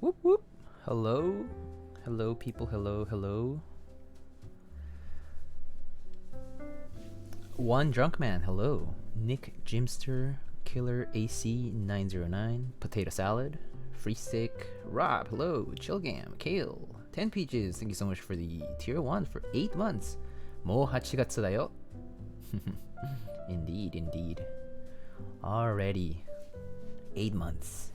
Whoop whoop. Hello. Hello people. Hello. Hello. One drunk man. Hello. Nick Jimster. Killer AC 909. Potato salad. Free stick. Rob. Hello. Chillgam. Kale. 10 peaches. Thank you so much for the tier 1 for 8 months. Mo 8月だよ. Indeed, indeed. Already 8 months.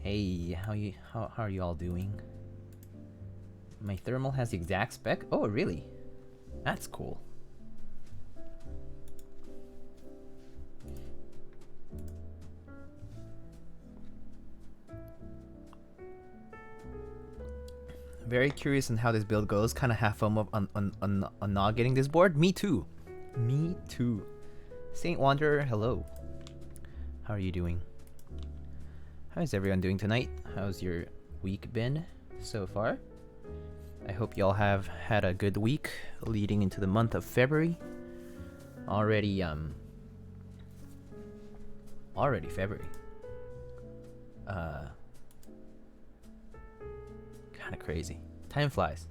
Hey, how are you all doing? My thermal has the exact spec? Oh, really? That's cool. Very curious on how this build goes. Kind of have FOMO on not getting this board. Me too. Me too. Saint Wanderer, hello. How are you doing? How's everyone doing tonight? How's your week been so far? I hope y'all have had a good week leading into the month of February. Already February. Kind of crazy. Time flies.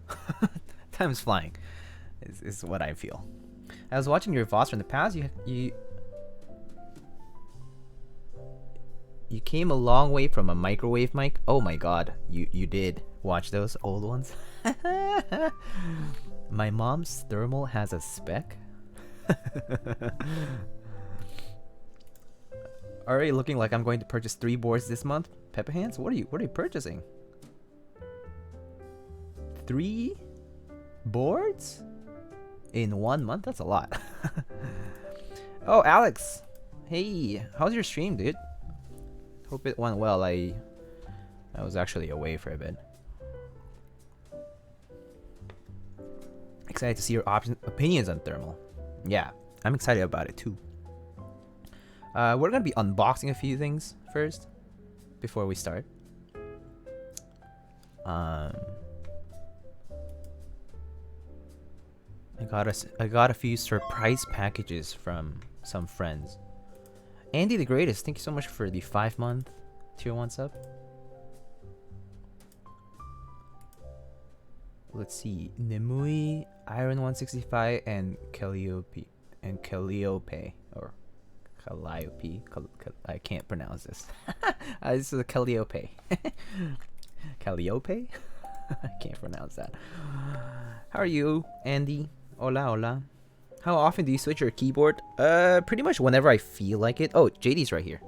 Time's flying. Is what I feel. I was watching your VODs from the past. You came a long way from a microwave mic. Oh my god, you did watch those old ones? My mom's thermal has a spec. Already looking like I'm going to purchase 3 boards this month. Pepper Hands, what are you purchasing? 3 boards in 1 month? That's a lot. Oh, Alex. Hey, how's your stream, dude? Hope it went well. I was actually away for a bit. Excited to see your opinions on thermal. Yeah, I'm excited about it too. We're gonna be unboxing a few things first before we start. I got a few surprise packages from some friends. Andy the Greatest, thank you so much for the 5-month tier 1 sub. Let's see. Nemui, Iron 165, and Calliope. Or Calliope. I can't pronounce this. This is a Calliope. Calliope? I can't pronounce that. How are you, Andy? Hola, hola. How often do you switch your keyboard? Pretty much whenever I feel like it. Oh, JD's right here.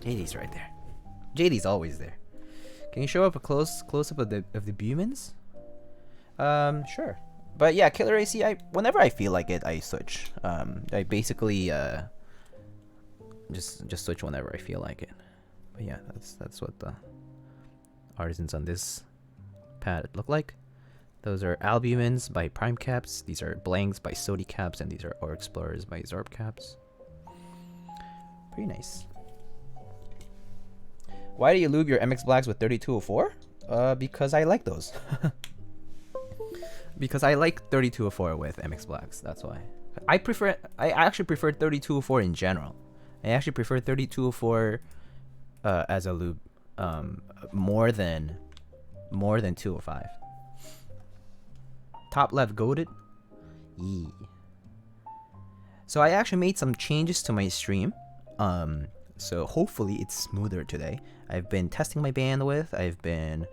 JD's right there. JD's always there. Can you show up a close up of the Bumans? Sure. But yeah, Killer AC, whenever I feel like it, I switch. I basically just switch whenever I feel like it. But yeah, that's what the artisans on this pad look like. Those are Albumins by Primecaps. These are Blanks by Sodicaps, and these are Ore Explorers by Zorbcaps. Pretty nice. Why do you lube your MX Blacks with 3204? Because I like those. Because I like 3204 with MX Blacks, that's why. I actually prefer 3204 in general. I actually prefer 3204 as a lube more than 205. Top left goated. Yeah. So I actually made some changes to my stream. So hopefully it's smoother today. I've been testing my bandwidth. I've been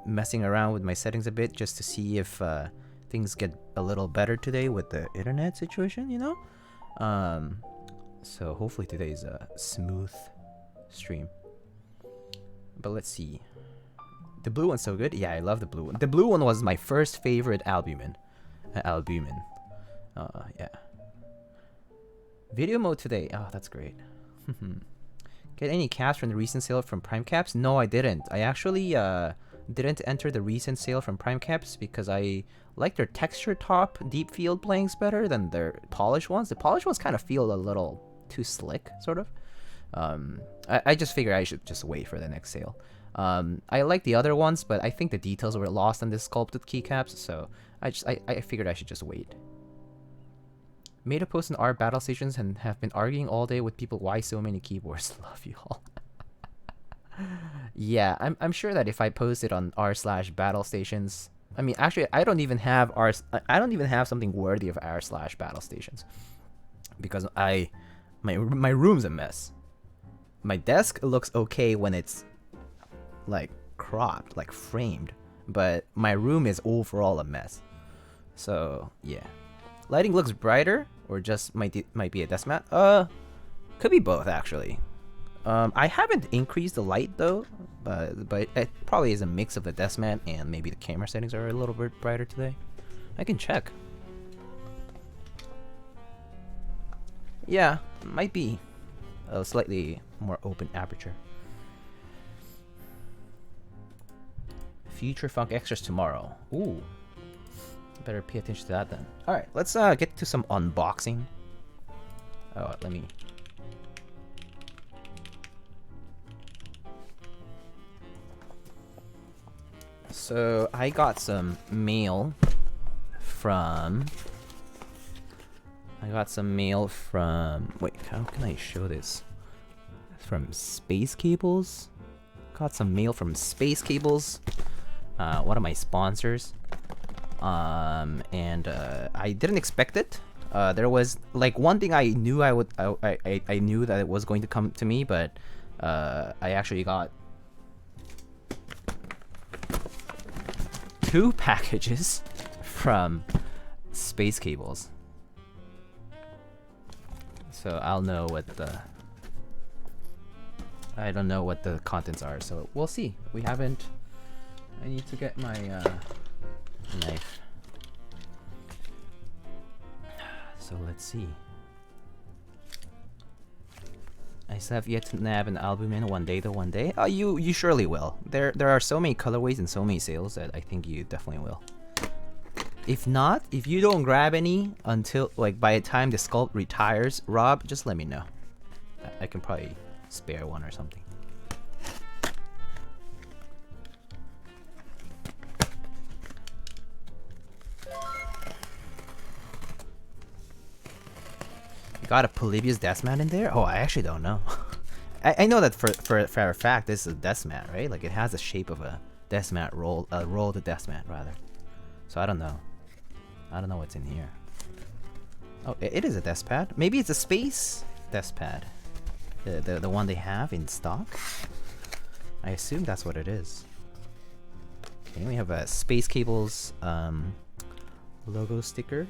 messing around with my settings a bit just to see if things get a little better today with the internet situation, you know? So hopefully today's a smooth stream. But let's see. The blue one's so good. Yeah, I love the blue one. The blue one was my first favorite albumin. Yeah. Video mode today. Oh, that's great. Get any caps from the recent sale from Primecaps? No, I didn't. I actually didn't enter the recent sale from Primecaps because I like their texture top deep field blanks better than their polished ones. The polished ones kind of feel a little too slick, sort of. I just figured I should just wait for the next sale. I like the other ones, but I think the details were lost on the sculpted keycaps, so I figured I should just wait. Made a post in our battle stations and have been arguing all day with people why so many keyboards. Love you all. Yeah, I'm sure that if I post it on r/battle stations, I mean, actually, I don't even have something worthy of r/battle stations, because my room's a mess. My desk looks okay when it's like cropped, like framed, but my room is overall a mess. So yeah, lighting looks brighter, or just might be a desk mat. Could be both actually. I haven't increased the light though, but it probably is a mix of the desk mat and maybe the camera settings are a little bit brighter today. I can check. Yeah, might be a slightly more open aperture. Future Funk Extras tomorrow. Ooh, better pay attention to that then. All right, let's get to some unboxing. Oh, let me. So I got some mail from. Wait, how can I show this? From Space Cables. Got some mail from Space Cables. One of my sponsors. And I didn't expect it. There was like one thing I knew I knew that it was going to come to me, but I actually got 2 packages from Space Cables. So I'll know what I don't know what the contents are, so we'll see. We haven't. I need to get my knife. So let's see. I still have yet to nab an album in one day. Oh, you surely will. There are so many colorways and so many sales that I think you definitely will. If not, if you don't grab any until like by the time the sculpt retires, Rob, just let me know. I can probably spare one or something. You got a Polybius desk mat in there? Oh, I actually don't know. I know that for a fact this is a desk mat, right? Like it has the shape of a desk mat rolled desk mat rather. So I don't know. I don't know what's in here. Oh, it is a desk pad. Maybe it's a space desk pad. The one they have in stock. I assume that's what it is. Okay, we have a Space Cables logo sticker.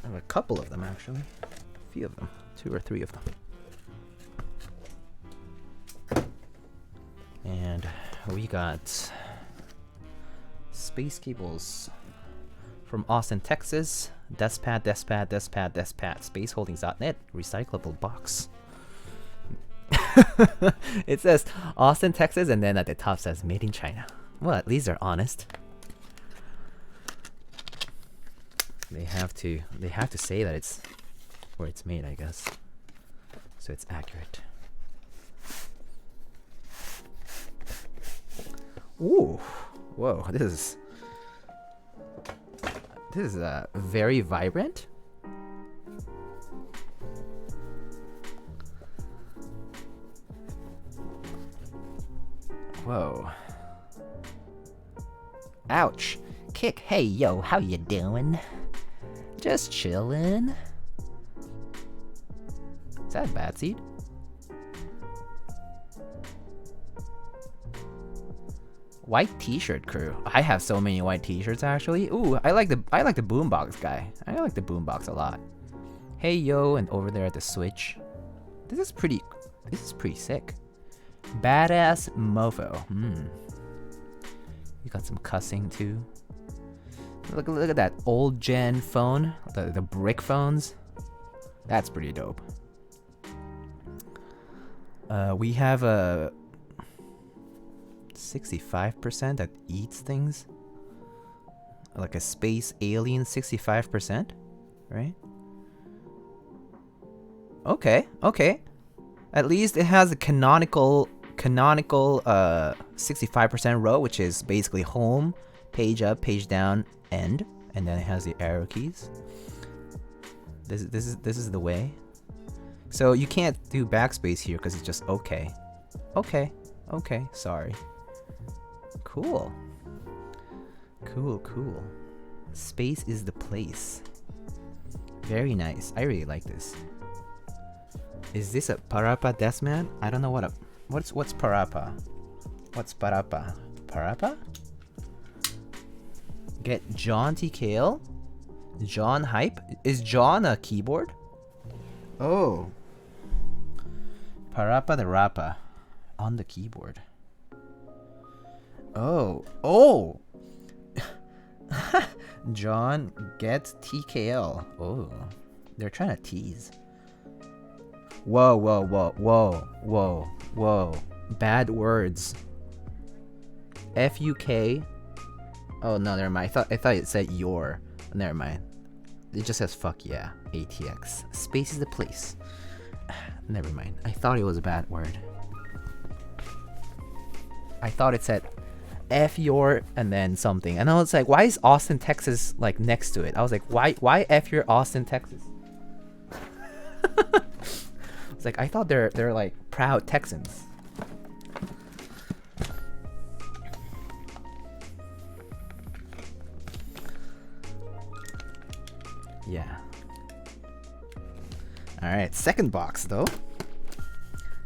I have a couple of them actually. A few of them. 2 or 3 of them. And we got Space Cables from Austin, Texas. Deskpad, spaceholdings.net, recyclable box. It says Austin, Texas, and then at the top says made in China. Well, at least they're honest. They have to say that it's where it's made, I guess. So it's accurate. Ooh. Whoa, this is very vibrant. Whoa. Ouch. Kick, hey yo, how you doing? Just chillin'. Is that Bad Seed? White t-shirt crew. I have so many white t-shirts actually. Ooh, I like the boombox guy. I like the boombox a lot. Hey yo, and over there at the Switch. This is pretty sick. Badass mofo. You got some cussing too. Look at that old gen phone. The brick phones. That's pretty dope. We have a 65% that eats things. Like a space alien 65%, right? Okay, okay. At least it has a canonical 65% row, which is basically home, page up, page down, end, and then it has the arrow keys. This is the way. So you can't do backspace here because it's just okay. Okay, okay, sorry. Cool. Cool, cool. Space is the place. Very nice. I really like this. Is this a Parappa Deathman? I don't know what's Parappa. What's Parappa? Parappa? Get John TKL? John Hype? Is John a keyboard? Oh. Parappa the Rappa on the keyboard. Oh. Oh! John gets TKL. Oh. They're trying to tease. Whoa, whoa, whoa, whoa, whoa, whoa. Bad words. FUK. Oh no, never mind. I thought it said your. Never mind. It just says fuck yeah. ATX. Space is the place. Never mind. I thought it was a bad word. I thought it said F your and then something. And I was like, why is Austin, Texas like next to it? I was like, why F your Austin, Texas? It's like I thought they're like proud Texans. Yeah. Alright, second box though.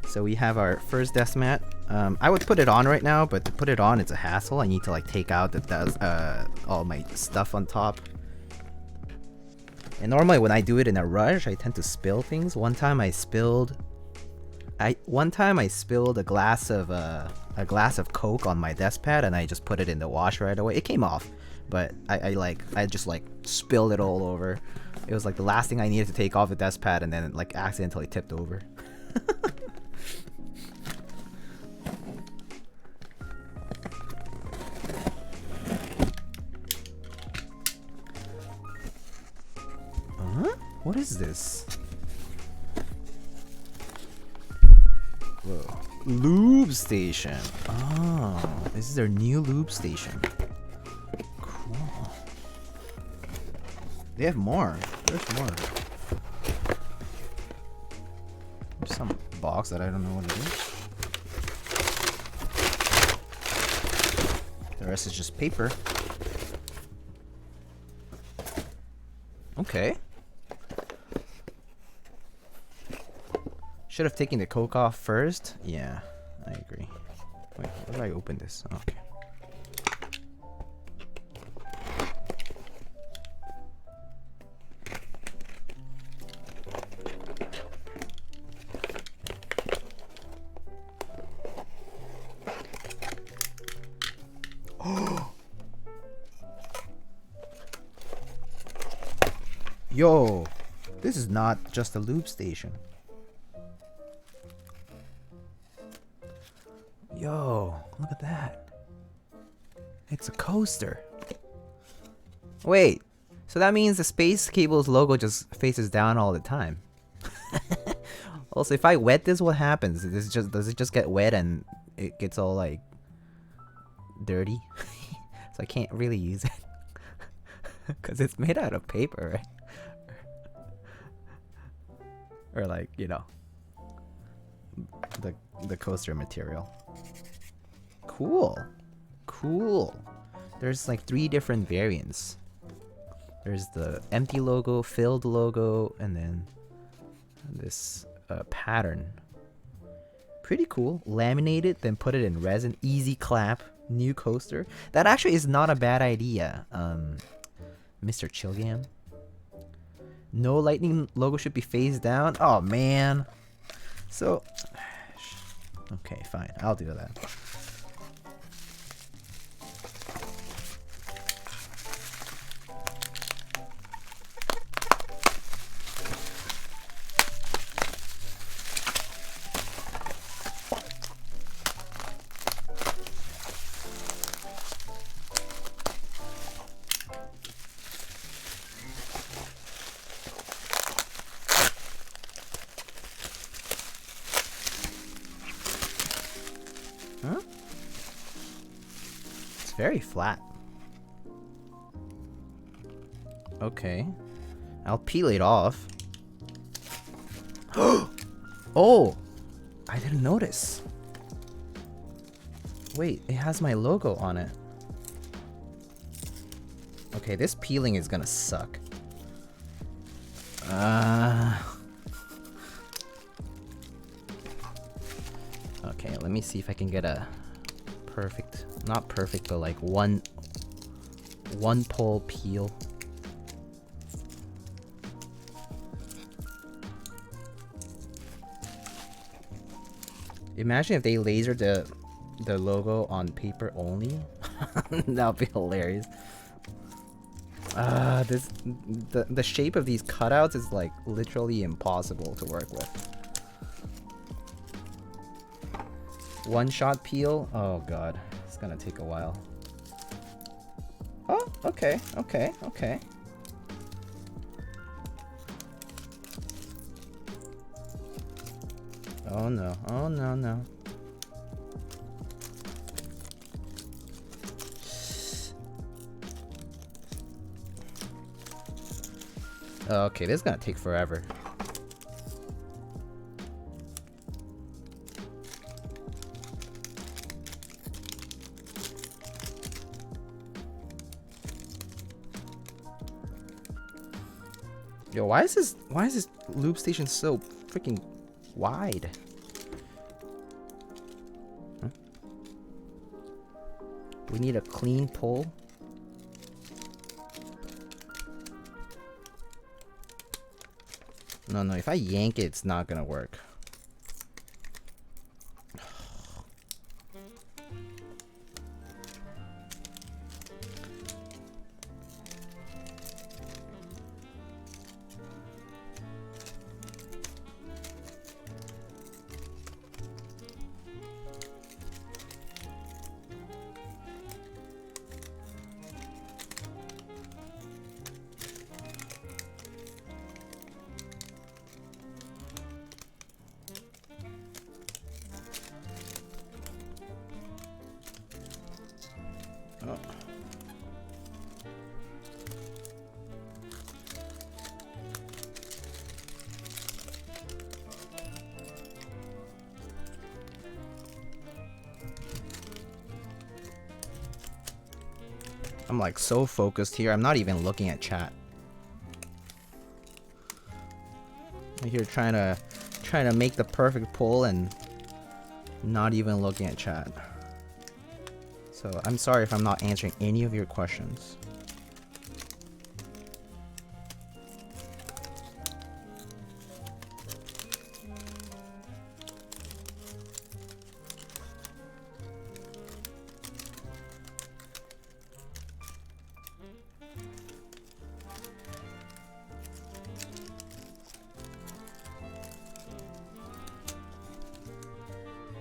So we have our first desk mat. I would put it on right now, but to put it on, it's a hassle. I need to like take out all my stuff on top. And normally when I do it in a rush, I tend to spill things. One time I spilled a glass of Coke on my desk pad, and I just put it in the wash right away. It came off, but I just like spilled it all over. It was like the last thing I needed to take off the desk pad, and then it like accidentally tipped over. Huh? What is this? Whoa. Lube station. Oh, this is their new lube station. Cool. They have more. There's more. There's some box that I don't know what it is. The rest is just paper. Okay. Should have taken the Coke off first. Yeah, I agree. Wait, where do I open this? Okay. Yo, this is not just a lube station. Yo, look at that. It's a coaster. Wait, so that means the Space Cable's logo just faces down all the time. Also, if I wet this, what happens? Does it just get wet and it gets all like dirty? So I can't really use it. Because it's made out of paper, right? Or like, you know, the coaster material. Cool. Cool. There's like 3 different variants. There's the empty logo, filled logo, and then this pattern. Pretty cool. Laminated, then put it in resin. Easy clap. New coaster. That actually is not a bad idea, Mr. Chilgam. No lightning logo should be phased down. Oh man. So, okay, fine. I'll do that. very flat. Okay. I'll peel it off. Oh! I didn't notice. Wait, it has my logo on it. Okay, this peeling is gonna suck. Okay, let me see if I can get a perfect, not perfect, but like one pole peel. Imagine if they lasered the logo on paper only. That would be hilarious. The shape of these cutouts is like literally impossible to work with. One shot peel? Oh god, it's gonna take a while. Oh, okay. Oh no. Okay, this is gonna take forever. Yo, why is this loop station so freaking wide? Huh? We need a clean pole. No, if I yank it, it's not gonna work. I'm like so focused here. I'm not even looking at chat. I'm here trying to make the perfect pull and not even looking at chat. So I'm sorry if I'm not answering any of your questions.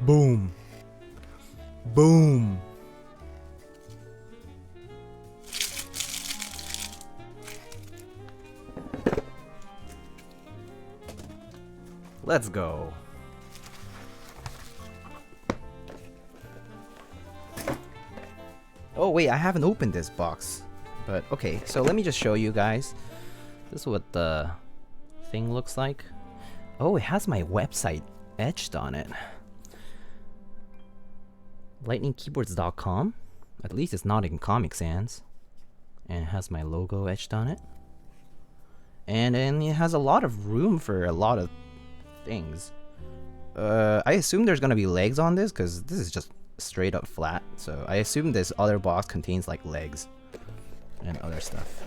Boom. Boom. Let's go. Oh wait, I haven't opened this box. But okay, so let me just show you guys. This is what the thing looks like. Oh, it has my website etched on it. lightningkeyboards.com. At least it's not in Comic Sans. And it has my logo etched on it. And then it has a lot of room for a lot of things. I assume there's gonna be legs on this because this is just straight up flat. So I assume this other box contains like legs and other stuff.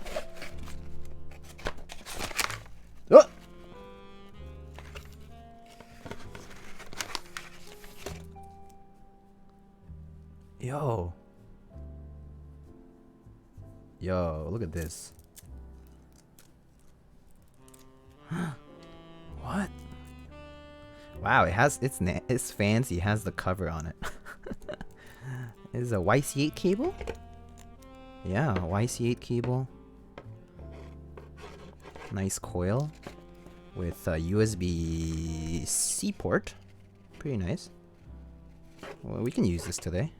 Oh! Yo, look at this. What? Wow, it's fancy. It has the cover on it. This is a YC8 cable? Yeah, a YC8 cable. Nice coil with a USB-C port. Pretty nice. Well, we can use this today.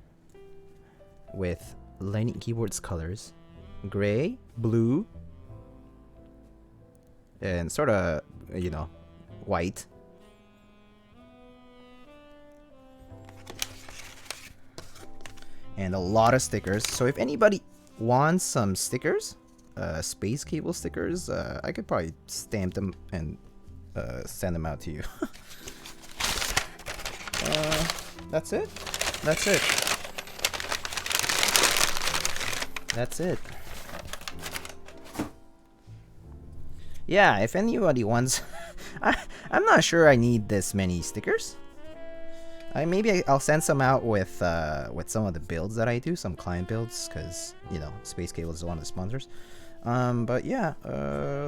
With Lightning keyboard's colors: gray, blue, and sort of, you know, white. And a lot of stickers. So if anybody wants some stickers, space cable stickers, I could probably stamp them and send them out to you. That's it. That's it. That's it. Yeah, if anybody wants, I'm not sure I need this many stickers. Maybe I'll send some out with some of the builds that I do, some client builds, because, you know, Space Cable is one of the sponsors. But yeah,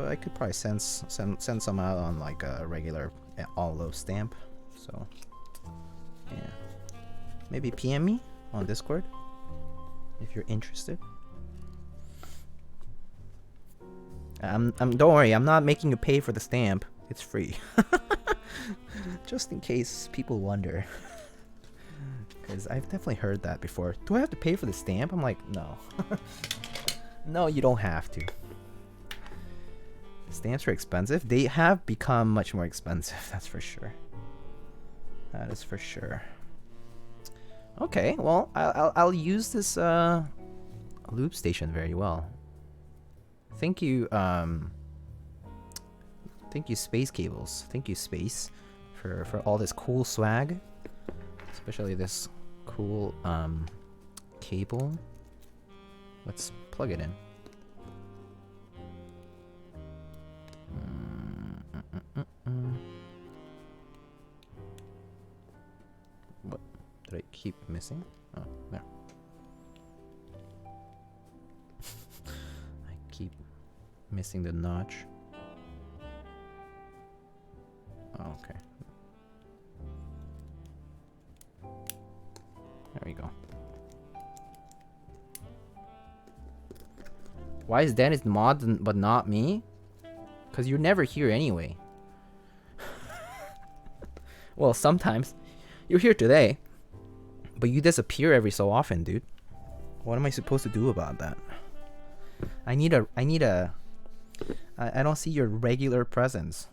I could probably send some out on like a regular envelope stamp. So yeah, maybe PM me on Discord if you're interested. Don't worry, I'm not making you pay for the stamp. It's free. Just in case people wonder. Because I've definitely heard that before. Do I have to pay for the stamp? I'm like, no. No, you don't have to. Stamps are expensive. They have become much more expensive, that's for sure. That is for sure. Okay, well, I'll use this loop station very well. Thank you, Space Cables. Thank you, Space, for all this cool swag, especially this cool cable. Let's plug it in. What did I keep missing? Oh, there. I keep missing the notch. Oh, okay. There we go. Why is Dennis mod but not me? Because you're never here anyway. Well, sometimes. You're here today. But you disappear every so often, dude. What am I supposed to do about that? I don't see your regular presence.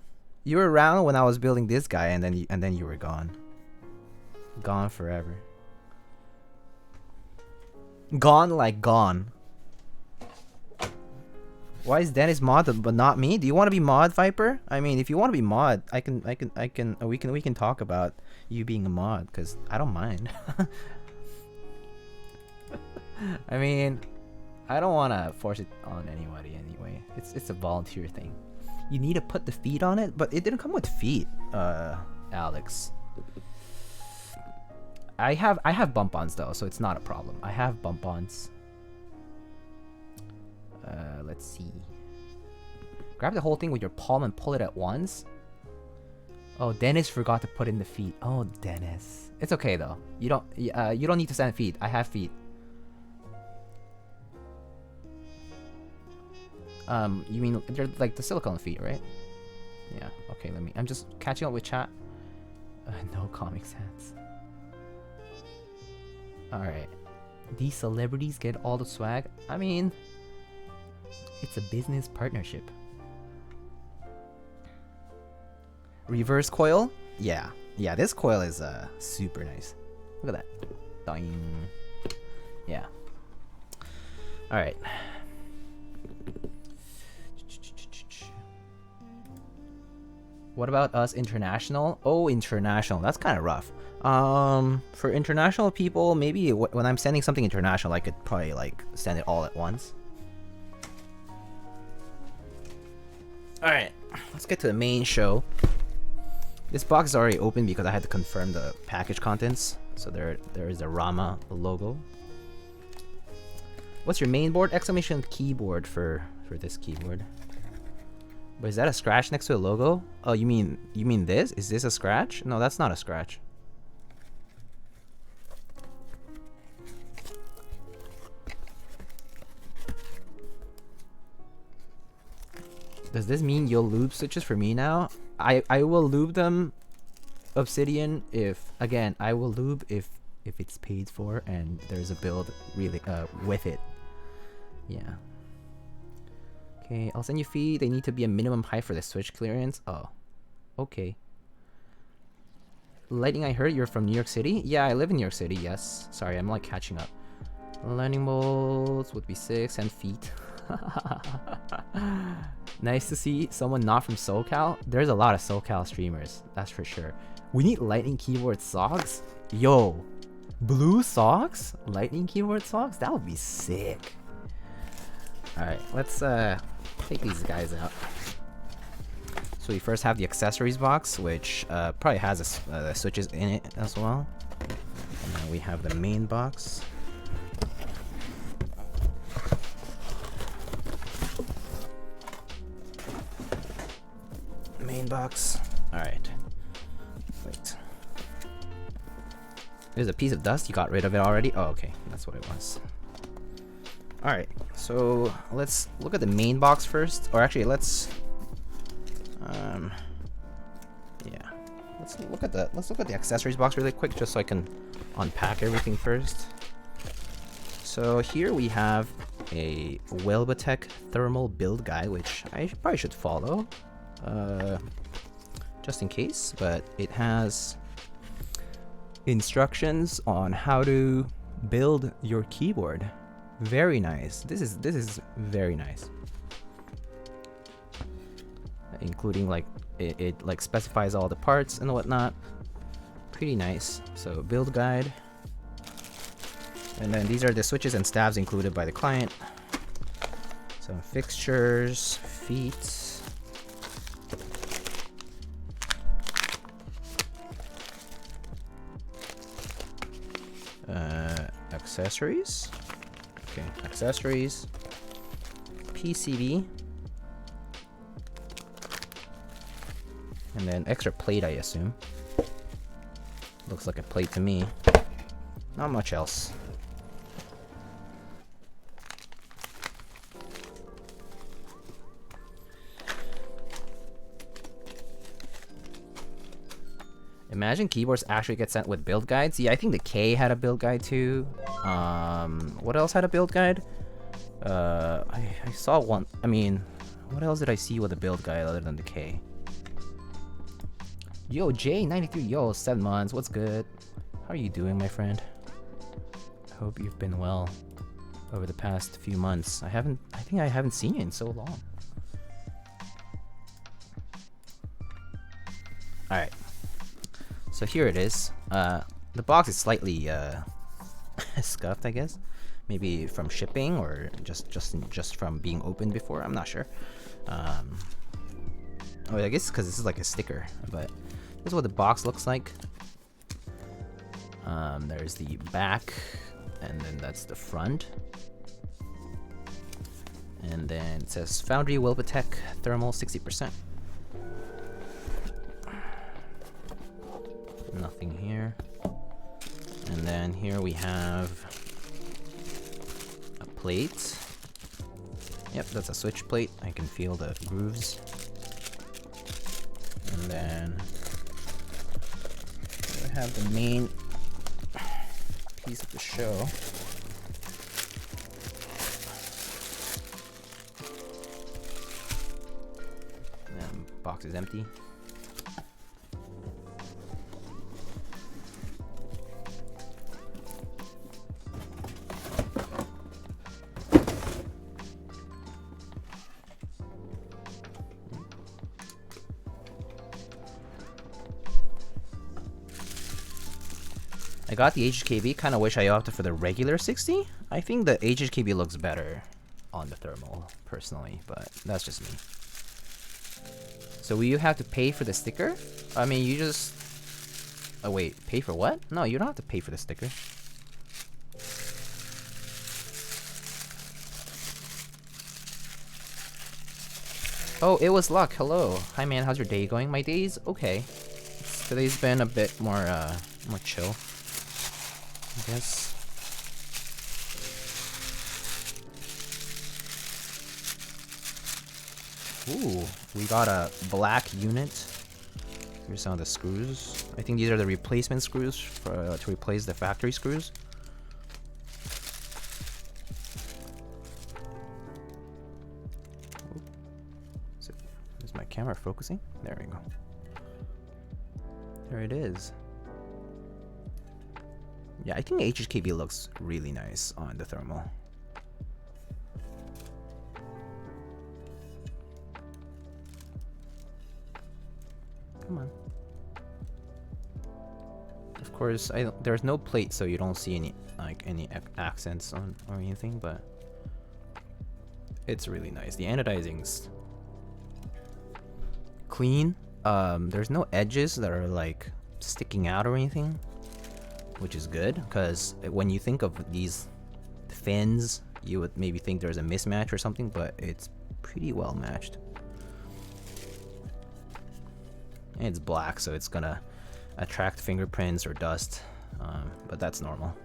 You were around when I was building this guy, and then you were gone. Gone forever. Gone like gone. Why is Dennis mod but not me? Do you want to be mod, Viper? I mean, if you want to be mod, we can talk about you being a mod, cause I don't mind. I mean, I don't want to force it on anybody anyway. It's a volunteer thing. You need to put the feet on it, but it didn't come with feet, Alex. I have bump-ons though, so it's not a problem. I have bump-ons. Let's see. Grab the whole thing with your palm and pull it at once. Oh, Dennis forgot to put in the feet. Oh, Dennis. It's okay though. You don't need to send feet. I have feet. You mean they're like the silicone feet, right? Yeah. Okay. I'm just catching up with chat. No Comic Sans. All right. These celebrities get all the swag. I mean, it's a business partnership. Reverse coil? Yeah. Yeah, this coil is super nice. Look at that. Ding. Yeah. All right. What about us international? Oh, international. That's kind of rough. For international people, maybe when I'm sending something international, I could probably like send it all at once. All right, let's get to the main show. This box is already open because I had to confirm the package contents. So there is a Rama logo. What's your main board? Exclamation keyboard for this keyboard. But is that a scratch next to a logo? Oh, you mean this? Is this a scratch? No, that's not a scratch. Does this mean you'll lube switches for me now? I will lube them, Obsidian, if again I will lube if if it's paid for and there's a build really with it. Yeah. Okay, I'll send you fee. They need to be a minimum height for the switch clearance. Oh, okay. Lightning, I heard you're from New York City? Yeah, I live in New York City, yes. Sorry, I'm like catching up. Lightning bolts would be 6 and feet. Nice to see someone not from SoCal. There's a lot of SoCal streamers, that's for sure. We need lightning keyboard socks? Yo, blue socks? Lightning keyboard socks? That would be sick. Alright, let's take these guys out. So we first have the accessories box, which probably has switches in it as well. And then we have the main box. Main box. Alright. Wait. There's a piece of dust. You got rid of it already? Oh, okay. That's what it was. Alright. So let's look at the main box first. Or actually, let's... yeah. Let's look at the accessories box really quick, just so I can unpack everything first. So here we have a wilba.tech thermal build guide, which I probably should follow. Just in case, but it has instructions on how to build your keyboard. Very nice. This is very nice, including like it like specifies all the parts and whatnot. Pretty nice. So build guide, and then these are the switches and stabs included by the client. Some fixtures, feet. Accessories. Okay, accessories. PCB. And then extra plate, I assume. Looks like a plate to me. Not much else. Imagine keyboards actually get sent with build guides. Yeah, I think the K had a build guide too. What else had a build guide? I saw one. I mean, what else did I see with a build guide other than the K? Yo, J93, yo, 7 months. What's good? How are you doing, my friend? I hope you've been well over the past few months. I think I haven't seen you in so long. All right. So here it is. The box is slightly scuffed, I guess. Maybe from shipping or just from being opened before. I'm not sure. Oh, I guess because this is like a sticker. But this is what the box looks like. There's the back, and then that's the front. And then it says Foundry wilba.tech thermal 60%. Nothing here. And then here we have a plate. Yep, that's a switch plate. I can feel the grooves. And then we have the main piece of the show. And then box is empty. I got the HHKB, kind of wish I opted for the regular 60. I think the HHKB looks better on the thermal, personally, but that's just me. So will you have to pay for the sticker? I mean, you just... Oh wait, pay for what? No, you don't have to pay for the sticker. Oh, it was luck. Hello. Hi man, how's your day going? My day's okay. Today's been a bit more chill, I guess. Ooh, we got a black unit. Here's some of the screws. I think these are the replacement screws for, to replace the factory screws. Is my camera focusing? There we go. There it is. Yeah, I think HHKB looks really nice on the thermal. Come on. Of course, there's no plate, so you don't see any any accents on or anything, but it's really nice. The anodizing's clean. There's no edges that are like sticking out or anything, which is good, because when you think of these fins, you would maybe think there's a mismatch or something, but it's pretty well matched. And it's black, so it's gonna attract fingerprints or dust, but that's normal.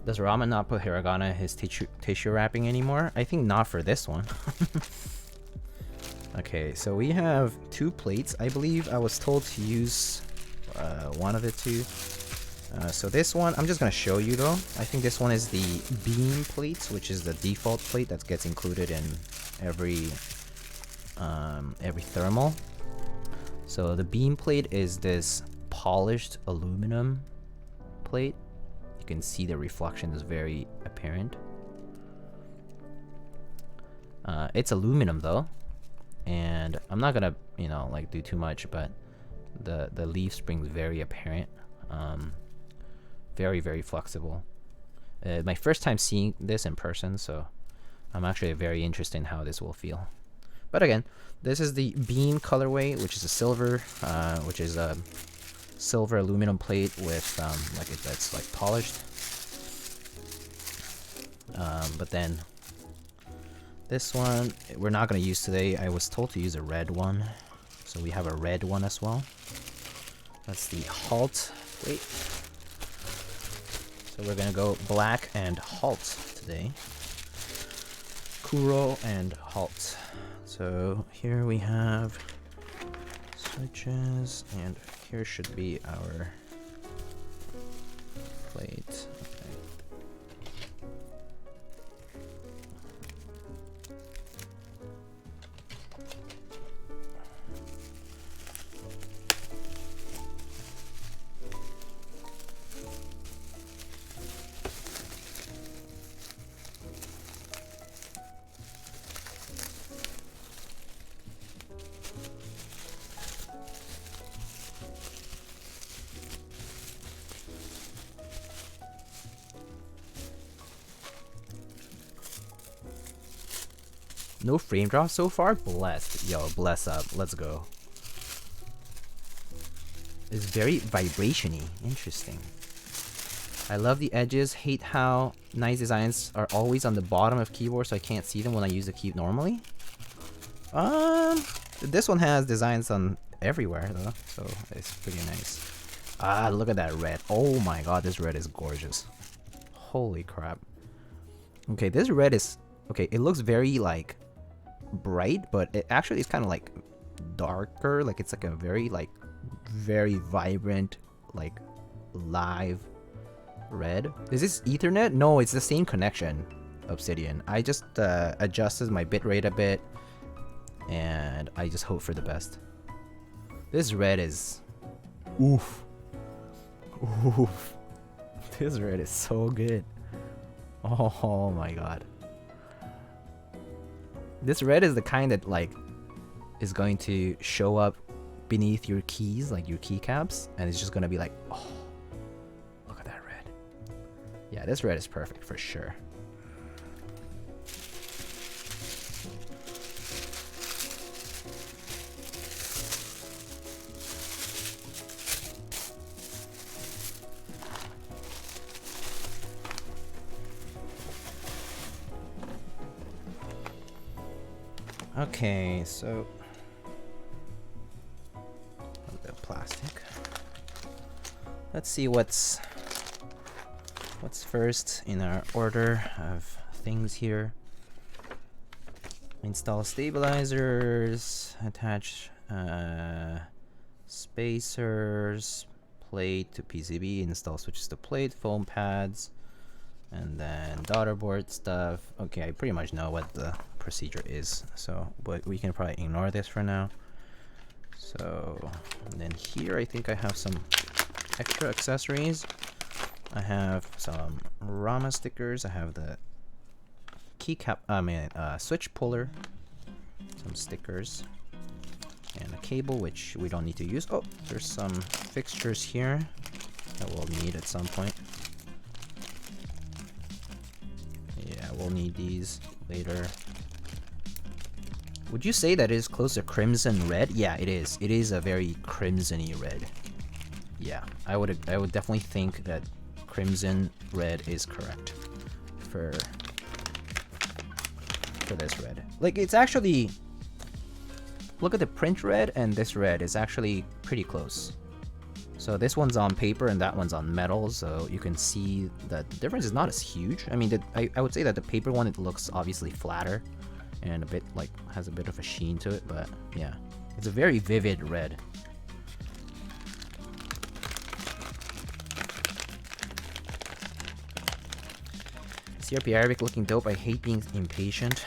Does Ramen not put hiragana in his tissue wrapping anymore? I think not for this one. Okay, so we have 2 plates. I believe I was told to use one of the 2. So this one, I'm just going to show you though. I think this one is the beam plate, which is the default plate that gets included in every thermal. So the beam plate is this polished aluminum plate. You can see the reflection is very apparent. It's aluminum though, and I'm not gonna, you know, like do too much, but the leaf spring's very apparent. Very, very flexible. My first time seeing this in person, so I'm actually very interested in how this will feel. But again, this is the beam colorway, which is a silver, which is a silver aluminum plate with that's like polished. But then this one we're not going to use today. I was told to use a red one, so we have a red one as well. That's the halt plate. So we're going to go black and halt today. Kuro and halt. So here we have switches, and here should be our plate. No frame drop so far? Blessed. Yo, bless up. Let's go. It's very vibration-y. Interesting. I love the edges. Hate how nice designs are always on the bottom of keyboard, so I can't see them when I use the key normally. This one has designs on everywhere though, so it's pretty nice. Ah, look at that red. Oh my god, this red is gorgeous. Holy crap. Okay, this red is... Okay, it looks very like bright, but it actually is kind of like darker. Like it's like a very very vibrant, like live red. Is this Ethernet? No, it's the same connection, Obsidian. I just adjusted my bitrate a bit, and I just hope for the best. This red is... Oof. Oof. This red is so good. Oh my god. This red is the kind that like is going to show up beneath your keys, like your keycaps, and it's just gonna be like, oh, look at that red. Yeah, this red is perfect for sure. Okay, so Let's see what's first in our order of things here. Install stabilizers, attach spacers, plate to PCB, install switches to plate, foam pads, and then daughterboard stuff. Okay, I pretty much know what the procedure is, so but we can probably ignore this for now. So and then here I think I have some extra accessories. I have some Rama stickers. I have the keycap, switch puller, some stickers, and a cable which we don't need to use. Oh, there's some fixtures here that we'll need at some point. Yeah, we'll need these later. Would you say that it is close to crimson red? Yeah, it is. It is a very crimson-y red. Yeah, I would definitely think that crimson red is correct for this red. Like, it's actually, look at the print red and this red is actually pretty close. So this one's on paper and that one's on metal, so you can see that the difference is not as huge. I mean, I would say that the paper one, it looks obviously flatter and a bit like has a bit of a sheen to it, but yeah, it's a very vivid red. CRP Arabic looking dope. I hate being impatient.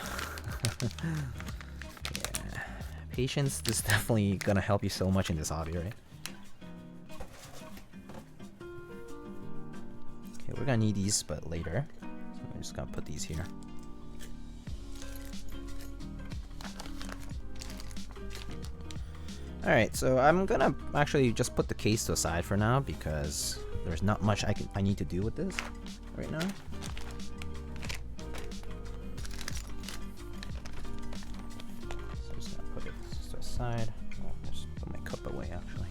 Yeah, patience is definitely gonna help you so much in this hobby, right? Okay, we're gonna need these, but later. So I'm just gonna put these here. Alright, so I'm gonna actually just put the case to the side for now because there's not much I need to do with this right now. So I'm just gonna put it to the side. Oh, just put my cup away actually.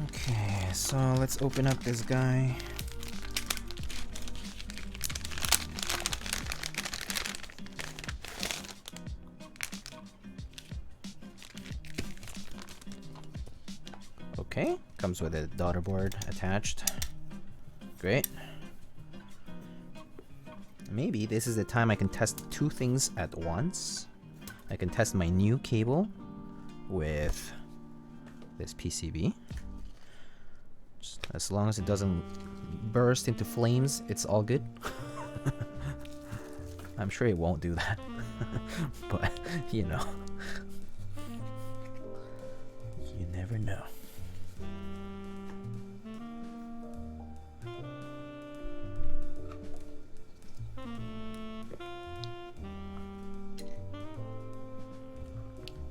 Okay, so let's open up this guy. Okay, comes with a daughterboard attached. Great. Maybe this is the time I can test two things at once. I can test my new cable with this PCB. Just as long as it doesn't burst into flames, it's all good. I'm sure it won't do that. But, you know. You never know.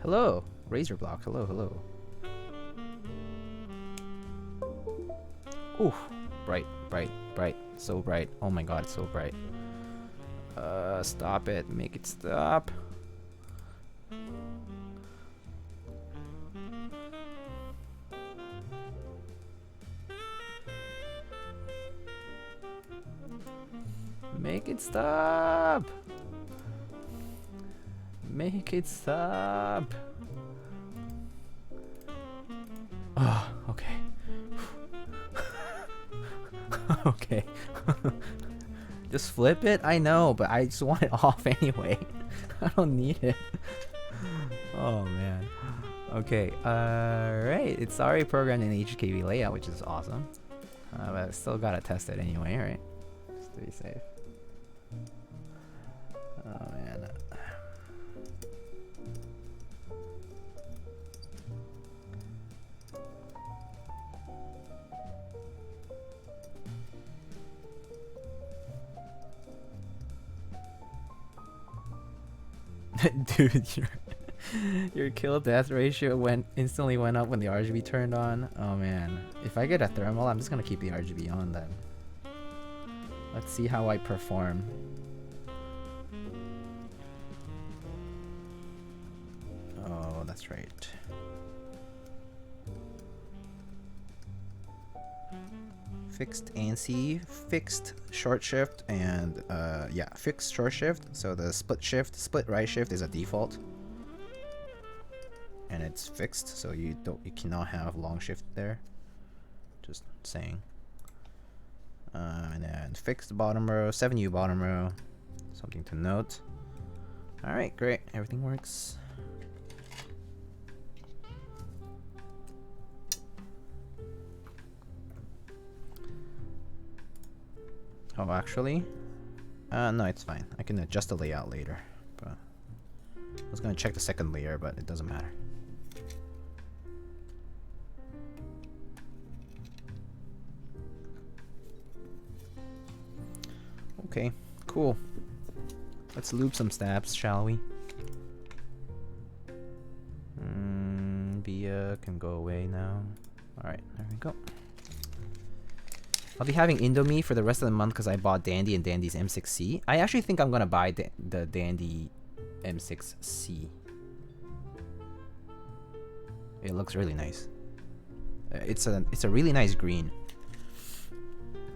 Hello, Razor Block. Hello, hello. Ooh, bright, bright, bright. So bright. Oh my god, it's so bright. Stop it. Make it stop. Make it stop. Make it stop. Oh, okay. Okay. Just flip it? I know, but I just want it off anyway. I don't need it. Oh man. Okay, alright. It's already programmed in HKV layout, which is awesome. But I still gotta test it anyway, right? Just to be safe. Oh man. Dude, your kill death ratio instantly went up when the RGB turned on. Oh man. If I get a thermal, I'm just gonna keep the RGB on then. Let's see how I perform. Oh, that's right. Fixed ANSI, fixed short shift, and yeah, fixed short shift. So the split right shift is a default, and it's fixed. So you cannot have long shift there. Just saying. And then fixed bottom row, 7U bottom row. Something to note. All right, great. Everything works. Oh, actually, no, it's fine. I can adjust the layout later. But I was gonna check the second layer, but it doesn't matter. Okay, cool. Let's loop some stabs, shall we? Via can go away now. Alright, there we go. I'll be having Indomie for the rest of the month because I bought Dandy and Dandy's M6C. I actually think I'm gonna buy the Dandy M6C. It looks really nice. It's a really nice green.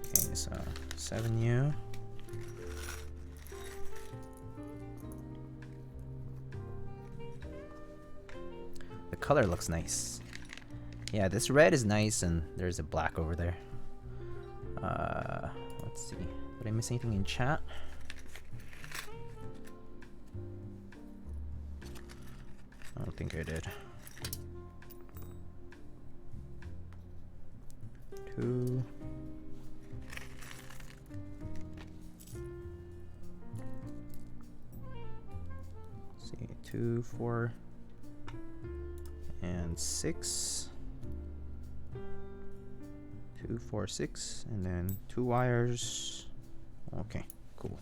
Okay, so 7U. The color looks nice. Yeah, this red is nice, and there's a black over there. Let's see. Did I miss anything in chat? I don't think I did. 2. Let's see, 2, 4, and 6. 2, 4, 6, and then 2 wires. Okay, cool.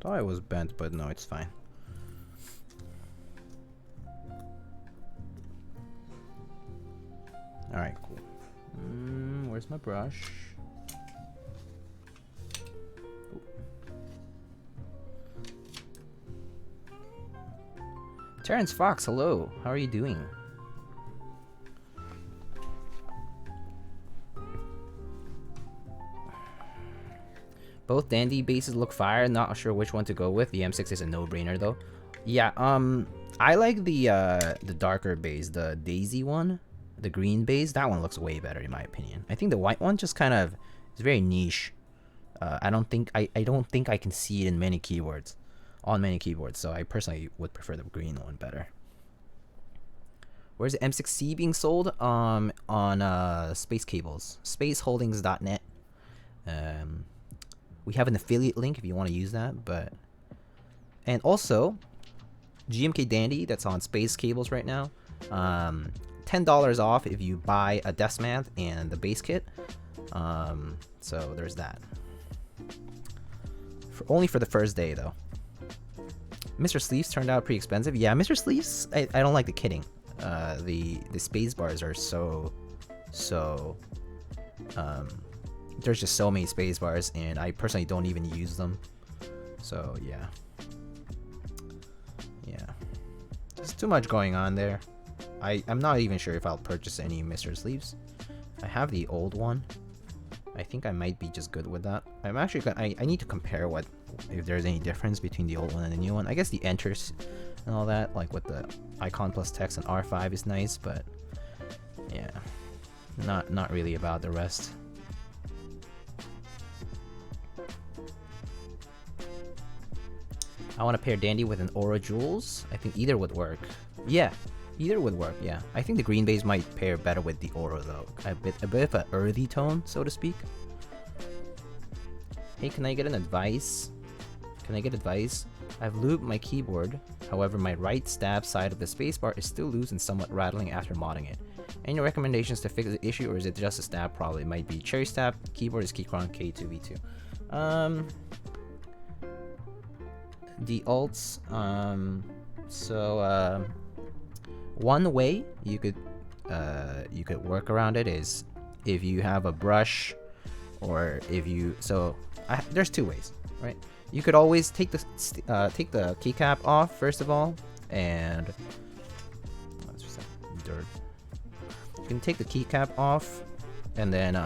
Thought it was bent, but no, it's fine. Alright, cool. Where's my brush? Ooh. Terrence Fox, hello. How are you doing? Both Dandy bases look fire. Not sure which one to go with. The M6 is a no-brainer though. Yeah, I like the darker base, the Daisy one, the green base. That one looks way better in my opinion. I think the white one just kind of is very niche. I don't think I can see it in many keyboards, on many keyboards. So I personally would prefer the green one better. Where's the M6C being sold? On Space Cables, spaceholdings.net. We have an affiliate link if you want to use that, and also GMK Dandy that's on Space Cables right now. $10 off if you buy a desk mat and the base kit. So there's that. Only for the first day though. Mr. Sleeves turned out pretty expensive. Yeah, Mr. Sleeves, I don't like the kitting. The space bars are so there's just so many space bars, and I personally don't even use them. So yeah, there's too much going on there. I'm not even sure if I'll purchase any Mr. Sleeves. I have the old one. I think I might be just good with that. I'm actually I need to compare if there's any difference between the old one and the new one. I guess the enters and all that, like with the icon plus text and R5 is nice, but yeah, not really about the rest. I want to pair Dandy with an Aura Jewels. I think either would work. Yeah, either would work. Yeah, I think the green base might pair better with the Aura though. A bit of an earthy tone, so to speak. Hey, can I get an advice? I've lubed my keyboard. However, my right stab side of the spacebar is still loose and somewhat rattling after modding it. Any recommendations to fix the issue, or is it just a stab? Probably might be cherry stab. Keyboard is Keychron K2V2. The alts. One way you could work around it is if you have a brush, or if you there's two ways, right? You could always take the keycap off first of all, and let's just dirt. You can take the keycap off, and then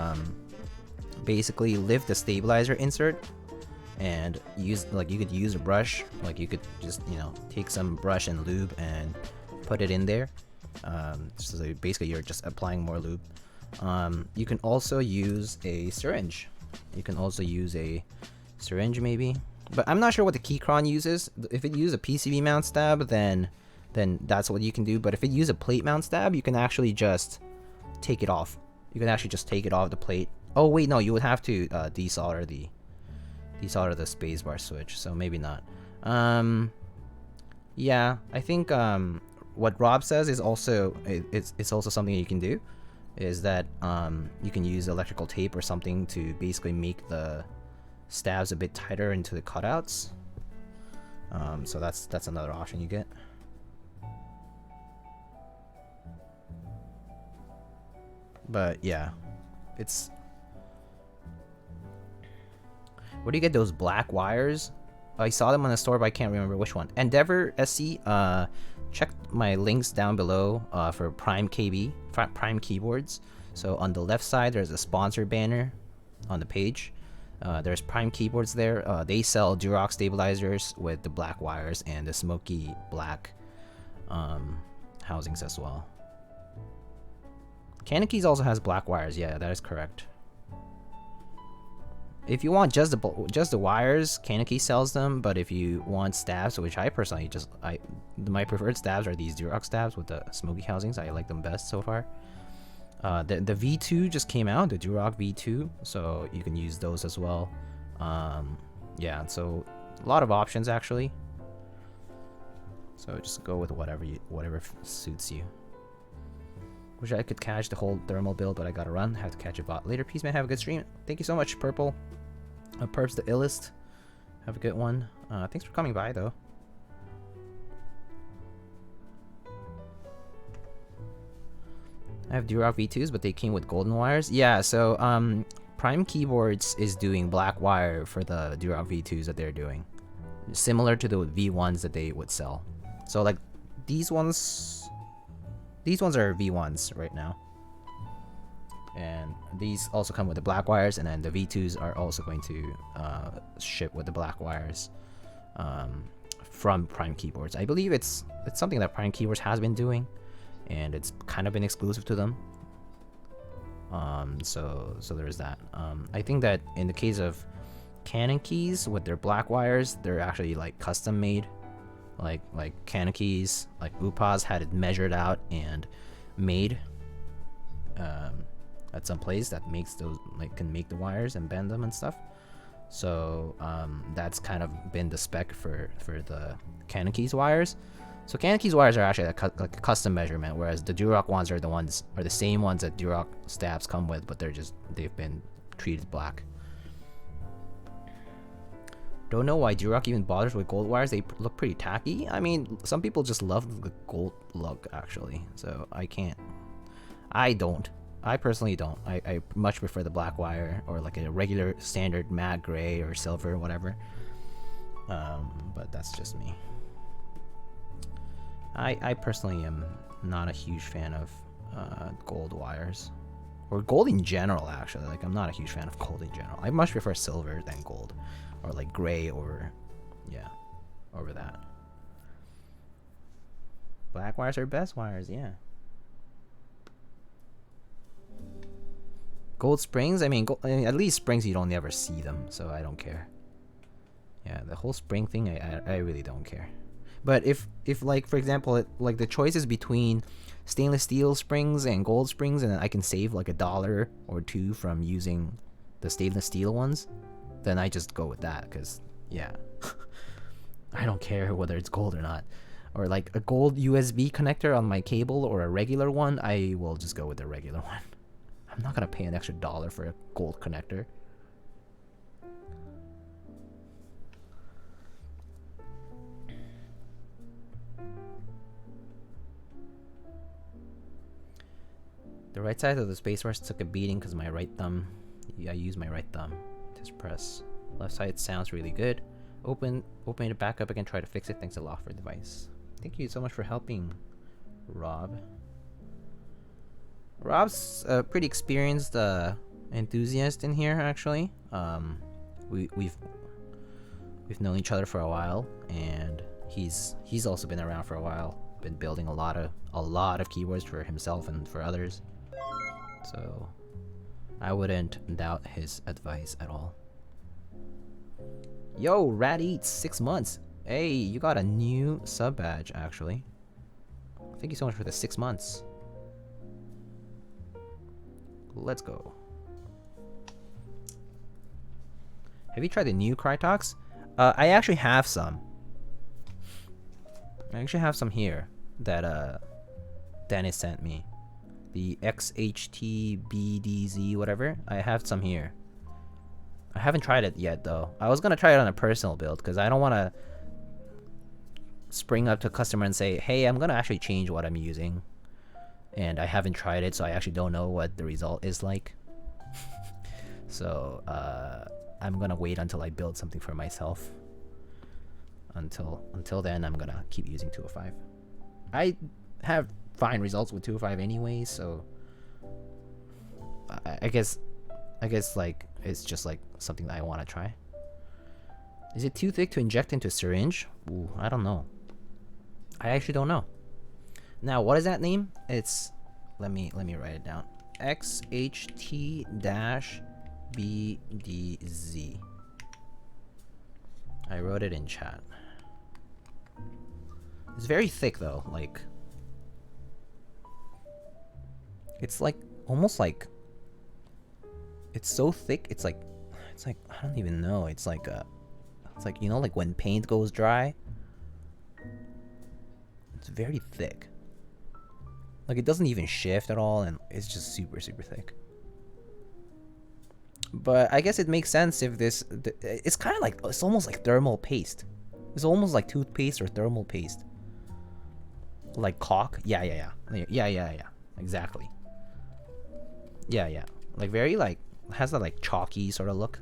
basically lift the stabilizer insert, and use you could use a brush, you could just take some brush and lube and put it in there. So basically you're just applying more lube. You can also use a syringe. Maybe, but I'm not sure what the Keychron uses. If it uses a PCB mount stab, then that's what you can do. But if it uses a plate mount stab, you can actually just take it off. You can actually just take it off the plate. Oh wait, no, you would have to desolder the spacebar switch. So maybe not. Yeah, I think what Rob says is also it's also something you can do. Is that you can use electrical tape or something to basically make the stabs a bit tighter into the cutouts. So that's another option you get. But yeah, it's where do you get those black wires? I saw them on the store, but I can't remember which one. Endeavor SC, check my links down below for Prime keyboards. So on the left side, there's a sponsor banner on the page. There's Prime keyboards there. They sell Durox stabilizers with the black wires and the smoky black housings as well. Canon Keys also has black wires. Yeah, that is correct. If you want just the wires, Canon Keys sells them. But if you want stabs, which I personally my preferred stabs are these Durox stabs with the smoky housings. I like them best so far. The V2 just came out, the Durox V2, so you can use those as well. Yeah, so a lot of options actually. So just go with whatever suits you. Wish I could catch the whole thermal build, but I gotta run. Have to catch a bot later. Peace, man. Have a good stream. Thank you so much, Purple. Perps the illest. Have a good one. Thanks for coming by, though. I have Durox V2s, but they came with golden wires. Yeah, so Prime Keyboards is doing black wire for the Durox V2s that they're doing, similar to the V1s that they would sell. So like these ones are V1s right now, and these also come with the black wires, and then the V2s are also going to ship with the black wires from Prime Keyboards. I believe it's something that Prime Keyboards has been doing, and it's kind of been exclusive to them. So there's that. I think that in the case of Canon Keys with their black wires, they're actually like custom made. Like Canon Keys, like Upaz had it measured out and made at some place that makes those, like, can make the wires and bend them and stuff. So that's kind of been the spec for the Canon Keys wires. So Canon Keys wires are actually like a custom measurement, whereas the Durox ones are the same ones that Durox stabs come with, but they've been treated black. Don't know why Durox even bothers with gold wires. They look pretty tacky. I mean, some people just love the gold look, actually. So I can't. I don't. I personally don't. I much prefer the black wire, or like a regular standard matte gray or silver or whatever. But that's just me. I personally am not a huge fan of gold wires. Or gold in general, actually. Like, I'm not a huge fan of gold in general. I much prefer silver than gold. Or like gray, or yeah, over that. Black wires are best wires, yeah. Gold springs, I mean, at least springs you don't ever see them, so I don't care. Yeah, the whole spring thing, I really don't care. But if like, for example, like the choice is between stainless steel springs and gold springs, and I can save like $1 or $2 from using the stainless steel ones, then I just go with that, because yeah, I don't care whether it's gold or not. or like a gold USB connector on my cable or a regular one, I will just go with the regular one. I'm not gonna pay an extra $1 for a gold connector. The right side of the spacebar took a beating because my right thumb. I use my right thumb to press. Left side sounds really good. Open it back up again. Try to fix it. Thanks a lot for advice. Thank you so much for helping, Rob. Rob's a pretty experienced enthusiast in here, actually. We've known each other for a while, and he's also been around for a while. Been building a lot of keyboards for himself and for others. So I wouldn't doubt his advice at all. Yo, Rat Eats 6 months. Hey, you got a new sub badge actually. Thank you so much for the 6 months. Let's go. Have you tried the new Crytox? I actually have some. I actually have some here that Dennis sent me. The XHTBDZ whatever. I have some here. I haven't tried it yet though. I was gonna try it on a personal build because I don't want to spring up to a customer and say, hey, I'm gonna actually change what I'm using. And I haven't tried it, so I actually don't know what the result is like. So I'm gonna wait until I build something for myself. Until then, I'm gonna keep using 205. I have fine results with 205 anyway, so I guess like it's just like something that I want to try. Is it too thick to inject into a syringe? Ooh, I don't know. I actually don't know. Now, what is that name? It's let me write it down. XHT-BDZ. I wrote it in chat. It's very thick though, like it's like almost like it's so thick, it's like I don't even know, it's like you know, like when paint goes dry. It's very thick. Like it doesn't even shift at all, and it's just super thick. But I guess it makes sense if it's kind of like, it's almost like thermal paste. It's almost like toothpaste or thermal paste. Like caulk. Yeah. Exactly. Yeah. Like very like, has that like chalky sort of look.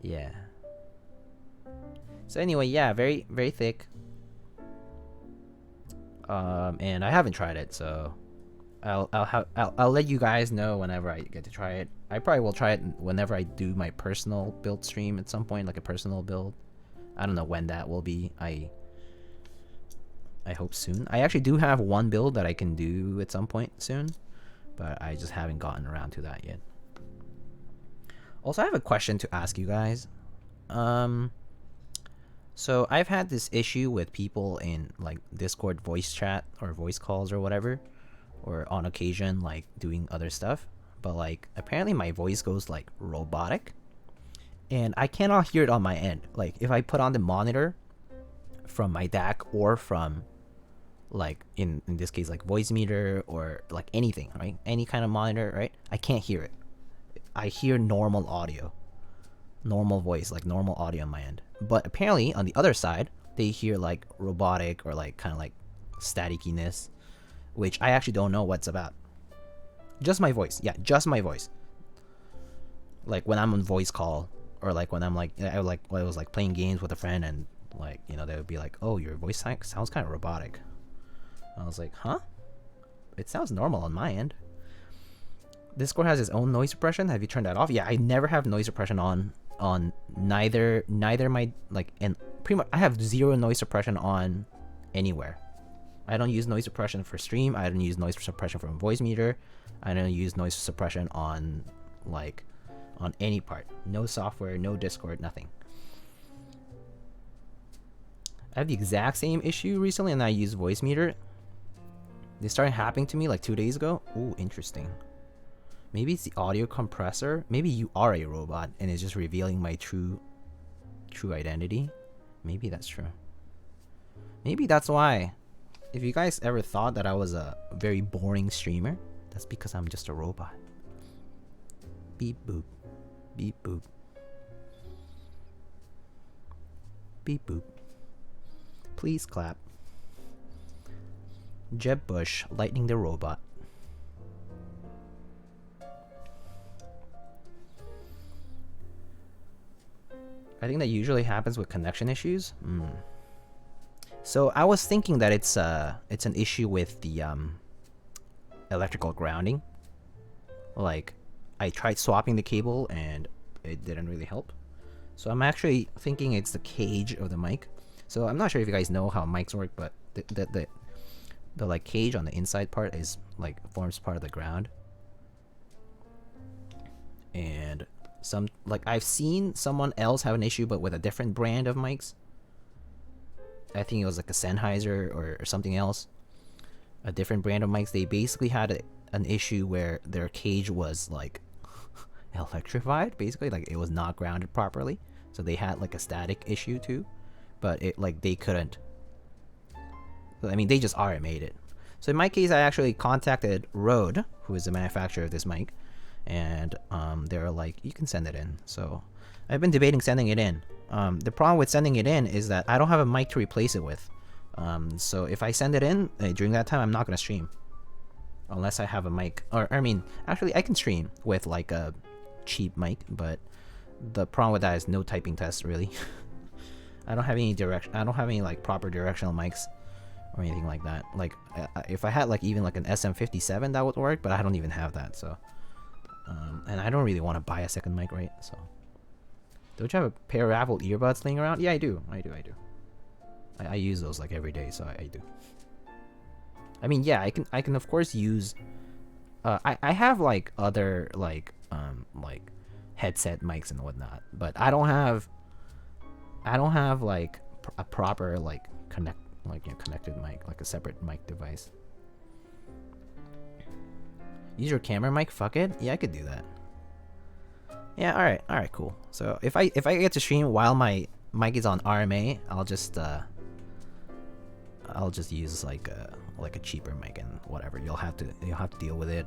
Yeah. So anyway, yeah, very thick. And I haven't tried it, so I'll let you guys know whenever I get to try it. I probably will try it whenever I do my personal build stream at some point, like a personal build. I don't know when that will be. I hope soon. I actually do have one build that I can do at some point soon, but I just haven't gotten around to that yet. Also, I have a question to ask you guys. So I've had this issue with people in like Discord voice chat or voice calls or whatever, or on occasion like doing other stuff, but like apparently my voice goes like robotic and I cannot hear it on my end. Like if I put on the monitor from my DAC or from like in this case like voice meter or like anything, right? Any kind of monitor, right? I can't hear it. I hear normal audio, normal voice, like normal audio on my end. But apparently on the other side, they hear like robotic or like kind of like staticiness, which I actually don't know what's about. Just my voice. Yeah, just my voice. Like when I'm on voice call, or like when I'm like, I was like playing games with a friend and like, you know, they would be like, oh, your voice sounds kind of robotic. I was like, huh? It sounds normal on my end. Discord has its own noise suppression. Have you turned that off? Yeah, I never have noise suppression on neither my like, and pretty much I have zero noise suppression on anywhere. I don't use noise suppression for stream. I don't use noise suppression from voice meter. I don't use noise suppression on like on any part. No software, no Discord, nothing. I have the exact same issue recently, and I use voice meter. They started happening to me like 2 days ago. Ooh, interesting. Maybe it's the audio compressor. Maybe you are a robot and it's just revealing my true identity. Maybe that's true. Maybe that's why. If you guys ever thought that I was a very boring streamer, that's because I'm just a robot. Beep boop. Beep boop. Beep boop. Please clap. Jeb Bush, lightning the robot. I think that usually happens with connection issues. So I was thinking that it's an issue with the electrical grounding. Like, I tried swapping the cable and it didn't really help. So I'm actually thinking it's the cage of the mic. So I'm not sure if you guys know how mics work, but the like cage on the inside part is like forms part of the ground. And I've seen someone else have an issue, but with a different brand of mics. I think it was like a Sennheiser or something else. A different brand of mics. They basically had an issue where their cage was like electrified, basically, like it was not grounded properly. So they had like a static issue too, but it like they couldn't. I mean, they just RMA'd it. So in my case, I actually contacted Rode, who is the manufacturer of this mic, and they're like, you can send it in. So I've been debating sending it in. The problem with sending it in is that I don't have a mic to replace it with. So if I send it in during that time, I'm not gonna stream unless I have a mic. Or I mean, actually, I can stream with like a cheap mic, but the problem with that is no typing test really. I don't have any like proper directional mics or anything like that. Like if I had like even like an SM57, that would work, but I don't even have that. So and I don't really want to buy a second mic, right? So don't you have a pair of Apple earbuds laying around? Yeah, I do. I use those like every day, so I do. I mean, yeah, I can of course use. I have like other like headset mics and whatnot, but I don't have like a proper like connected mic, like a separate mic device. Use your camera mic? Fuck it. Yeah, I could do that. Yeah, all right, cool. So if I get to stream while my mic is on RMA, I'll just use like a cheaper mic and whatever. You'll have to deal with it.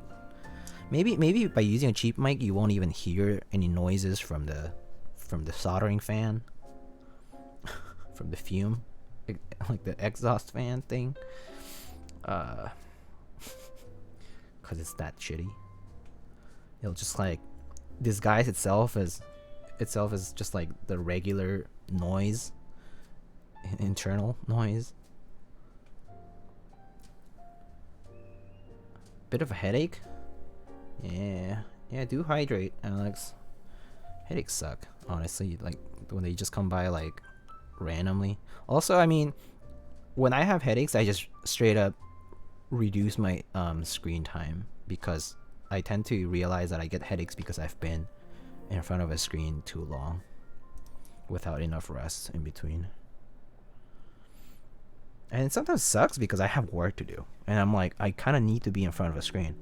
Maybe by using a cheap mic, you won't even hear any noises from the soldering fan, from the fume, like the exhaust fan thing. Cause it's that shitty. It'll just like disguise itself as just like the regular noise, internal noise. Bit of a headache. Yeah, do hydrate, Alex. Headaches suck, honestly, like when they just come by like randomly. Also, I mean, when I have headaches, I just straight up reduce my screen time, because I tend to realize that I get headaches because I've been in front of a screen too long without enough rest in between. And it sometimes sucks because I have work to do and I'm like, I kind of need to be in front of a screen.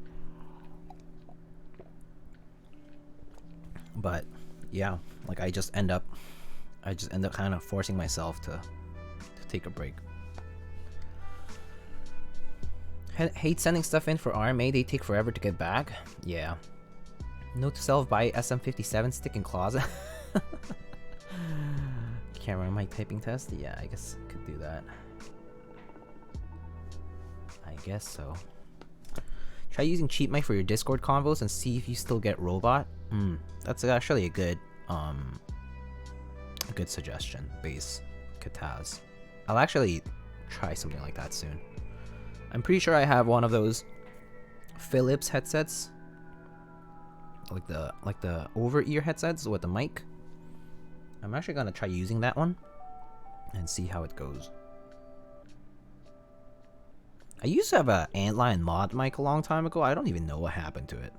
But yeah, like I just end up kind of forcing myself to take a break. Hate sending stuff in for RMA, they take forever to get back. Yeah. Note to self, buy SM57 stick in closet. Camera mic typing test? Yeah, I guess could do that. I guess so. Try using cheap mic for your Discord convos and see if you still get robot. That's actually a good suggestion. Base Kataz. I'll actually try something like that soon. I'm pretty sure I have one of those Philips headsets, like the over ear headsets with the mic. I'm actually gonna try using that one and see how it goes. I used to have a Antlion mod mic a long time ago. I don't even know what happened to it.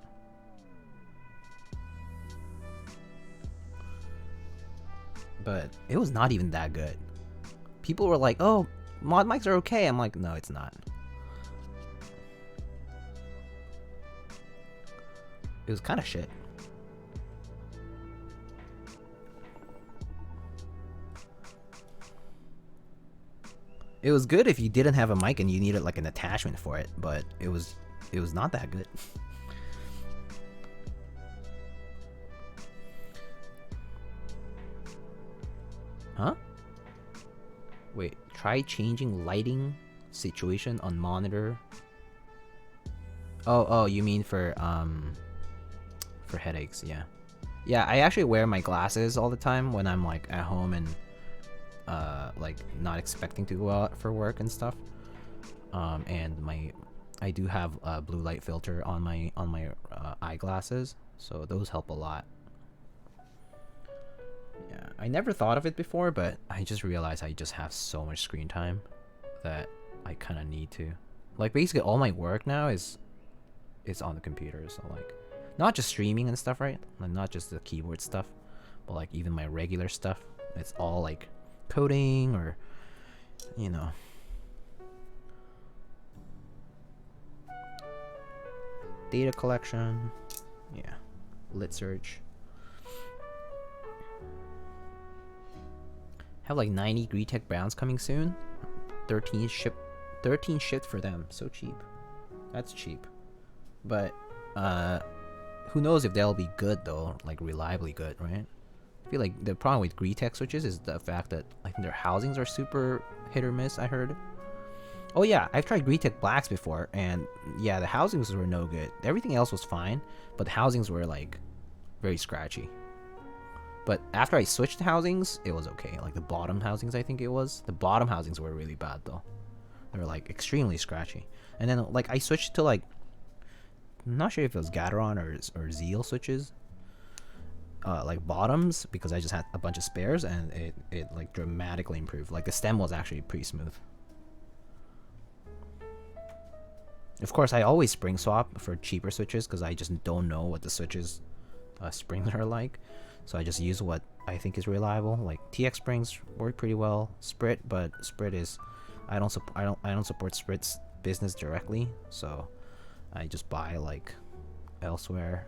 But it was not even that good. People were like, oh, mod mics are okay. I'm like, no, it's not. It was kind of shit. It was good if you didn't have a mic and you needed like an attachment for it, but it was not that good. Huh? Wait, try changing lighting situation on monitor. Oh, you mean for headaches, yeah. Yeah, I actually wear my glasses all the time when I'm like at home and like not expecting to go out for work and stuff. And I do have a blue light filter on my eyeglasses, so those help a lot. Yeah, I never thought of it before, but I just realized I just have so much screen time that I kind of need to. Like basically all my work now is on the computer, so like not just streaming and stuff, right? Like not just the keyboard stuff, but like even my regular stuff. It's all like coding or, you know. Data collection. Yeah. Lit search. Have like 90 Greetech Browns coming soon. 13 shipped for them. So cheap. That's cheap. But who knows if they'll be good though, like reliably good, right? I feel like the problem with Greetech switches is the fact that like their housings are super hit or miss, I heard. Oh yeah, I've tried Greetech Blacks before, and yeah, the housings were no good. Everything else was fine, but the housings were like very scratchy. But after I switched to housings, it was okay. Like the bottom housings, I think it was. The bottom housings were really bad though. They were like extremely scratchy. And then like I switched to like, I'm not sure if it was Gadron or Zeal switches. Like bottoms, because I just had a bunch of spares, and it like dramatically improved. Like the stem was actually pretty smooth. Of course, I always spring swap for cheaper switches because I just don't know what the switches springs are like. So I just use what I think is reliable. Like TX springs work pretty well. Sprit, but Sprit is I don't support Sprit's business directly, so I just buy like elsewhere.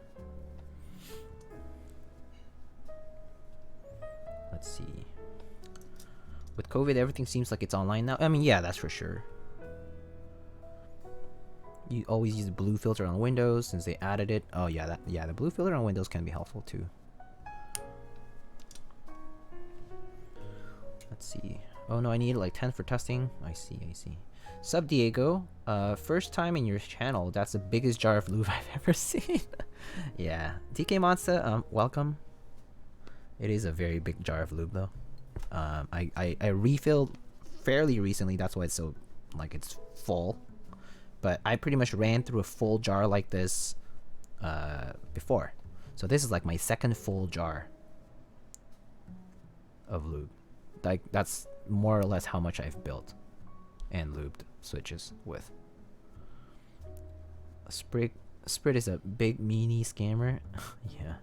Let's see. With COVID, everything seems like it's online now. I mean, yeah, that's for sure. You always use the blue filter on Windows since they added it. Oh yeah, the blue filter on Windows can be helpful too. Let's see. Oh no, I need like 10 for testing. I see. Sub Diego, first time in your channel. That's the biggest jar of lube I've ever seen. Yeah, TK Monster, welcome. It is a very big jar of lube though. I refilled fairly recently. That's why it's so like it's full. But I pretty much ran through a full jar like this before. So this is like my second full jar of lube. Like that's more or less how much I've built and lubed switches with. Sprit is a big meanie scammer. Yeah.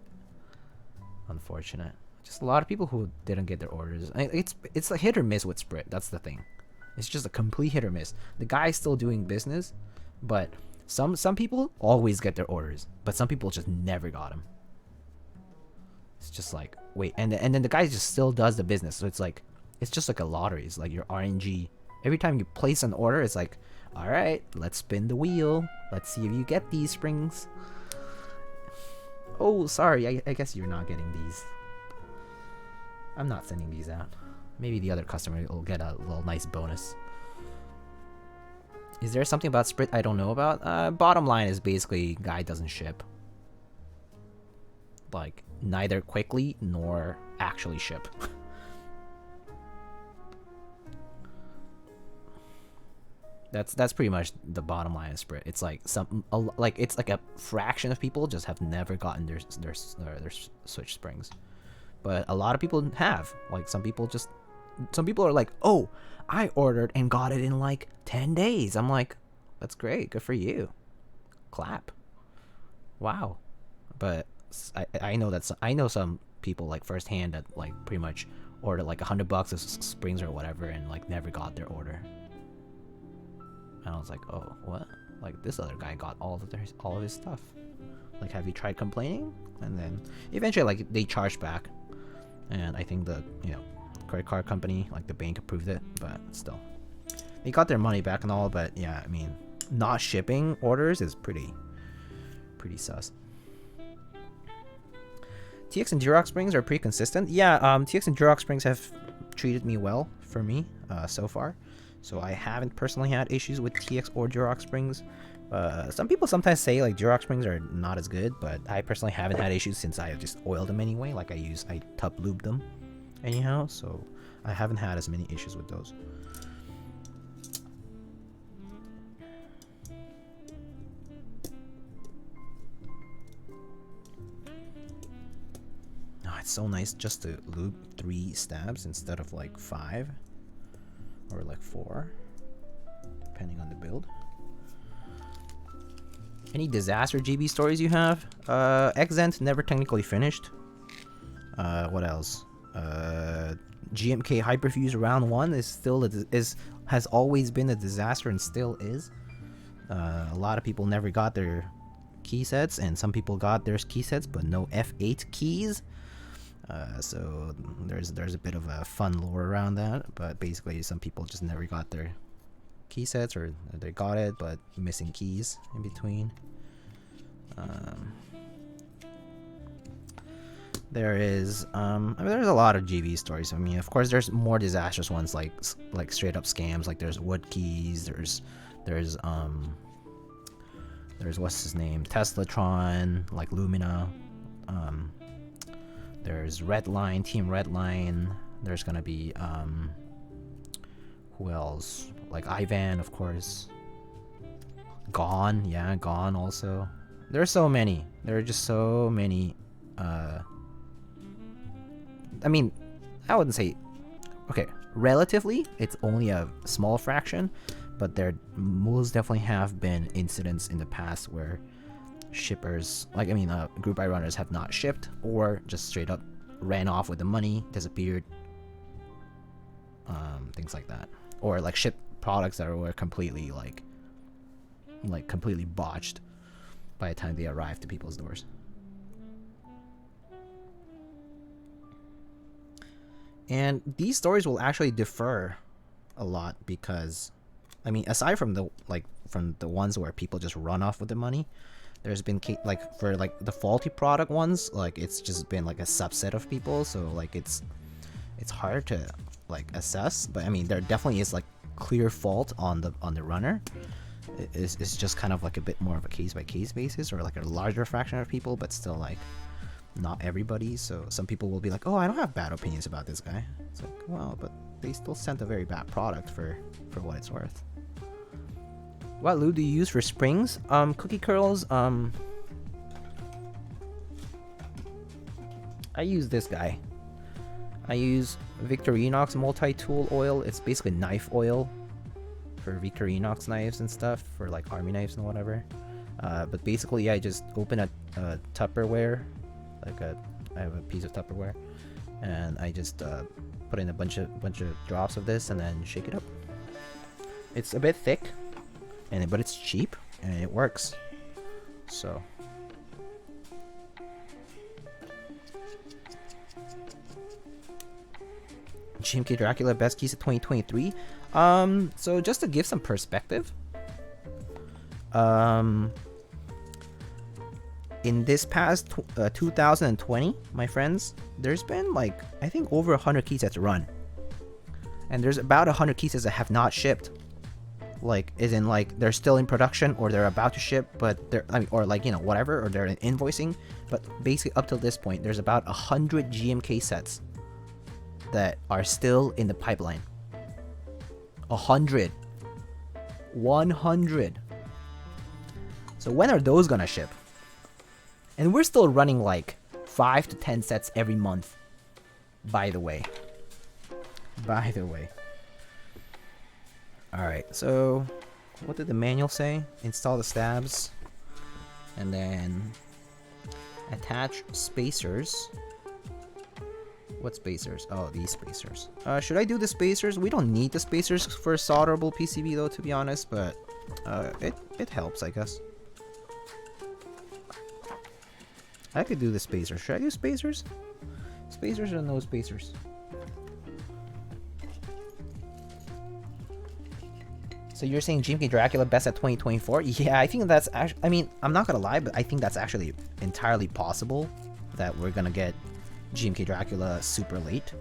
Unfortunate. Just a lot of people who didn't get their orders. It's a hit or miss with Sprit. That's the thing. It's just a complete hit or miss. The guy's still doing business, but some people always get their orders, but some people just never got them. It's just like wait, and then the guy just still does the business. So it's like it's just like a lottery. It's like your RNG. Every time you place an order, it's like, all right, let's spin the wheel. Let's see if you get these springs. Oh, sorry. I guess you're not getting these. I'm not sending these out. Maybe the other customer will get a little nice bonus. Is there something about Sprit I don't know about? Bottom line is basically guy doesn't ship. Like, neither quickly nor actually ship. That's pretty much the bottom line of Sprit. It's like it's like a fraction of people just have never gotten their switch springs, but a lot of people have. Like some people are like, oh, I ordered and got it in like 10 days. I'm like, that's great, good for you, clap, wow. But I know some people like firsthand that like pretty much ordered like $100 of springs or whatever and like never got their order. And I was like, oh, what? Like this other guy got all of his stuff. Like, have you tried complaining? And then eventually, like, they charge back. And I think the, you know, credit card company, like the bank, approved it, but still. They got their money back and all, but yeah, I mean, not shipping orders is pretty sus. TX and Durox springs are pretty consistent. Yeah, TX and Durox springs have treated me well for me so far. So I haven't personally had issues with TX or Durox springs. Some people sometimes say like Durox springs are not as good, but I personally haven't had issues since I just oiled them anyway. Like I tub lube them anyhow, so I haven't had as many issues with those. It's so nice just to lube 3 stabs instead of like 5 or like 4, depending on the build. Any disaster GB stories you have? Exent never technically finished. What else? GMK Hyperfuse round 1 is still has always been a disaster and still is. A lot of people never got their key sets, and some people got their key sets but no F8 keys. So there's a bit of a fun lore around that, but basically some people just never got their key sets, or they got it but missing keys in between. There's I mean, there's a lot of GB stories. I mean, of course there's more disastrous ones like straight up scams. Like there's wood keys. There's what's his name, Teslatron, like Lumina. There's Redline, Team Redline. There's gonna be who else? Like Ivan, of course. Gone, yeah, Gone also. There are so many. There are just so many. I mean, I wouldn't say. Okay, relatively, it's only a small fraction, but there most definitely have been incidents in the past where shippers, group buy runners have not shipped or just straight up ran off with the money, disappeared, things like that, or like shipped products that were completely like completely botched by the time they arrived to people's doors. And these stories will actually differ a lot because, I mean, aside from the ones where people just run off with the money, there's been for the faulty product ones, like it's just been like a subset of people, so like it's hard to like assess. But I mean, there definitely is like clear fault on the runner. It's just kind of like a bit more of a case by case basis, or like a larger fraction of people, but still like not everybody. So some people will be like, oh, I don't have bad opinions about this guy. It's like, well, but they still sent a very bad product for what it's worth. What lube do you use for springs? Cookie curls. I use this guy. I use Victorinox multi-tool oil. It's basically knife oil for Victorinox knives and stuff, for like army knives and whatever. But basically, yeah, I just open a Tupperware, I have a piece of Tupperware, and I just put in a bunch of drops of this and then shake it up. It's a bit thick, but it's cheap and it works. So. GMK Dracula best keys of 2023. So just to give some perspective, in this past 2020, my friends, there's been like, I think over 100 keys that's run, and there's about 100 keys that have not shipped. Like, is in like they're still in production, or they're about to ship, but they're, or like, you know, whatever, or they're invoicing. But basically, up till this point, there's about 100 GMK sets that are still in the pipeline. 100. So when are those gonna ship? And we're still running like 5 to 10 sets every month. By the way. Alright, so what did the manual say? Install the stabs. And then attach spacers. What spacers? Oh, these spacers. Should I do the spacers? We don't need the spacers for solderable PCB though, to be honest, but it helps, I guess. I could do the spacers. Should I do spacers? Spacers or no spacers? So you're saying GMK Dracula best at 2024? Yeah, I think that's actually, I mean, I'm not gonna lie, but I think that's actually entirely possible that we're gonna get GMK Dracula super late.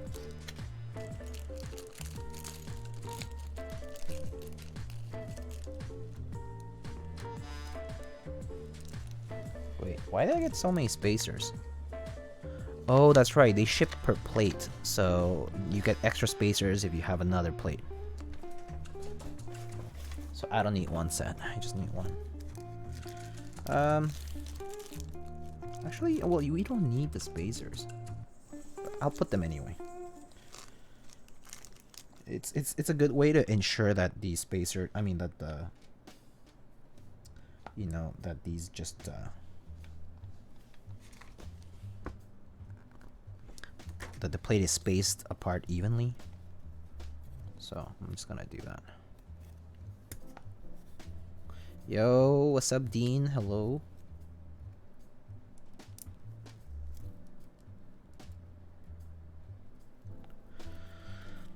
Wait, why did I get so many spacers? Oh, that's right, they ship per plate, so you get extra spacers if you have another plate. So I don't need one set, I just need one. Actually, well, we don't need the spacers. But I'll put them anyway. It's a good way to ensure that these spacer, I mean that the, you know, that these just that the plate is spaced apart evenly. So I'm just gonna do that. Yo, what's up, Dean? Hello.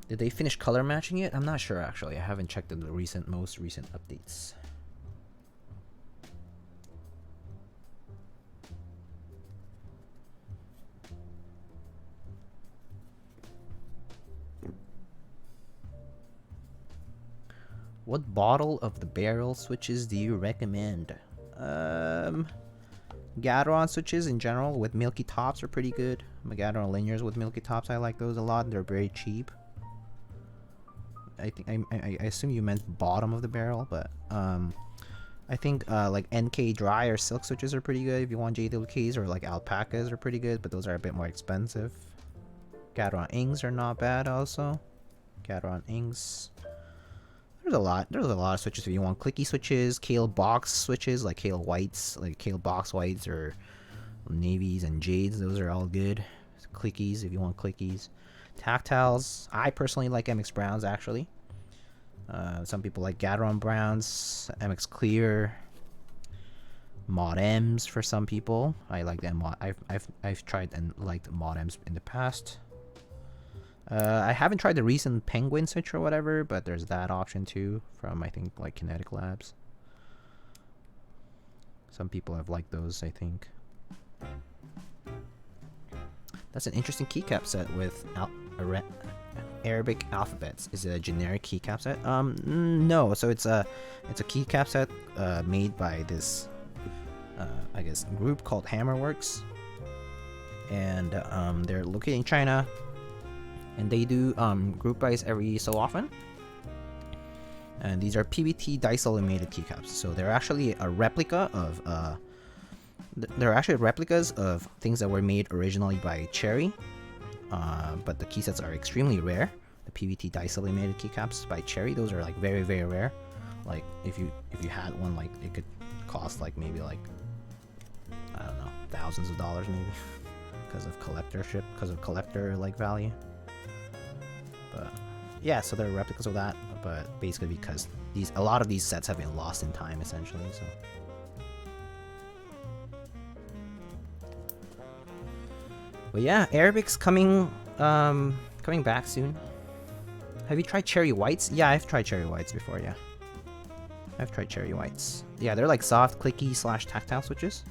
Did they finish color matching it? I'm not sure actually. I haven't checked the most recent updates. What bottle of the barrel switches do you recommend? Gadron switches in general with milky tops are pretty good. Gadron linears with milky tops, I like those a lot. They're very cheap. I think I assume you meant bottom of the barrel, but I think like NK dry or silk switches are pretty good if you want JWKs, or like alpacas are pretty good, but those are a bit more expensive. Gadron ings are not bad also. Gadron ings. There's a lot of switches if you want clicky switches, Kale box switches like Kale whites, like Kale box whites or navies and jades. Those are all good. Clickies if you want clickies. Tactiles. I personally like MX browns actually. Some people like Gadron browns, MX clear, mod M's for some people. I like them. I've tried and liked mod M's in the past. I haven't tried the recent penguin switch or whatever, but there's that option too from I think like Kinetic Labs. Some people have liked those, I think. That's an interesting keycap set with Arabic alphabets. Is it a generic keycap set? No. So it's a keycap set made by this I guess group called Hammerworks, and they're located in China, and they do group buys every so often. And these are PBT dice laminated keycaps. So they're actually a replica of they're actually replicas of things that were made originally by Cherry, but the key sets are extremely rare. The PBT dice laminated keycaps by Cherry, those are like very, very rare. Like if you had one, like it could cost like maybe like, I don't know, thousands of dollars maybe, because of collector like value. But yeah, so they're replicas of that, but basically because a lot of these sets have been lost in time essentially. So. But yeah, Arabic's coming back soon. Have you tried cherry whites? Yeah, I've tried cherry whites before, yeah. I've tried cherry whites. Yeah, they're like soft, clicky / tactile switches.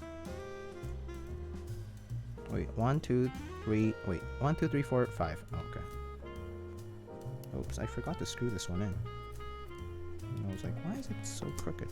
Wait, 1, 2, 3, 4, 5. Okay. Oops, I forgot to screw this one in. And I was like, why is it so crooked?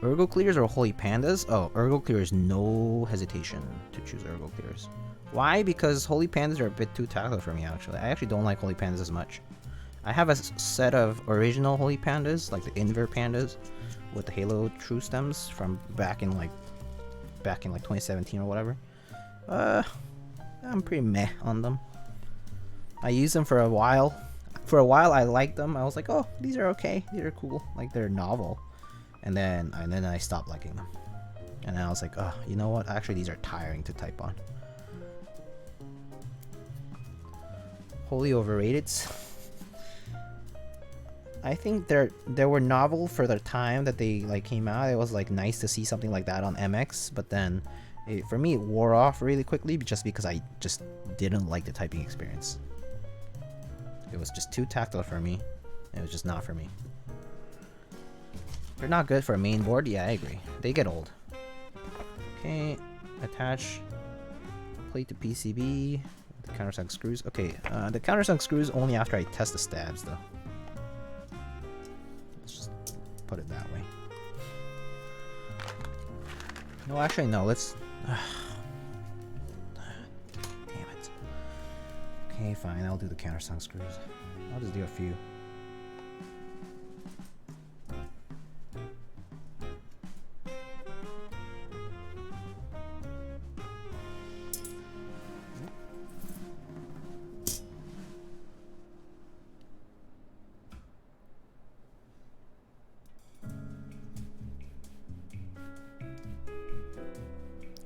Ergo clears or holy pandas? Oh, ergo clears, no hesitation to choose ergo clears. Why? Because holy pandas are a bit too tactile for me actually. I actually don't like holy pandas as much. I have a set of original holy pandas, like the Inver pandas, with the Halo True stems from back in like 2017 or whatever. I'm pretty meh on them. I used them for a while. For a while I liked them. I was like, oh, these are okay. These are cool. Like they're novel. And then I stopped liking them. And then I was like, oh, you know what? Actually, these are tiring to type on. Wholly overrated. I think they were novel for the time that they like came out. It was like nice to see something like that on MX, but then for me it wore off really quickly just because I just didn't like the typing experience. It was just too tactile for me. It was just not for me. They're not good for a main board. Yeah, I agree. They get old. Okay, attach plate to PCB. The countersunk screws. Okay, the countersunk screws only after I test the stabs though. Let's just put it that way. No, actually no. Let's. Damn it. Okay, fine. I'll do the countersunk screws. I'll just do a few.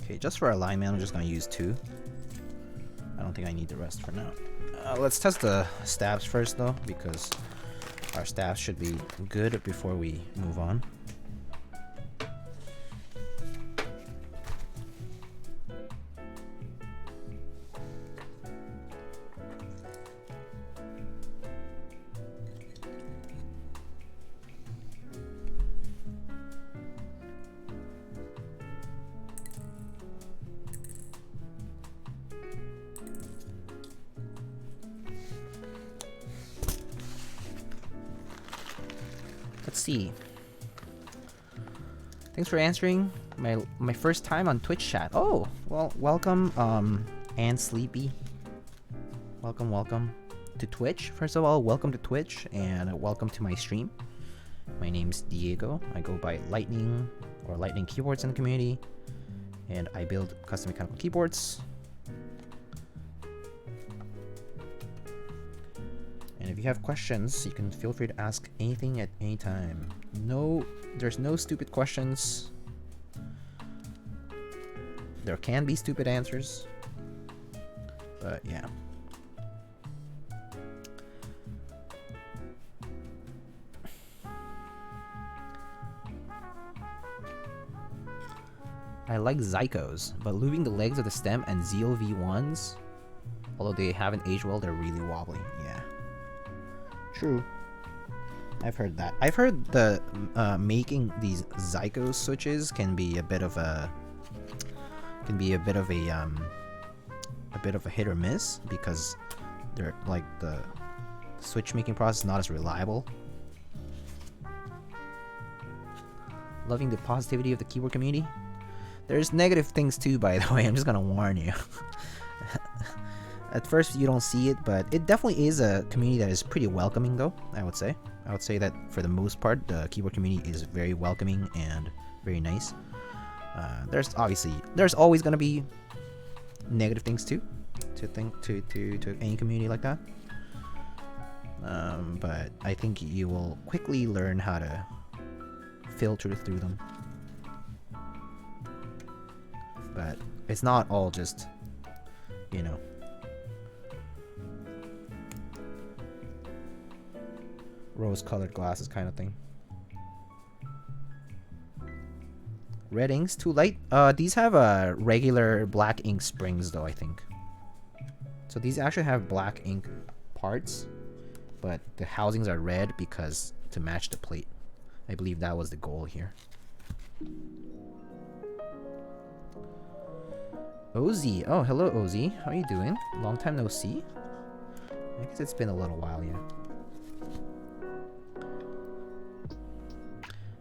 Okay, just for alignment, I'm just gonna use 2. I don't think I need the rest for now. Let's test the stabs first though, because our stabs should be good before we move on. Let's see. Thanks for answering my first time on Twitch chat. Oh, well, welcome, and Sleepy. Welcome to Twitch. First of all, welcome to Twitch, and welcome to my stream. My name's Diego. I go by Lightning or Lightning Keyboards in the community, and I build custom mechanical keyboards. And if you have questions, you can feel free to ask anything at any time. No, there's no stupid questions. There can be stupid answers, but yeah. I like Zycos, but looping the legs of the stem and Zeal V1s, although they haven't aged well, they're really wobbly. Yeah. True. I've heard that. I've heard the making these Zycos switches can be a bit of a hit or miss, because they're like the switch making process is not as reliable. Loving the positivity of the keyboard community. There's negative things too, by the way. I'm just gonna warn you. At first you don't see it, but it definitely is a community that is pretty welcoming though, I would say. I would say that for the most part, the keyboard community is very welcoming and very nice. There's always gonna be negative things too, to any community like that. But I think you will quickly learn how to filter through them. But it's not all just, you know, rose-colored glasses kind of thing. Red inks too light. These have regular black ink springs though, I think. So these actually have black ink parts, but the housings are red because to match the plate. I believe that was the goal here. Ozzy. Oh, hello Ozzy. How are you doing? Long time no see. I guess it's been a little while, yeah.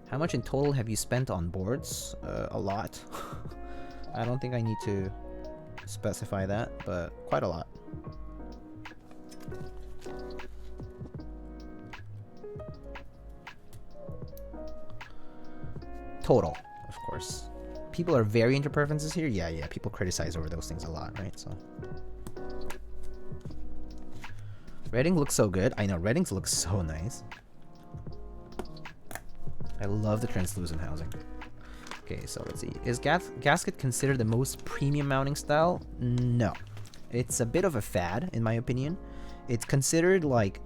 How much in total have you spent on boards? A lot. I don't think I need to specify that, but quite a lot. Total, of course. People are very into preferences here. Yeah, people criticize over those things a lot, right? So red ink looks so good. I know, red ink looks so nice. I love the translucent housing. Okay, so let's see. Is gasket considered the most premium mounting style? No. It's a bit of a fad, in my opinion. It's considered like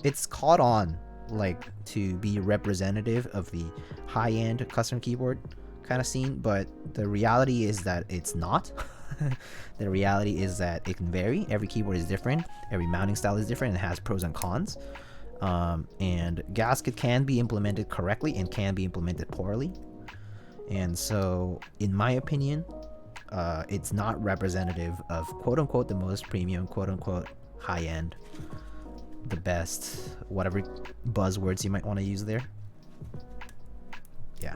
it's caught on like to be representative of the high-end custom keyboard kind of scene, but the reality is that it's not. The reality is that it can vary. Every keyboard is different. Every mounting style is different and has pros and cons. And gasket can be implemented correctly and can be implemented poorly. And so, in my opinion, it's not representative of quote-unquote the most premium, quote-unquote high-end, the best, whatever buzzwords you might want to use there. Yeah,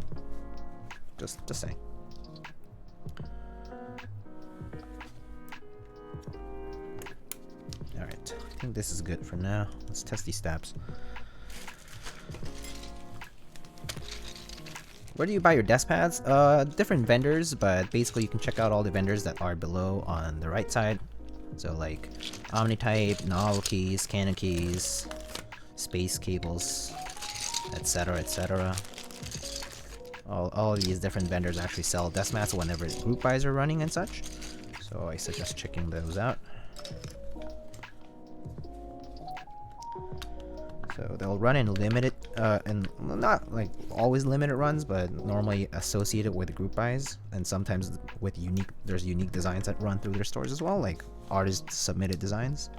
just saying. All right, I think this is good for now. Let's test these stabs. Where do you buy your desk pads? Different vendors, but basically you can check out all the vendors that are below on the right side. So like Omnitype, Novel Keys, Canon Keys, Space Cables, etc., etc. All of these different vendors actually sell desk mats whenever group buys are running and such. So I suggest checking those out. So they'll run in limited, and not like always limited runs, but normally associated with group buys, and sometimes with there's unique designs that run through their stores as well, like artist submitted designs.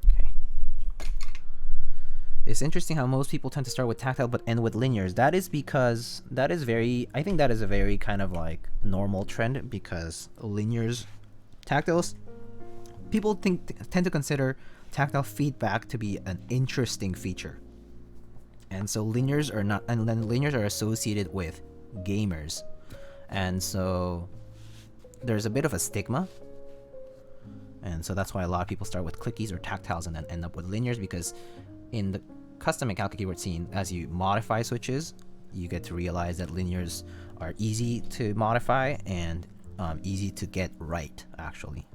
Okay. It's interesting how most people tend to start with tactile but end with linears. That is because I think that is a very kind of like normal trend, because linears, tactiles, people tend to consider tactile feedback to be an interesting feature. And so linears are not, and then linears are associated with gamers. And so there's a bit of a stigma. And so that's why a lot of people start with clickies or tactiles and then end up with linears, because in the custom mechanical keyboard scene, as you modify switches, you get to realize that linears are easy to modify and easy to get right, actually.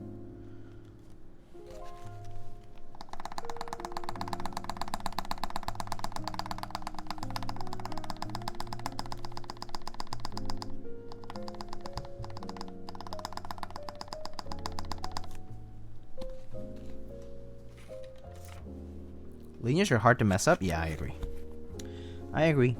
Linears are hard to mess up? Yeah, I agree. I agree.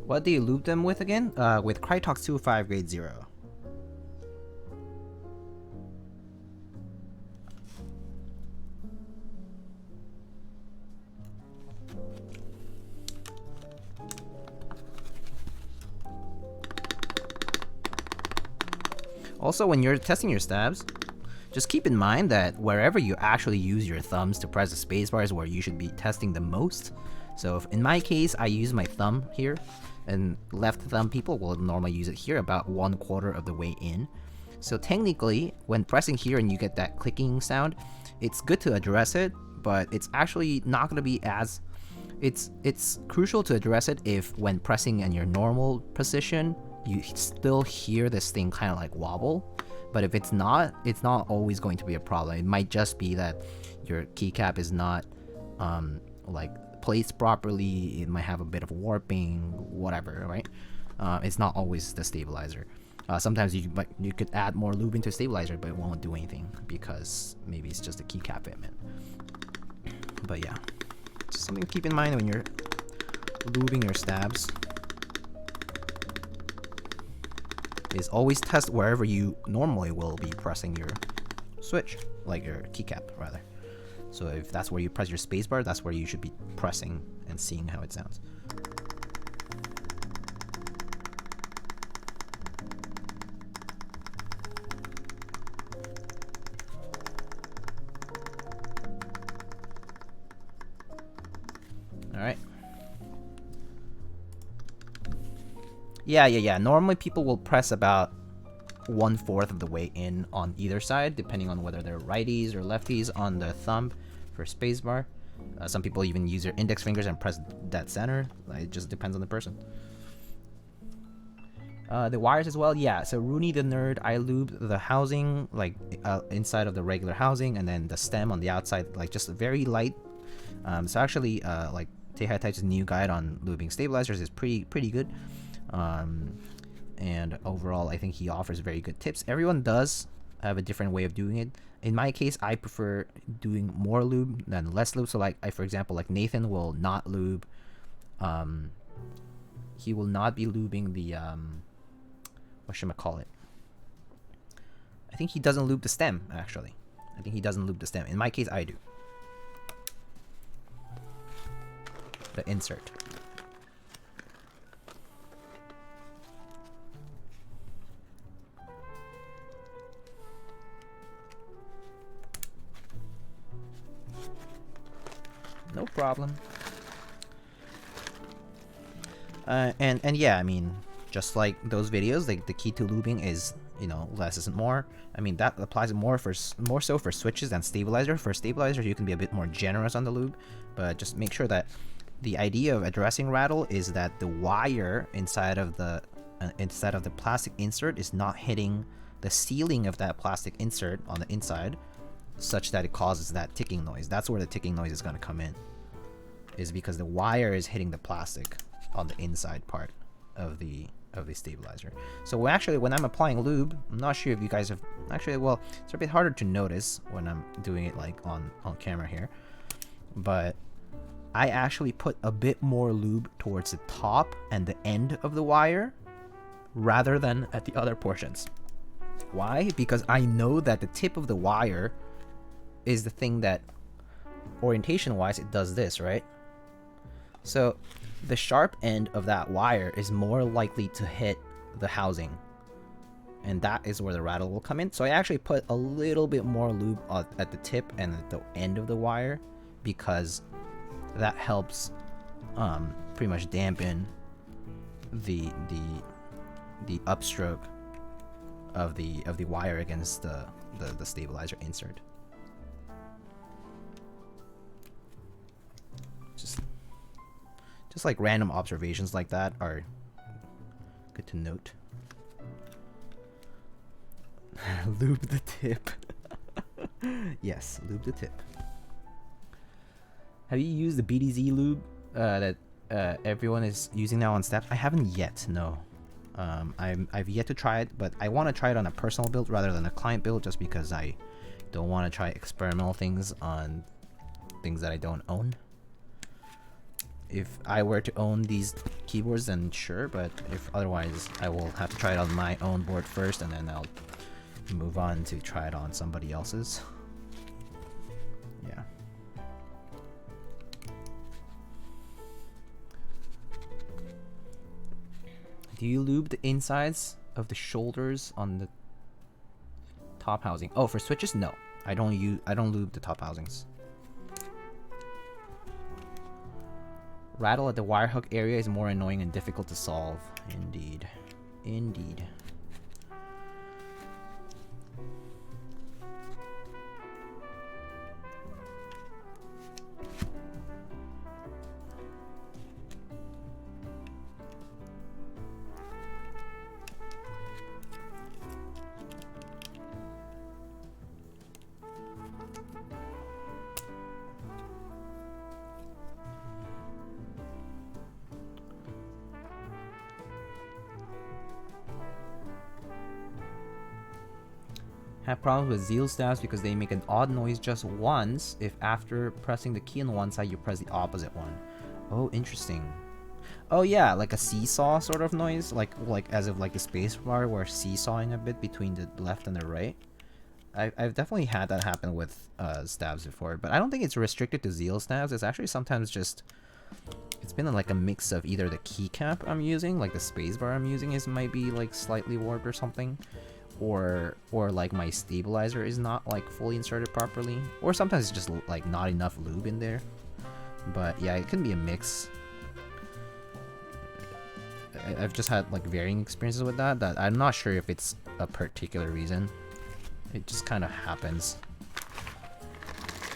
What do you loop them with again? With Crytox 205 grade 0. Also, when you're testing your stabs, just keep in mind that wherever you actually use your thumbs to press the spacebar is where you should be testing the most. So if, in my case, I use my thumb here, and left thumb people will normally use it here about 1/4 of the way in. So technically, when pressing here and you get that clicking sound, it's good to address it, but it's actually not going to be as... It's crucial to address it if when pressing in your normal position, you still hear this thing kind of like wobble. But if it's not always going to be a problem. It might just be that your keycap is not like placed properly. It might have a bit of warping, whatever, right? It's not always the stabilizer. Sometimes you could add more lube into stabilizer, but it won't do anything because maybe it's just a keycap fitment. But yeah, just something to keep in mind when you're lubing your stabs is always test wherever you normally will be pressing your switch, like your keycap rather. So if that's where you press your spacebar, that's where you should be pressing and seeing how it sounds. Alright. Yeah. Normally people will press about 1/4 of the way in on either side, depending on whether they're righties or lefties on the thumb for spacebar. Some people even use their index fingers and press dead center. It just depends on the person. The wires as well, yeah. So Rooney the Nerd, I lubed the housing, like inside of the regular housing, and then the stem on the outside, like just very light. So actually, like Tehai Type's new guide on lubing stabilizers is pretty good. And overall, I think he offers very good tips. Everyone does have a different way of doing it. In my case, I prefer doing more lube than less lube. So like, for example, like Nathan will not lube. He will not be lubing the whatchamacallit. I think he doesn't lube the stem, actually. I think he doesn't lube the stem. In my case, I do. The insert. No problem. And yeah, I mean, just like those videos, like the key to lubing is, you know, less isn't more. I mean, that applies more so for switches than stabilizer. For stabilizers, you can be a bit more generous on the lube, but just make sure that the idea of addressing rattle is that the wire inside of the plastic insert is not hitting the sealing of that plastic insert on the inside, such that it causes that ticking noise. That's where the ticking noise is going to come in, is because the wire is hitting the plastic on the inside part of the stabilizer. So when I'm applying lube, I'm not sure if you guys have actually, well, it's a bit harder to notice when I'm doing it like on camera here, but I actually put a bit more lube towards the top and the end of the wire rather than at the other portions. Why? Because I know that the tip of the wire is the thing that orientation wise it does this, right? So the sharp end of that wire is more likely to hit the housing, and that is where the rattle will come in. So I actually put a little bit more lube at the tip and at the end of the wire, because that helps pretty much dampen the upstroke of the wire against the stabilizer insert. Just like random observations like that are good to note. Lube the tip. Yes, lube the tip. Have you used the BDZ lube that everyone is using now on stabs? I haven't yet, no. I've yet to try it, but I want to try it on a personal build rather than a client build, just because I don't want to try experimental things on things that I don't own. If I were to own these keyboards, then sure, but if otherwise, I will have to try it on my own board first, and then I'll move on to try it on somebody else's. Yeah. Do you lube the insides of the shoulders on the top housing? Oh, for switches, no. I don't lube the top housings. Rattle at the wire hook area is more annoying and difficult to solve. Indeed. Indeed. Have problems with Zeal stabs because they make an odd noise just once if after pressing the key on one side you press the opposite one. Oh, interesting. Oh yeah, like a seesaw sort of noise, like as if like the space bar were seesawing a bit between the left and the right. I've definitely had that happen with stabs before, but I don't think it's restricted to Zeal stabs. It's actually sometimes just, it's been like a mix of either the keycap I'm using, like the space bar I'm using might be like slightly warped or something, or like my stabilizer is not like fully inserted properly, or sometimes it's just like not enough lube in there. But yeah, it can be a mix. I've just had like varying experiences with that I'm not sure if it's a particular reason. It just kind of happens.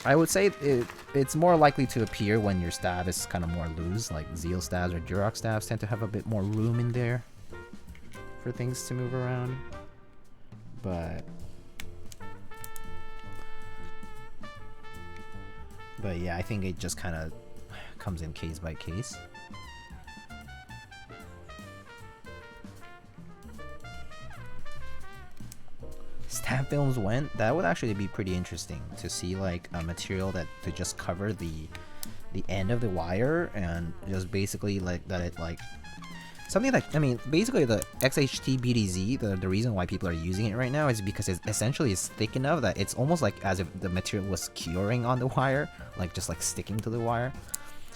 I would say it's more likely to appear when your stab is kind of more loose, like Zeal stabs or Durox stabs tend to have a bit more room in there for things to move around. But yeah, I think it just kind of comes in case by case. Stab films went, that would actually be pretty interesting to see, like a material that to just cover the end of the wire and just basically like that it like something like, I mean, basically the XHT BDZ, the reason why people are using it right now is because it essentially is thick enough that it's almost like as if the material was curing on the wire, like just like sticking to the wire.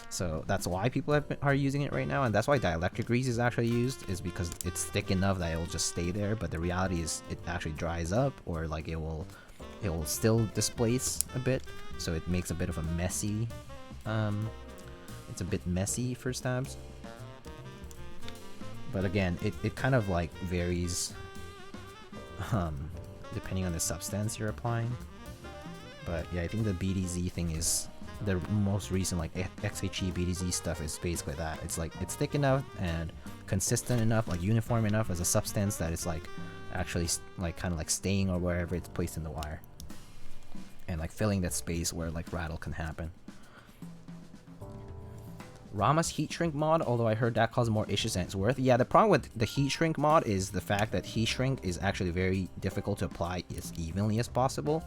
So that's why people are using it right now, and that's why dielectric grease is actually used, is because it's thick enough that it will just stay there. But the reality is it actually dries up, or like it will still displace a bit, so it makes a bit of a messy, it's a bit messy for stabs. But again, it kind of like varies depending on the substance you're applying. But yeah, I think the BDZ thing is the most recent, like XHE BDZ stuff is basically that. It's like it's thick enough and consistent enough, like uniform enough as a substance that it's like actually like kind of like staying or wherever it's placed in the wire, and like filling that space where like rattle can happen. Rama's heat shrink mod, although I heard that caused more issues than it's worth. Yeah, the problem with the heat shrink mod is the fact that heat shrink is actually very difficult to apply as evenly as possible.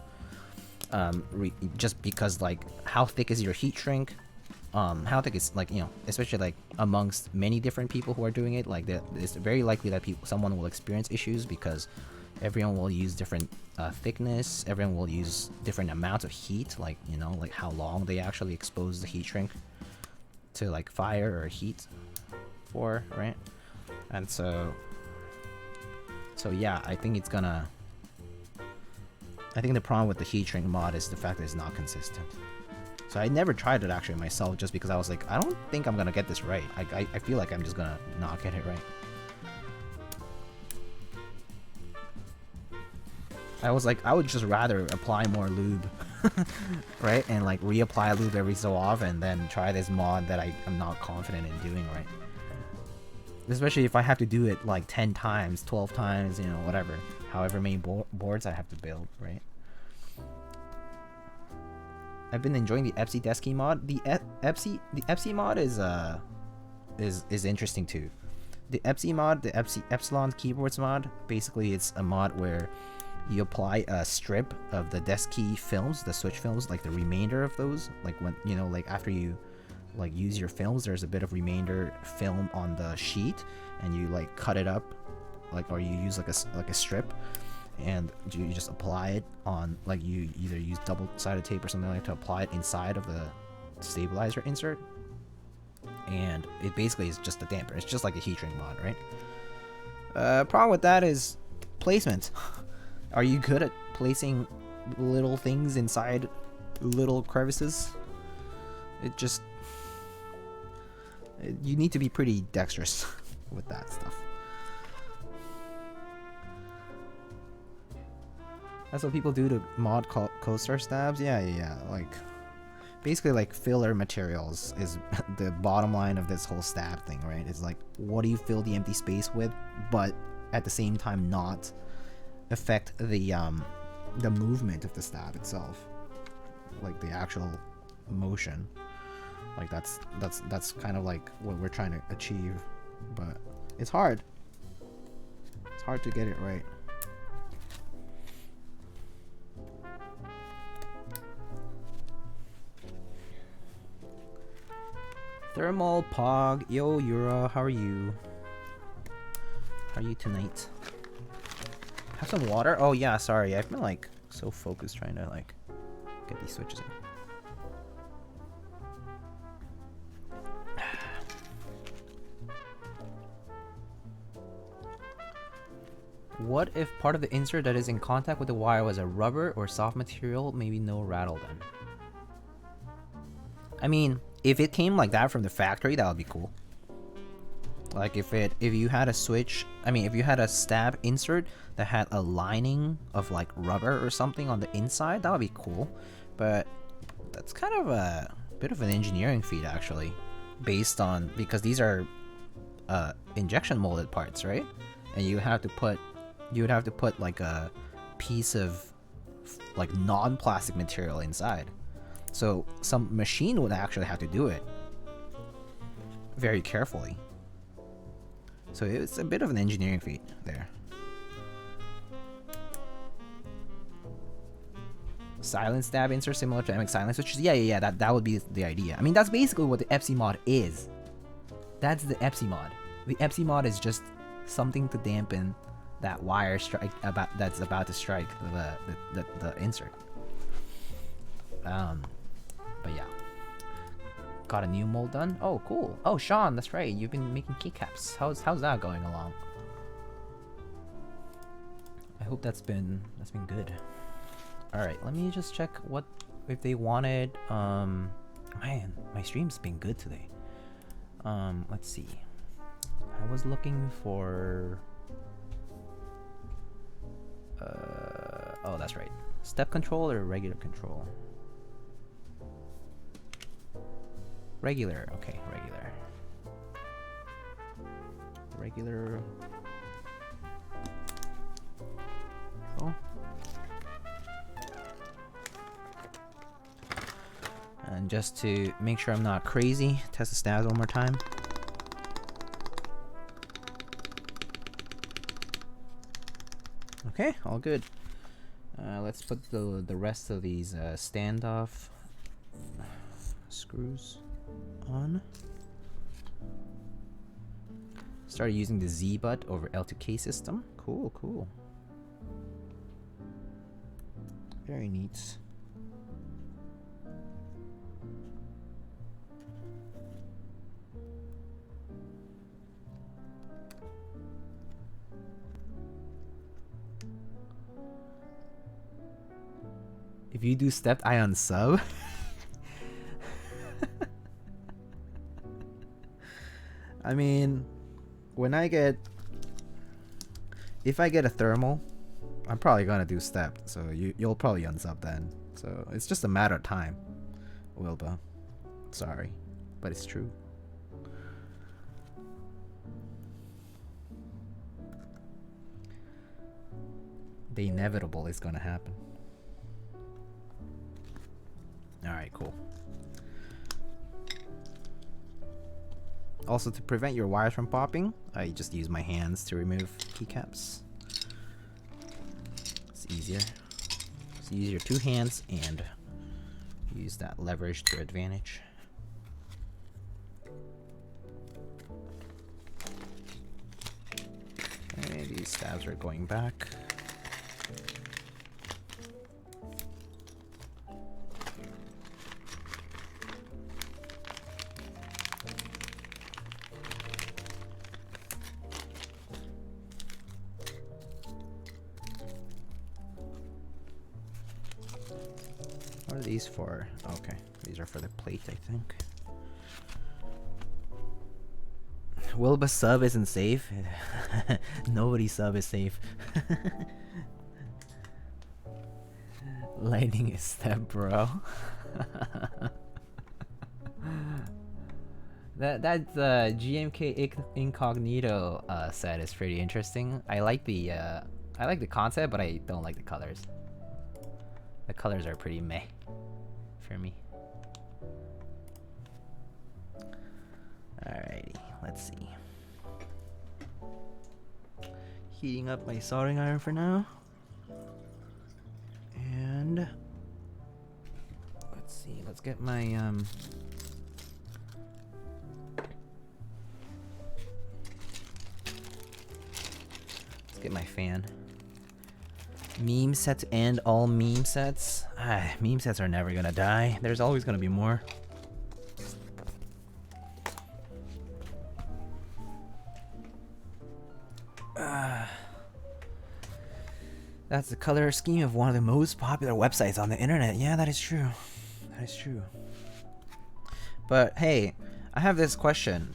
Just because like how thick is your heat shrink, how thick is, like, you know, especially like amongst many different people who are doing it, like it's very likely that someone will experience issues because everyone will use different thickness, everyone will use different amounts of heat, like, you know, like how long they actually expose the heat shrink to like fire or heat for, right? And so yeah, I think the problem with the heat shrink mod is the fact that it's not consistent. So I never tried it actually myself, just because I was like, I don't think I'm gonna get this right. I feel like I'm just gonna not get it right. I was like, I would just rather apply more lube, right? And like reapply lube every so often than try this mod that I'm not confident in doing right. Especially if I have to do it like 10 times, 12 times, you know, whatever. However many boards I have to build, right? I've been enjoying the Epsi Desky mod. The Epsi mod is interesting too. The Epsi mod, the Epsilon keyboards mod, basically it's a mod where you apply a strip of the Desky films, the switch films, like the remainder of those, like when, you know, like after you like use your films, there's a bit of remainder film on the sheet, and you like cut it up, like, or you use like a strip, and you just apply it on, like, you either use double-sided tape or something like that to apply it inside of the stabilizer insert, and it basically is just a damper. It's just like a heat shrink mod, right? Problem with that is placement. Are you good at placing little things inside little crevices? You need to be pretty dexterous with that stuff. That's what people do to mod coaster stabs. Yeah. Like, basically, like, filler materials is the bottom line of this whole stab thing, right? It's like, what do you fill the empty space with, but at the same time not affect the movement of the stab itself, like the actual motion. Like that's kind of like what we're trying to achieve, but it's hard. It's hard to get it right. Thermal Pog. Yo, Yura, how are you? How are you tonight? Have some water? Oh yeah, sorry. I've been like so focused trying to like get these switches in. What if part of the insert that is in contact with the wire was a rubber or soft material? Maybe no rattle then. I mean, if it came like that from the factory, that would be cool. Like if you had a switch, I mean, if you had a stab insert that had a lining of like rubber or something on the inside, that would be cool. But that's kind of a bit of an engineering feat actually, based on, because these are injection molded parts, right? And you would have to put like a piece of like non-plastic material inside. So some machine would actually have to do it very carefully. So it's a bit of an engineering feat there. Silent stab insert similar to MX silent switches. Yeah. That would be the idea. I mean, that's basically what the EPSI mod is. That's the EPSI mod. The EPSI mod is just something to dampen that wire strike that's about to strike the insert. But yeah. Got a new mold done. Oh, cool. Oh, Sean, that's right. You've been making keycaps. How's that going along? I hope that's been good. All right, let me just check what if they wanted. Man, my stream's been good today. Let's see. I was looking for. Oh, that's right. Step control or regular control? Regular, okay, regular. Regular. Control. And just to make sure I'm not crazy, test the stabs one more time. Okay, all good. Let's put the rest of these standoff screws on. Started using the Z butt over L2K system. Cool, cool. Very neat. If you do stepped, I unsub. I mean, if I get a thermal, I'm probably gonna do stepped, so you'll probably unsub then. So it's just a matter of time, Wilba. Sorry, but it's true. The inevitable is gonna happen. Alright, cool. Also, to prevent your wires from popping, I just use my hands to remove keycaps. It's easier. So use your two hands and use that leverage to your advantage. Okay, these stabs are going back. What are these for? Okay, these are for the plate, I think. Wilba's sub isn't safe. Nobody's sub is safe. Lightning is step, bro. that GMK Incognito set is pretty interesting. I like the concept, but I don't like the colors. The colors are pretty meh for me. Alrighty, let's see. Heating up my soldering iron for now. And let's see, let's get my Get my fan. Meme sets and all meme sets. Meme sets are never gonna die. There's always gonna be more. That's the color scheme of one of the most popular websites on the internet. Yeah, that is true. That is true. But hey, I have this question.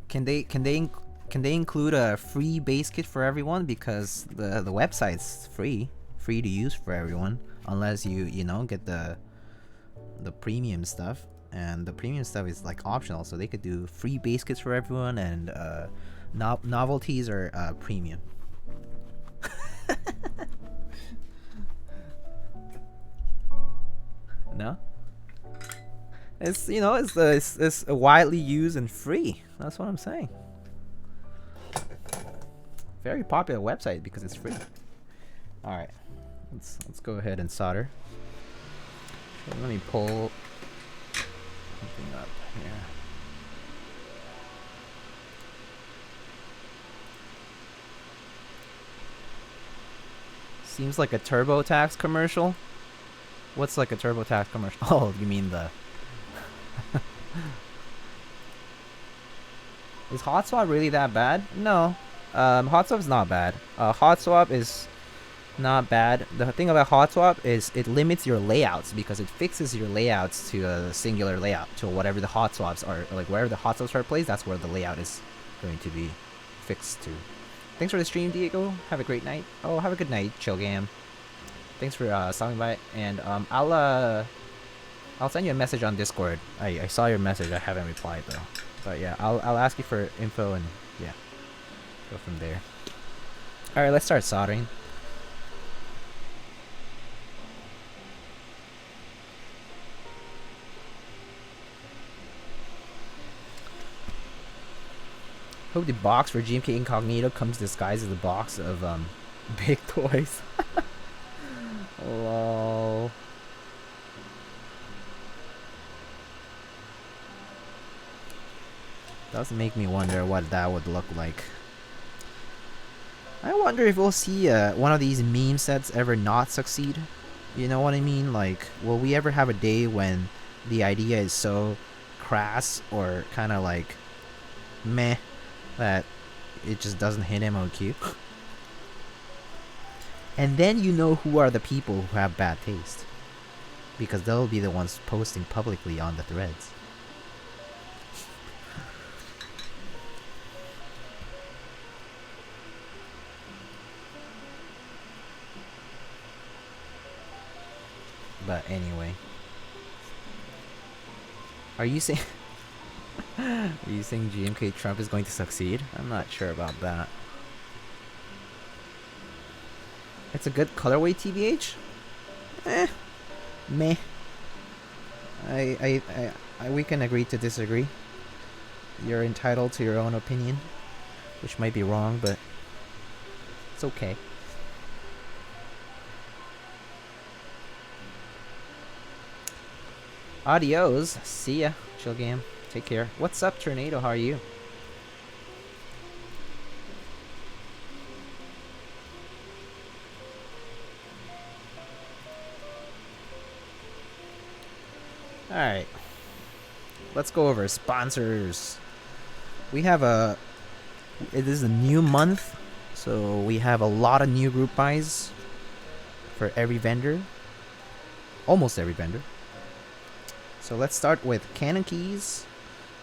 Can they include a free base kit for everyone, because the website's free to use for everyone, unless you know, get the premium stuff, and the premium stuff is like optional, so they could do free base kits for everyone, and novelties are premium. No, it's, you know, it's widely used and free. That's what I'm saying. Very popular website because it's free. All right, let's go ahead and solder. So let me pull something up here. Seems like a TurboTax commercial. What's like a TurboTax commercial? Oh, you mean the... Is hot swap really that bad? No. Hot swap is not bad. Hot swap is not bad. The thing about hot swap is it limits your layouts, because it fixes your layouts to a singular layout, to whatever the hot swaps are. Like wherever the hot swaps are placed, that's where the layout is going to be fixed to. Thanks for the stream, Diego. Have a great night. Oh, have a good night, Chillgam. Thanks for stopping by, and I'll send you a message on Discord. I saw your message. I haven't replied though, but yeah, I'll ask you for info, and yeah, go from there. All right, let's start soldering. Hope the box for GMK Incognito comes disguised as a box of big toys. Lol. Does make me wonder what that would look like. I wonder if we'll see one of these meme sets ever not succeed. You know what I mean? Like, will we ever have a day when the idea is so crass or kind of like meh that it just doesn't hit MOQ? And then you know who are the people who have bad taste, because they'll be the ones posting publicly on the threads. But anyway, are you saying are you saying GMK Trump is going to succeed? I'm not sure about that. It's a good colorway, TBH. Meh. We can agree to disagree. You're entitled to your own opinion, which might be wrong, but it's okay. Adios. See ya. Chill game. Take care. What's up, Tornado? How are you? Alright. Let's go over sponsors. We have it is a new month, so we have a lot of new group buys for every vendor. Almost every vendor. So let's start with Canon Keys.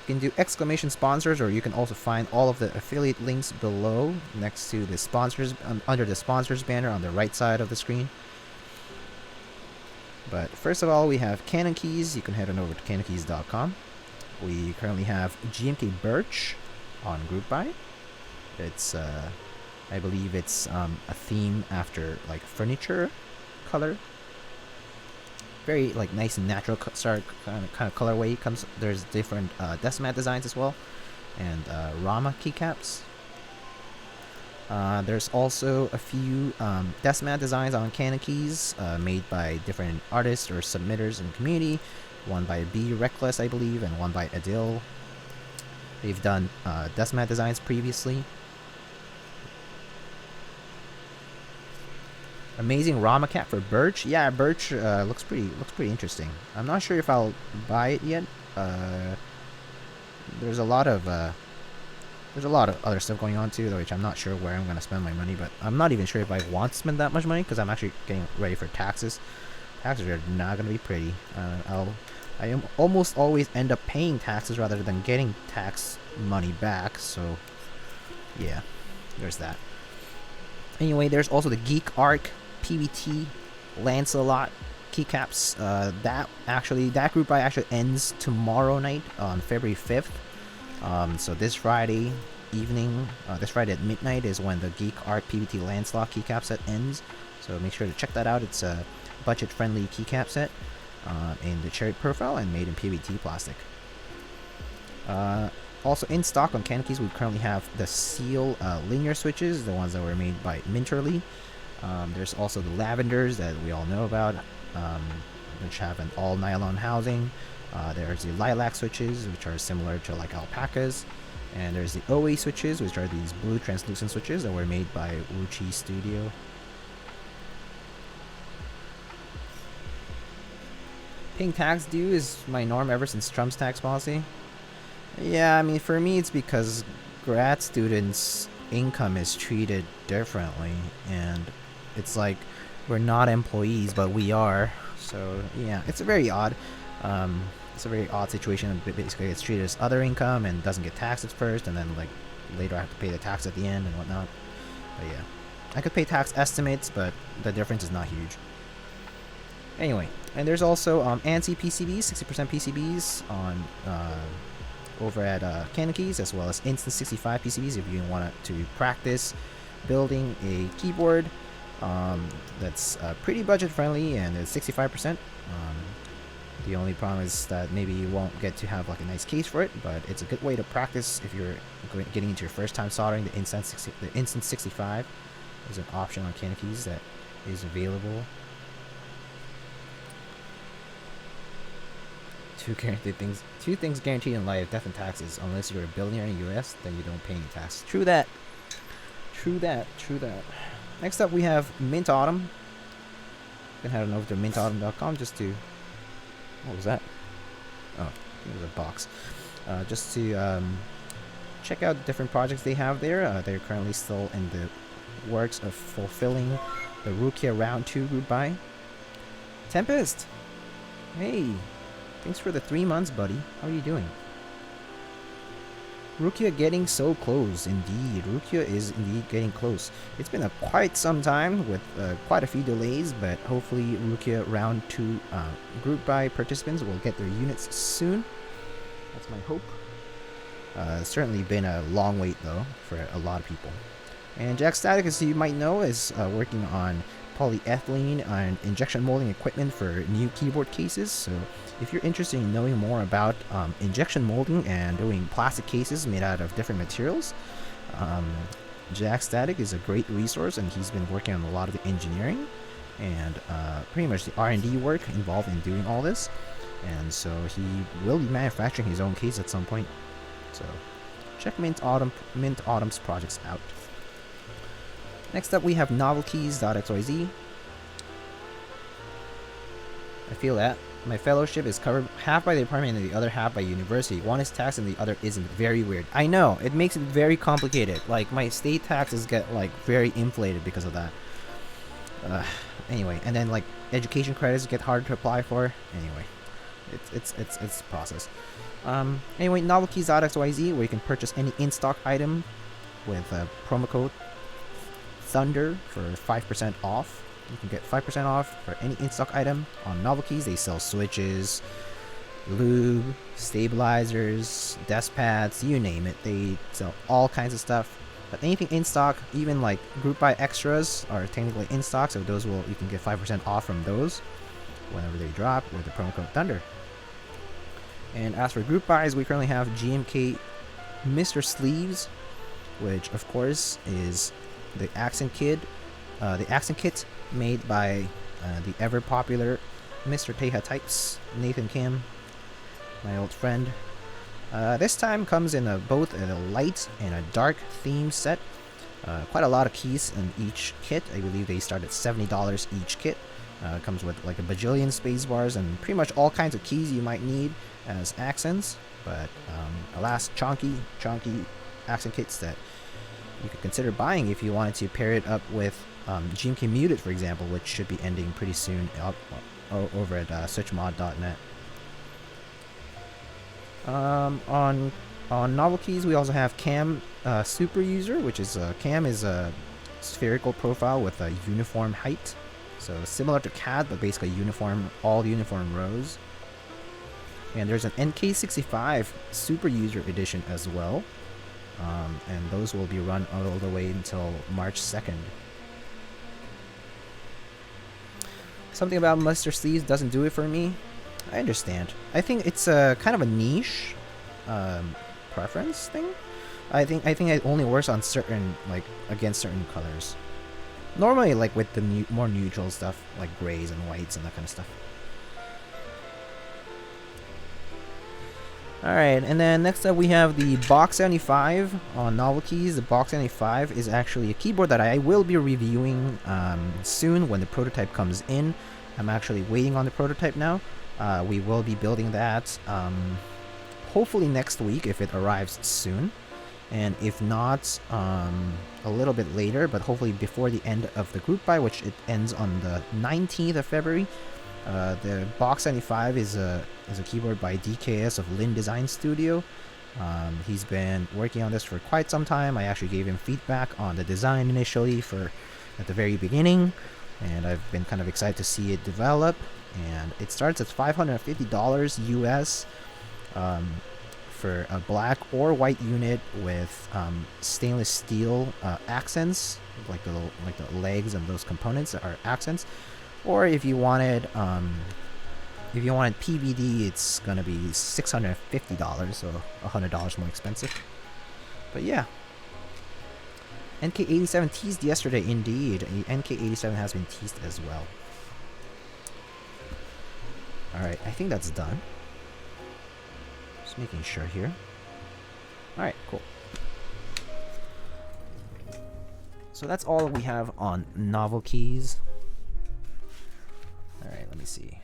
You can do exclamation sponsors, or you can also find all of the affiliate links below next to the sponsors, under the sponsors banner on the right side of the screen. But first of all, we have Canon Keys. You can head on over to canonkeys.com. We currently have GMK Birch on group buy. It's I believe it's a theme after like furniture color. Very like nice and natural kind of colorway. There's different decimat designs as well, and Rama keycaps. There's also a few decimat designs on Canon Keys made by different artists or submitters in the community. One by B Reckless, I believe, and one by Adil. They've done decimat designs previously. Amazing Rama cap for birch. Yeah, birch looks pretty interesting. I'm not sure if I'll buy it yet. There's a lot of other stuff going on too, which I'm not sure where I'm gonna spend my money. But I'm not even sure if I want to spend that much money because I'm actually getting ready for taxes. Taxes are not gonna be pretty. I almost always end up paying taxes rather than getting tax money back. So yeah, there's that. Anyway, there's also the Geek Arc PBT Lancelot Keycaps. That group buy actually ends tomorrow night on February 5th. So this Friday evening, this Friday at midnight is when the Geek Arc PBT Lancelot Keycap set ends. So make sure to check that out. It's a budget-friendly keycap set in the cherry profile and made in PBT plastic. Also in stock on Keycaps, we currently have the Seal linear switches, the ones that were made by Minterly. There's also the Lavenders that we all know about, which have an all nylon housing. There's the Lilac switches, which are similar to like alpacas. And there's the OA switches, which are these blue translucent switches that were made by Wuchi Studio. Paying tax due is my norm ever since Trump's tax policy. Yeah, I mean, for me, it's because grad students' income is treated differently, and it's like we're not employees, but we are. So yeah, it's a very odd. It's a very odd situation. It basically gets treated as other income and doesn't get taxed at first, and then like later I have to pay the tax at the end and whatnot. But yeah, I could pay tax estimates, but the difference is not huge. Anyway, and there's also ANSI PCBs, 60% PCBs on over at Keycaps, as well as Instant 65 PCBs if you want to practice building a keyboard that's pretty budget friendly and it's 65%. The only problem is that maybe you won't get to have like a nice case for it, but it's a good way to practice if you're getting into your first time soldering. The Instant 65 is an option on Keycaps that is available. Two things guaranteed in life: death and taxes. Unless you're a billionaire in the US, then you don't pay any tax. True that. Next up, we have Mint Autumn. You can head on over to mintautumn.com just to. What was that? Oh, it was a box. Just to check out the different projects they have there. They're currently still in the works of fulfilling the Rukia Round 2 group buy. Tempest! Hey! Thanks for the 3 months, buddy. How are you doing? Rukia getting so close, indeed. Rukia is indeed getting close. It's been quite some time with quite a few delays, but hopefully Rukia Round 2 group buy participants will get their units soon. That's my hope. Certainly been a long wait, though, for a lot of people. And Jack Static, as you might know, is working on polyethylene and injection molding equipment for new keyboard cases. So if you're interested in knowing more about injection molding and doing plastic cases made out of different materials, Jack Static is a great resource, and he's been working on a lot of the engineering and pretty much the R&D work involved in doing all this. And so he will be manufacturing his own case at some point. So check Mint Autumn's projects out. Next up, we have novelkeys.xyz. I feel that. My fellowship is covered half by the department and the other half by university. One is taxed and the other isn't. Very weird. I know, it makes it very complicated. Like, my state taxes get, like, very inflated because of that. Anyway, and then, like, education credits get harder to apply for. Anyway, it's a process. Anyway, novelkeys.xyz, where you can purchase any in-stock item with a promo code Thunder for 5% off. You can get 5% off for any in-stock item on Novelkeys. They sell switches, lube, stabilizers, desk pads, you name it. They sell all kinds of stuff. But anything in stock, even like group buy extras, are technically in stock. So those you can get 5% off from those whenever they drop with the promo code Thunder. And as for group buys, we currently have GMK Mr. Sleeves, which of course is the accent kit made by the ever popular Mr. Teha Types, Nathan Kim, my old friend. This time comes in both a light and a dark theme set. Quite a lot of keys in each kit. I believe they start at $70 each kit. Comes with like a bajillion space bars and pretty much all kinds of keys you might need as accents. But alas, chunky accent kits that you could consider buying if you wanted to pair it up with GMK Muted, for example, which should be ending pretty soon over at switchmod.net. On novel keys, we also have Cam Super User, which is Cam is a spherical profile with a uniform height, so similar to CAD but basically all uniform rows. And there's an NK65 Super User edition as well, and those will be run all the way until March 2nd. Something about mustard sleeves doesn't do it for me. I understand. I think it's a kind of a niche preference thing. I think it only works on certain, like, against certain colors. Normally, like with the more neutral stuff, like grays and whites and that kind of stuff. Alright, and then next up we have the Box 75 on novelties. The Box 75 is actually a keyboard that I will be reviewing soon when the prototype comes in. I'm actually waiting on the prototype now. We will be building that hopefully next week if it arrives soon. And if not, a little bit later, but hopefully before the end of the group buy, which it ends on the 19th of February. The Box 75 is a keyboard by DKS of Lin Design Studio. He's been working on this for quite some time. I actually gave him feedback on the design initially at the very beginning, and I've been kind of excited to see it develop. And it starts at $550 US for a black or white unit with stainless steel accents, like the legs and those components are accents. Or if you wanted PVD, it's gonna be $650, so $100 more expensive. But yeah, NK87 teased yesterday, indeed. NK87 has been teased as well. All right, I think that's done. Just making sure here. All right, cool. So that's all we have on novel keys. Alright, let me see.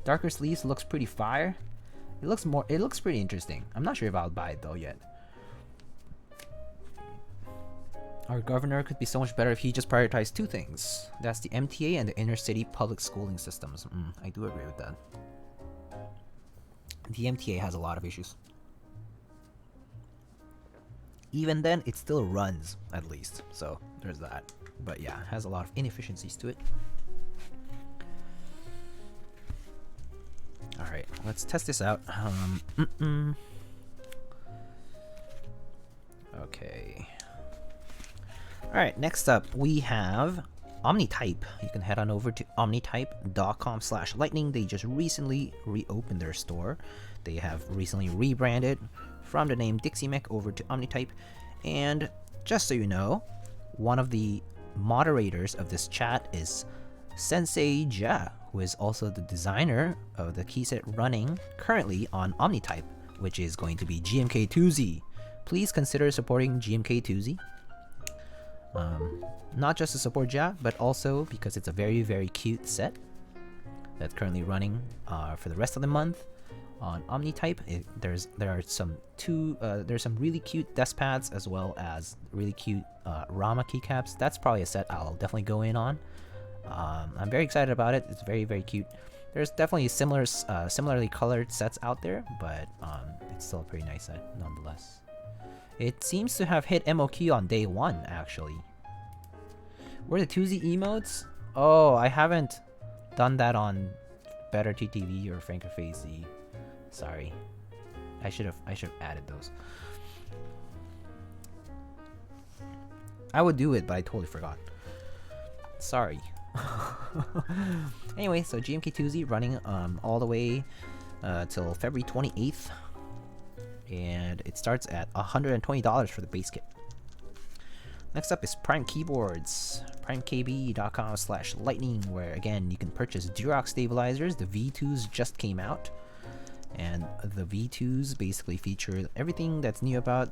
Darker sleeves looks pretty fire. It looks pretty interesting. I'm not sure if I'll buy it though yet. Our governor could be so much better if he just prioritized two things. That's the MTA and the inner city public schooling systems. I do agree with that. The MTA has a lot of issues. Even then, it still runs, at least. So, there's that. But yeah, it has a lot of inefficiencies to it. Alright, let's test this out. Okay. Alright, next up we have Omnitype. You can head on over to omnitype.com/lightning. They just recently reopened their store. They have recently rebranded from the name Dixie Mech over to Omnitype. And just so you know, one of the moderators of this chat is Sensei Ja, who is also the designer of the keyset running currently on Omnitype, which is going to be GMK2Z. Please consider supporting GMK2Z. Not just to support Ja, but also because it's a very, very cute set that's currently running for the rest of the month on Omnitype. There's some really cute desk pads as well as really cute Rama keycaps. That's probably a set I'll definitely go in on. I'm very excited about it. It's very, very cute. There's definitely similarly colored sets out there, but it's still a pretty nice set nonetheless. It seems to have hit MOQ on day 1, actually. Were the 2Z emotes? Oh, I haven't done that on Better TTV or FrankerFazy. Sorry. I should have added those. I would do it, but I totally forgot. Sorry. Anyway, so GMK2Z running all the way till February 28th. And it starts at $120 for the base kit. Next up is Prime Keyboards. primekb.com/lightning, where again you can purchase Durox stabilizers. The V2s just came out, and the V2s basically feature everything that's new about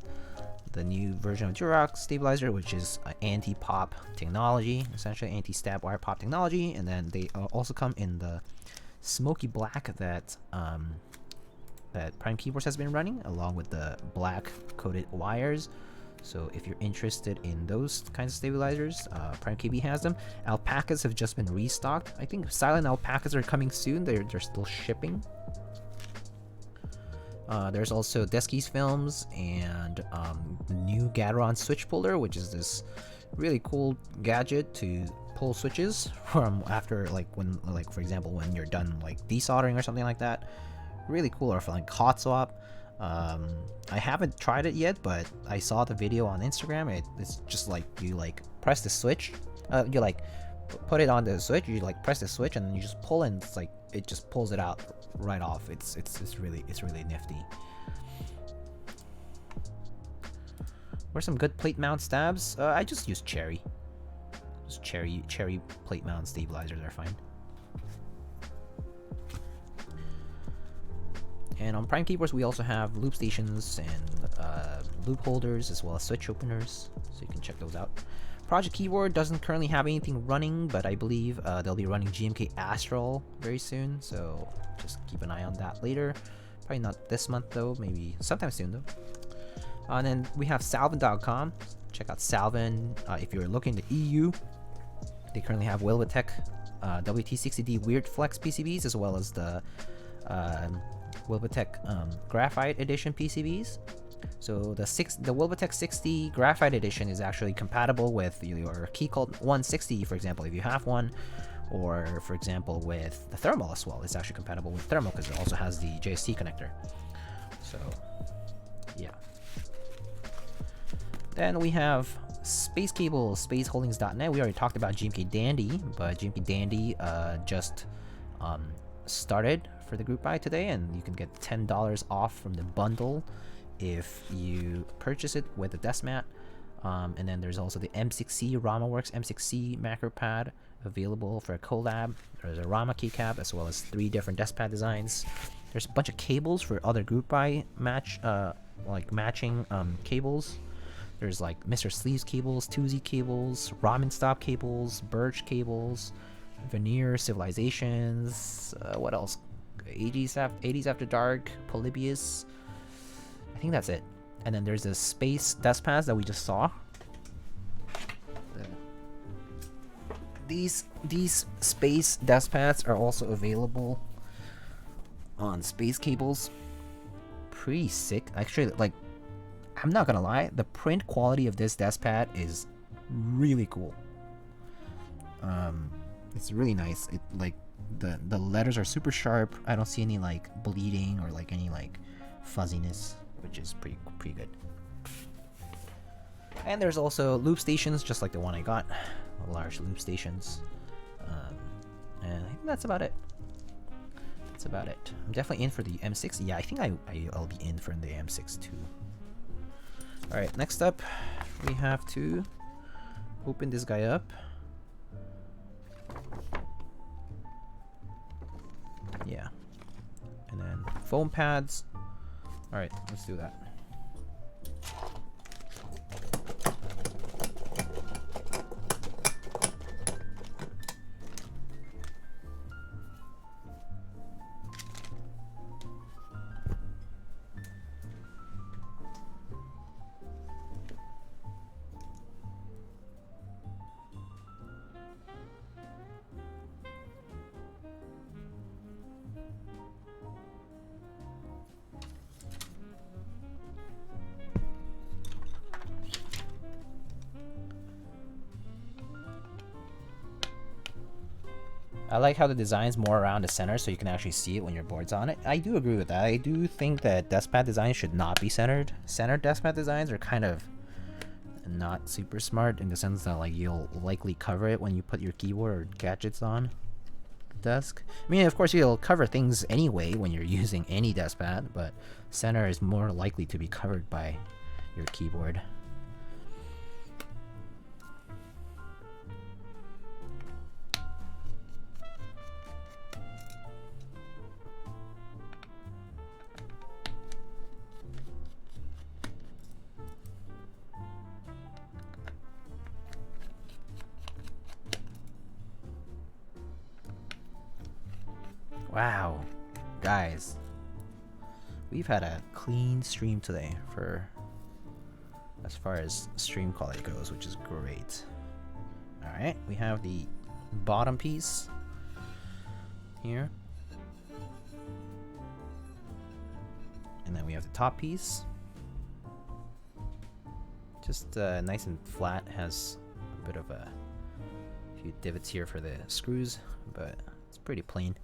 the new version of Durox stabilizer, which is anti-pop technology, essentially anti-stab wire pop technology. And then they also come in the smoky black that that Prime Keyboards has been running, along with the black coated wires. So if you're interested in those kinds of stabilizers, Prime KB has them. Alpacas have just been restocked. I think silent alpacas are coming soon. They're still shipping. There's also Deskies films and new Gadron switch puller, which is this really cool gadget to pull switches from after, like, when, like, for example, when you're done like desoldering or something like that. Really cool. Or for like hot swap. I haven't tried it yet, but I saw the video on Instagram. It's just like you like press the switch, you like put it on the switch, you like press the switch, and then you just pull, and it's like it just pulls it out right off. It's really nifty. Where's some good plate mount stabs? I just use cherry. Just cherry plate mount stabilizers are fine. And on Prime Keyboards, we also have loop stations and loop holders, as well as switch openers, so you can check those out. Project Keyboard doesn't currently have anything running, but I believe they'll be running GMK Astral very soon, so just keep an eye on that later. Probably not this month though, maybe sometime soon though. And then we have Salvin.com. Check out Salvin if you're looking to EU. They currently have wilba.tech WT60D Weird Flex PCBs, as well as the wilba.tech Graphite Edition PCBs. So the wilba.tech 60 Graphite Edition is actually compatible with your Keycult 160, for example, if you have one, or for example with the thermal as well. It's actually compatible with thermal because it also has the JST connector. So yeah. Then we have Space Cables, spaceholdings.net. We already talked about GMK Dandy, but GMK Dandy just started for the group buy today, and you can get $10 off from the bundle if you purchase it with a desk mat. And then there's also the M6C RamaWorks M6C macro pad available for a collab. There's a Rama keycap, as well as 3 different desk pad designs. There's a bunch of cables for other group buy matching cables. There's like Mr. Sleeves cables, Tuesday cables, Ramen Stop cables, Birch cables, Veneer Civilizations, what else? 80s After Dark, Polybius. I think that's it. And then there's the space desk pads that we just saw. These space desk pads are also available on Space Cables. Pretty sick. Actually, like, I'm not gonna lie, the print quality of this desk pad is really cool. It's really nice. It like the letters are super sharp. I don't see any like bleeding or like any like fuzziness, which is pretty good. And there's also loop stations, just like the one I got, large loop stations. And I think that's about it. That's about it. I'm definitely in for the M6. Yeah, I think I'll be in for the M6 too. All right, next up, we have to open this guy up. Yeah, and then foam pads. All right, let's do that. I like how the design's more around the center, so you can actually see it when your board's on it. I do agree with that. I do think that deskpad designs should not be centered. Centered deskpad designs are kind of not super smart, in the sense that like you'll likely cover it when you put your keyboard or gadgets on the desk. I mean, of course you'll cover things anyway when you're using any deskpad, but center is more likely to be covered by your keyboard. Wow, guys, we've had a clean stream today for as far as stream quality goes, which is great. All right, we have the bottom piece here, and then we have the top piece. Just nice and flat. Has a bit of a few divots here for the screws, but it's pretty plain.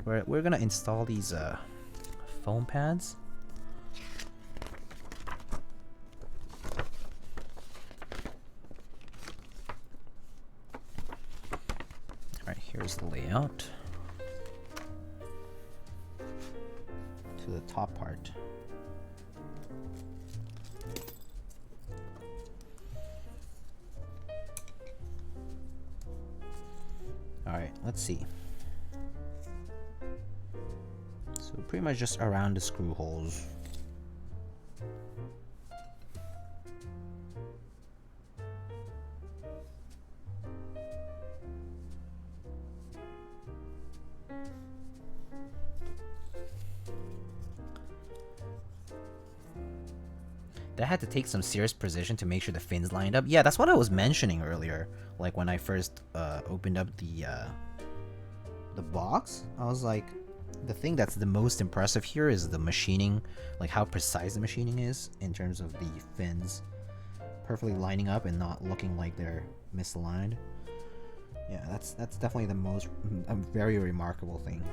We're gonna install these foam pads. Alright, here's the layout to the top part. Alright, let's see. So pretty much just around the screw holes. That had to take some serious precision to make sure the fins lined up. Yeah, that's what I was mentioning earlier. Like when I first opened up the box, I was like, the thing that's the most impressive here is the machining, like how precise the machining is in terms of the fins perfectly lining up and not looking like they're misaligned. Yeah, that's definitely the most very remarkable thing.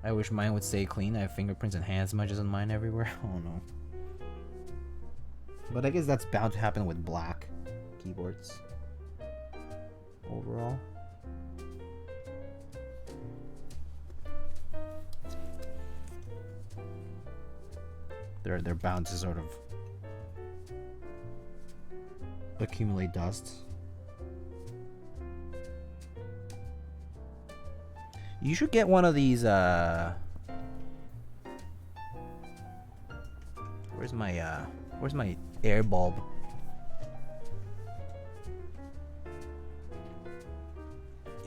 I wish mine would stay clean. I have fingerprints and hand smudges on mine everywhere. Oh no. But I guess that's bound to happen with black keyboards overall. They're bound to sort of accumulate dust. You should get one of these, where's my air bulb?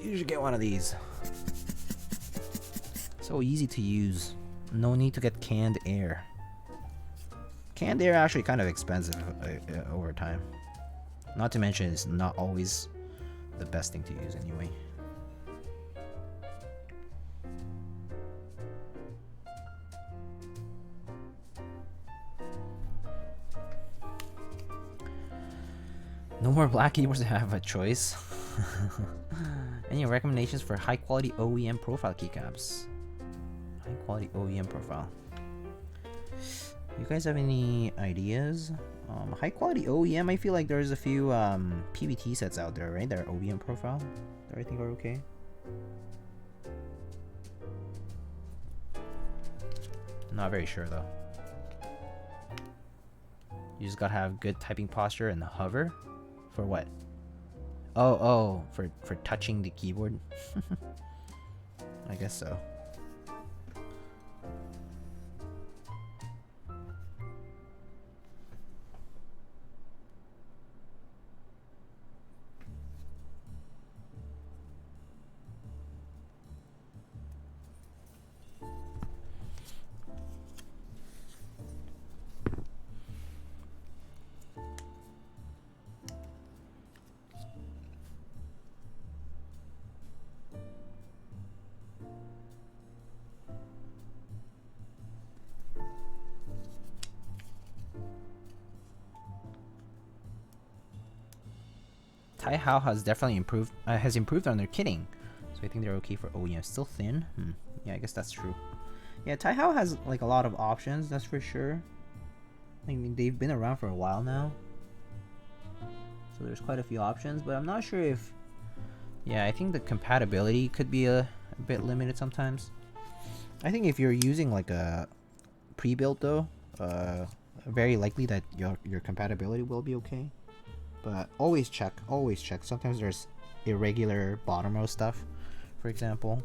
You should get one of these. So easy to use. No need to get canned air. Canned air actually kind of expensive over time. Not to mention it's not always the best thing to use anyway. No more black keyboards to have a choice. Any recommendations for high quality OEM profile keycaps? High quality OEM profile. You guys have any ideas? High quality OEM, I feel like there's a few PBT sets out there, right? That are OEM profile that I think are okay. Not very sure though. You just gotta have good typing posture and hover. For what? Oh, for touching the keyboard. I guess so. Taihao has definitely improved. Has improved on their kitting, so I think they're okay for OEM. Still thin. Yeah, I guess that's true. Yeah, Taihao has like a lot of options. That's for sure. I mean, they've been around for a while now, so there's quite a few options. But I'm not sure if. Yeah, I think the compatibility could be a bit limited sometimes. I think if you're using like a pre-built though. Very likely that your compatibility will be okay. But always check. Always check. Sometimes there's irregular bottom row stuff, for example,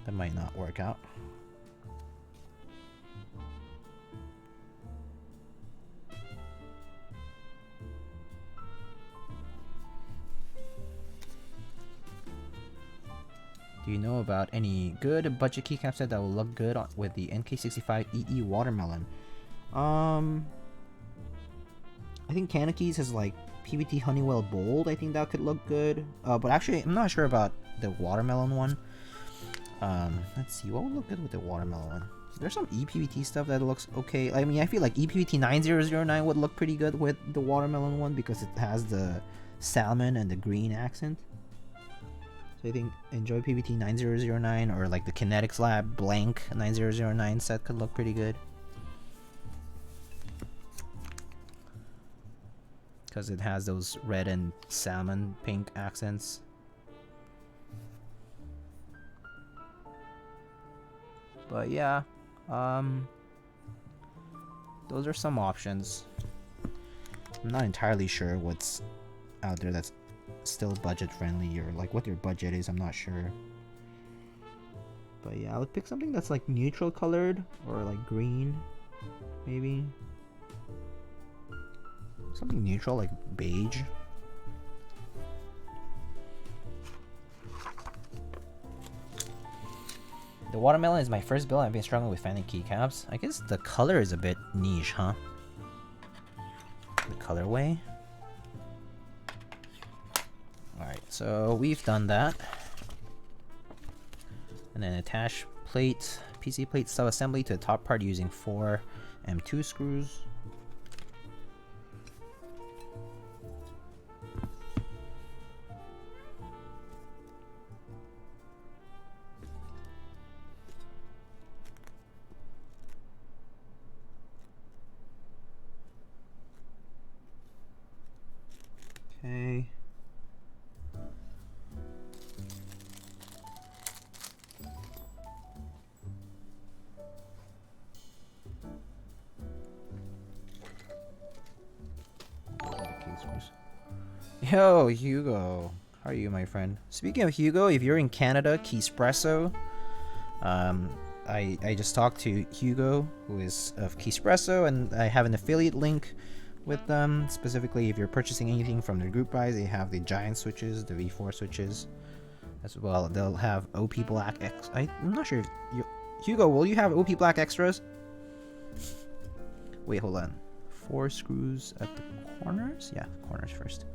that might not work out. Do you know about any good budget keycap set that will look good with the NK65EE watermelon? I think Canakeys has like PBT Honeywell Bold. I think that could look good. But actually, I'm not sure about the watermelon one. Let's see, what would look good with the watermelon one? There's some ePBT stuff that looks okay. I mean, I feel like ePBT 9009 would look pretty good with the watermelon one because it has the salmon and the green accent. So I think Enjoy PBT 9009 or like the Kinetics Lab Blank 9009 set could look pretty good. Because it has those red and salmon pink accents. But yeah, those are some options. I'm not entirely sure what's out there that's still budget friendly, or like what your budget is. I'm not sure. But yeah, I would pick something that's like neutral colored or like green, maybe. Something neutral like beige. The watermelon is my first build. I've been struggling with finding keycaps. I guess the color is a bit niche, huh? The colorway. Alright, so we've done that. And then attach plate, PC plate sub-assembly to the top part using 4 M2 screws. Okay. Yo, Hugo. How are you, my friend? Speaking of Hugo, if you're in Canada, Keyspresso. I just talked to Hugo, who is of Keyspresso, and I have an affiliate link with them. Specifically, if you're purchasing anything from their group buys, they have the giant switches, the V4 switches as well. They'll have OP Black X. I'm not sure if you, Hugo, will you have OP Black extras? Wait, hold on. 4 screws at the corners? Yeah, corners first.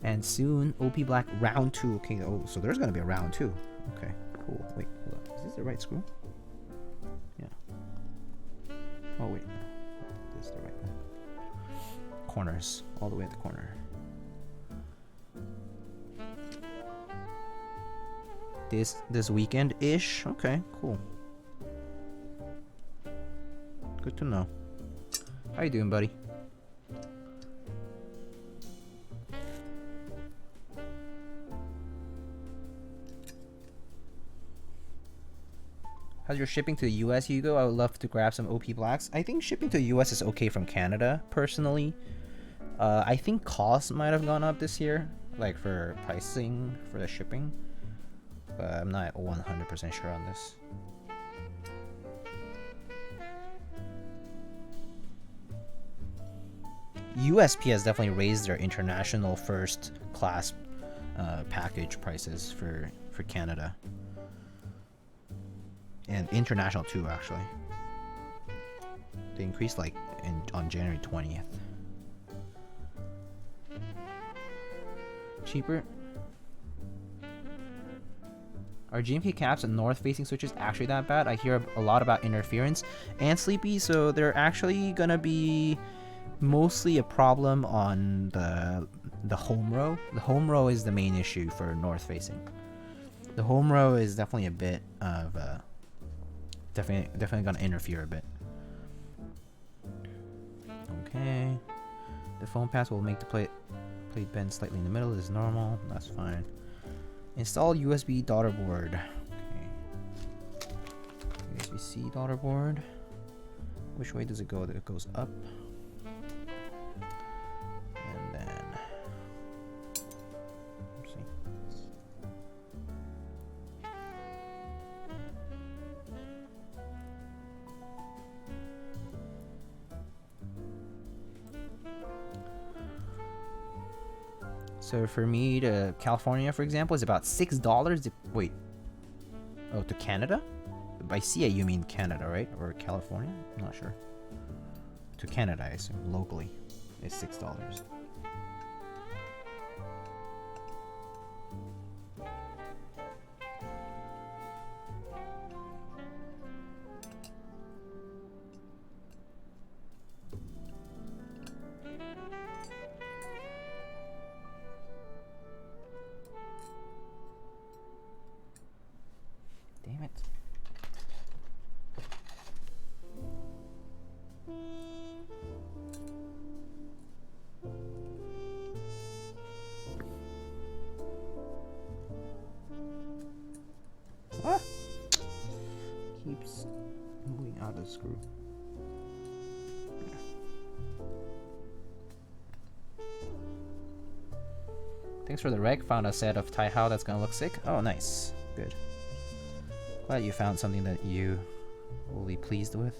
And soon, OP Black round 2. Okay, oh, so there's gonna be a round 2. Okay, cool. Wait, hold on. Is this the right screw? Yeah. Oh, wait. This is the right one. Corners. All the way at the corner. This weekend-ish? Okay, cool. Good to know. How you doing, buddy? How's your shipping to the US, Hugo? I would love to grab some OP Blacks. I think shipping to the US is okay from Canada, personally. I think costs might have gone up this year, like for pricing for the shipping. But I'm not 100% sure on this. USPS definitely raised their international first class package prices for Canada. And international too, actually. They increased like on January 20th. Cheaper. Are GMK caps and north-facing switches actually that bad? I hear a lot about interference and sleepy, so they're actually gonna be mostly a problem on the home row. The home row is the main issue for north-facing. The home row is definitely a bit of definitely gonna interfere a bit. Okay. The foam pass will make the plate bend slightly in the middle. This is normal. That's fine. Install USB Daughterboard. USB-C daughterboard. Which way does it go? It goes up. And then... Oopsie. So for me to California, for example, is about $6. Wait. Oh, to Canada? By CA you mean Canada, right? Or California? I'm not sure. To Canada, I assume. Locally, it's $6. Damn it. Ah! Keeps moving out of the screw. Thanks for the reg. Found a set of tie-how that's gonna look sick. Oh, nice. Good. Glad you found something that you will be pleased with.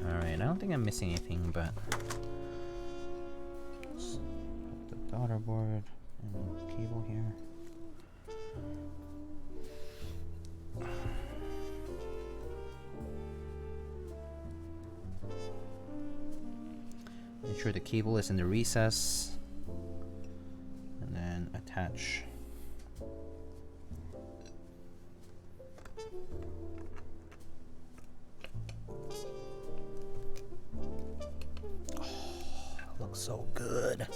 Alright, I don't think I'm missing anything, but let's put the daughterboard and cable here. Make sure the cable is in the recess, and then attach. Oh, looks so good.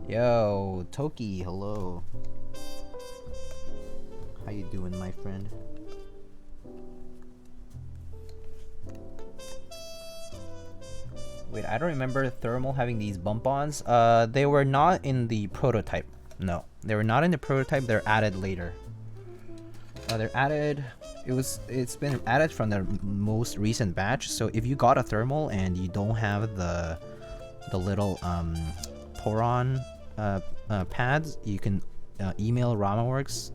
Yo, Toki, hello. How you doing, my friend? Wait, I don't remember Thermal having these bump-ons. They were not in the prototype. No, they were not in the prototype. They're added later. They're added. It's been added from the most recent batch. So if you got a Thermal and you don't have the little Poron pads, you can email RamaWorks,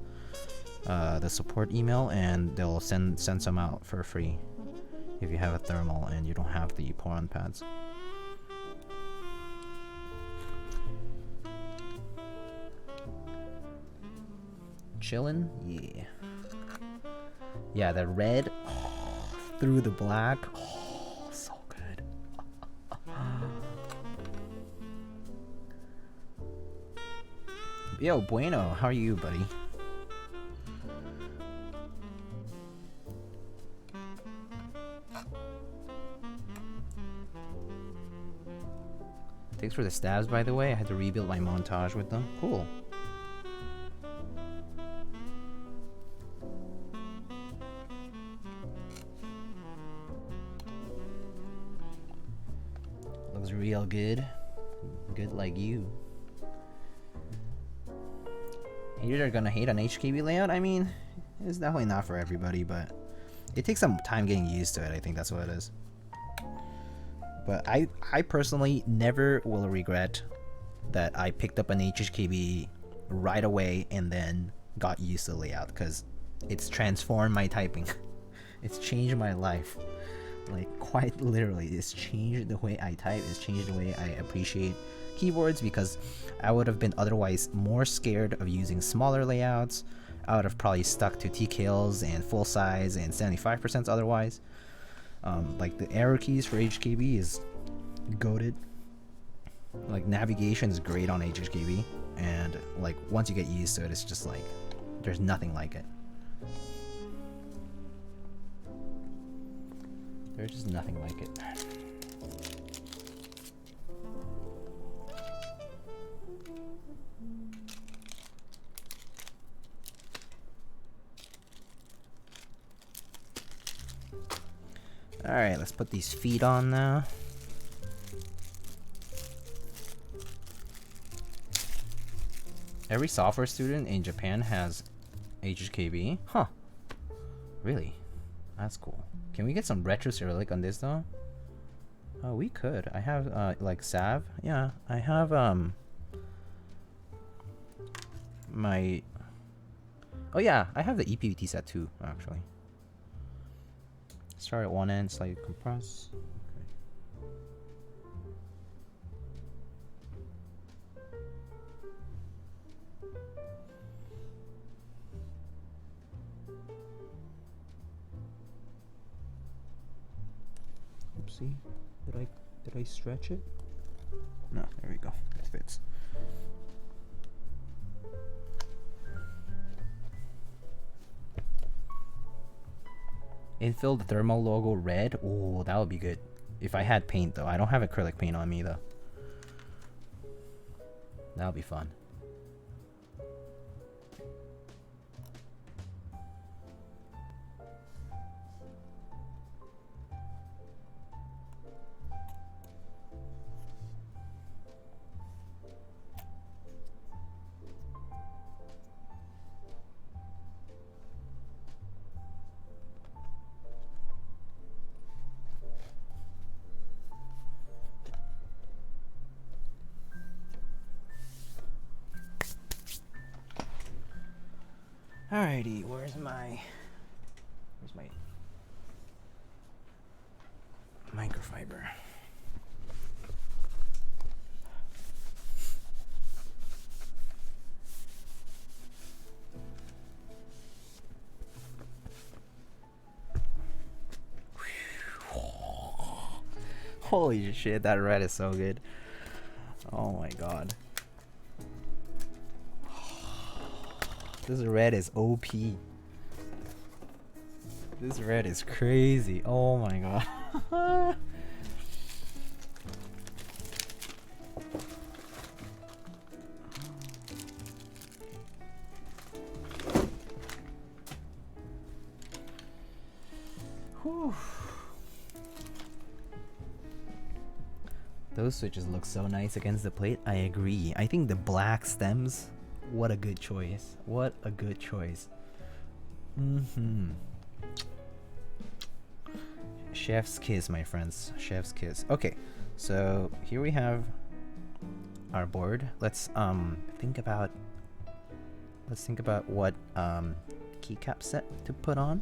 the support email, and they'll send some out for free if you have a Thermal and you don't have the Poron pads. Chillin'? Yeah. Yeah, the red through the black. Oh, so good. Yo, Bueno, how are you, buddy? Thanks for the stabs, by the way. I had to rebuild my montage with them. Cool. Looks real good. Good like you. Haters are gonna hate on HKB layout. I mean, it's definitely not for everybody, but it takes some time getting used to it. I think that's what it is. But I personally never will regret that I picked up an HKB right away and then got used to the layout, because it's transformed my typing. It's changed my life. Like, quite literally, it's changed the way I type. It's changed the way I appreciate keyboards, because I would have been otherwise more scared of using smaller layouts. I would have probably stuck to TKLs and full size and 75% otherwise. Like, the arrow keys for HKB is goated. Like, navigation is great on HKB, and like once you get used to it, it's just like there's nothing like it. There's just nothing like it. Alright, let's put these feet on now. Every software student in Japan has HKB? Huh. Really? That's cool. Can we get some retro Cyrillic on this though? Oh, we could. I have like Sav. Yeah, I have my... Oh yeah, I have the EPVT set too, actually. Start at one end, slightly compress. Oopsie. Did I stretch it? No, there we go. It fits. Infill the thermal logo red. Oh, that would be good. If I had paint though. I don't have acrylic paint on me though. That would be fun. Alrighty, where's my microfiber? Holy shit, that red is so good. Oh my god. This red is OP. This red is crazy. Oh my god. Whew. Those switches look so nice against the plate. I agree. I think the black stems, what a good choice. What a good choice. Chef's kiss, my friends. Chef's kiss. Okay, so here we have our board. Let's think about what keycap set to put on.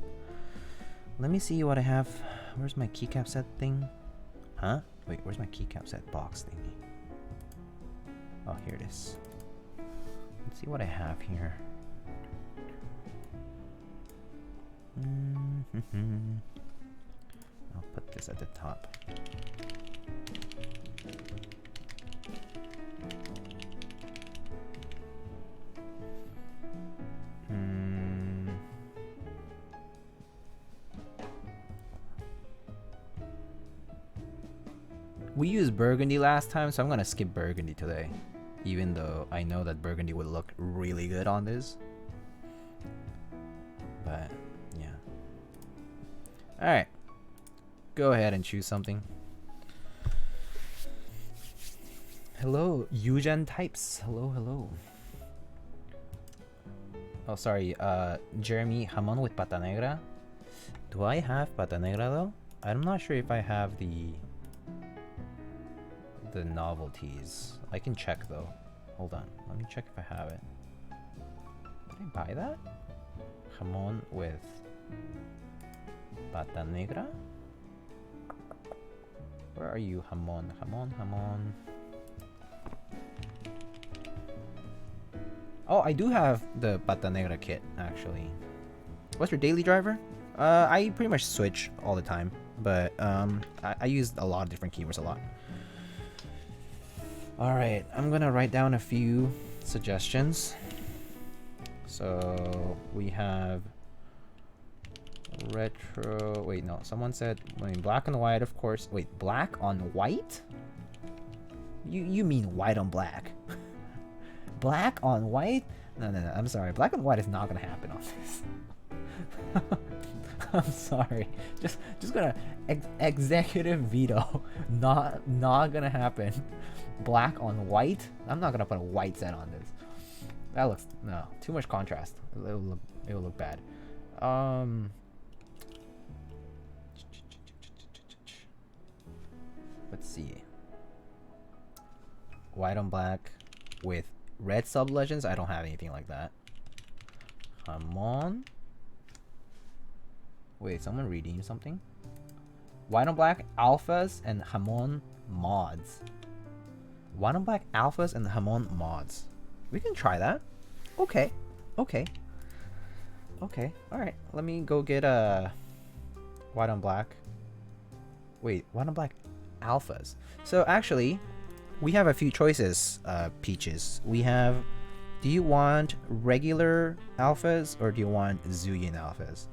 Let me see what I have. Where's my keycap set thing? Huh? Wait, where's my keycap set box thingy? Oh, here it is. Let's see what I have here. I'll put this at the top. We used burgundy last time, so I'm gonna skip burgundy today. Even though I know that burgundy would look really good on this. But, yeah. Alright. Go ahead and choose something. Hello, Eugen Types. Hello, hello. Oh, sorry. Jeremy, jamon with pata negra. Do I have pata negra though? I'm not sure if I have the novelties. I can check though. Hold on. Let me check if I have it. Did I buy that? Jamon with pata negra? Where are you, jamon? Jamon. Oh, I do have the pata negra kit, actually. What's your daily driver? I pretty much switch all the time, but I use a lot of different keywords a lot. Alright, I'm gonna write down a few suggestions. So we have retro. Wait, no. Someone said, I mean, black and white, of course. Wait, black on white? You mean white on black? Black on white? No. I'm sorry. Black and white is not gonna happen on this. I'm sorry. Just gonna executive veto. Not gonna happen. Black on white? I'm not gonna put a white set on this. That looks no too much contrast. It'll look bad. Let's see. White on black with red sub legends. I don't have anything like that. Come on. Wait, someone reading something? White on black alphas and Hamon mods. White on black alphas and Hamon mods. We can try that. Okay. Alright. Let me go get a white on black. Wait, white on black alphas. So actually, we have a few choices, Peaches. We have, do you want regular alphas or do you want Zillion alphas?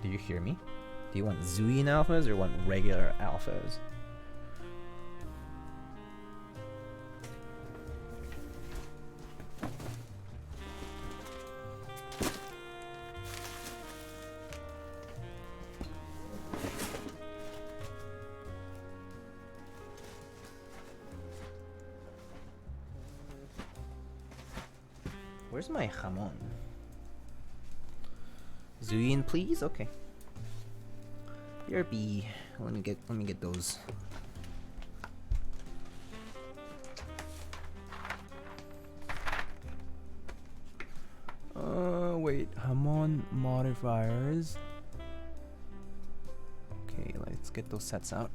Do you hear me? Do you want Zillion alphas or want regular alphas? Where's my jamon? Zillion, please. Okay. BRB. Let me get those. Wait. Jamon modifiers. Okay, let's get those sets out.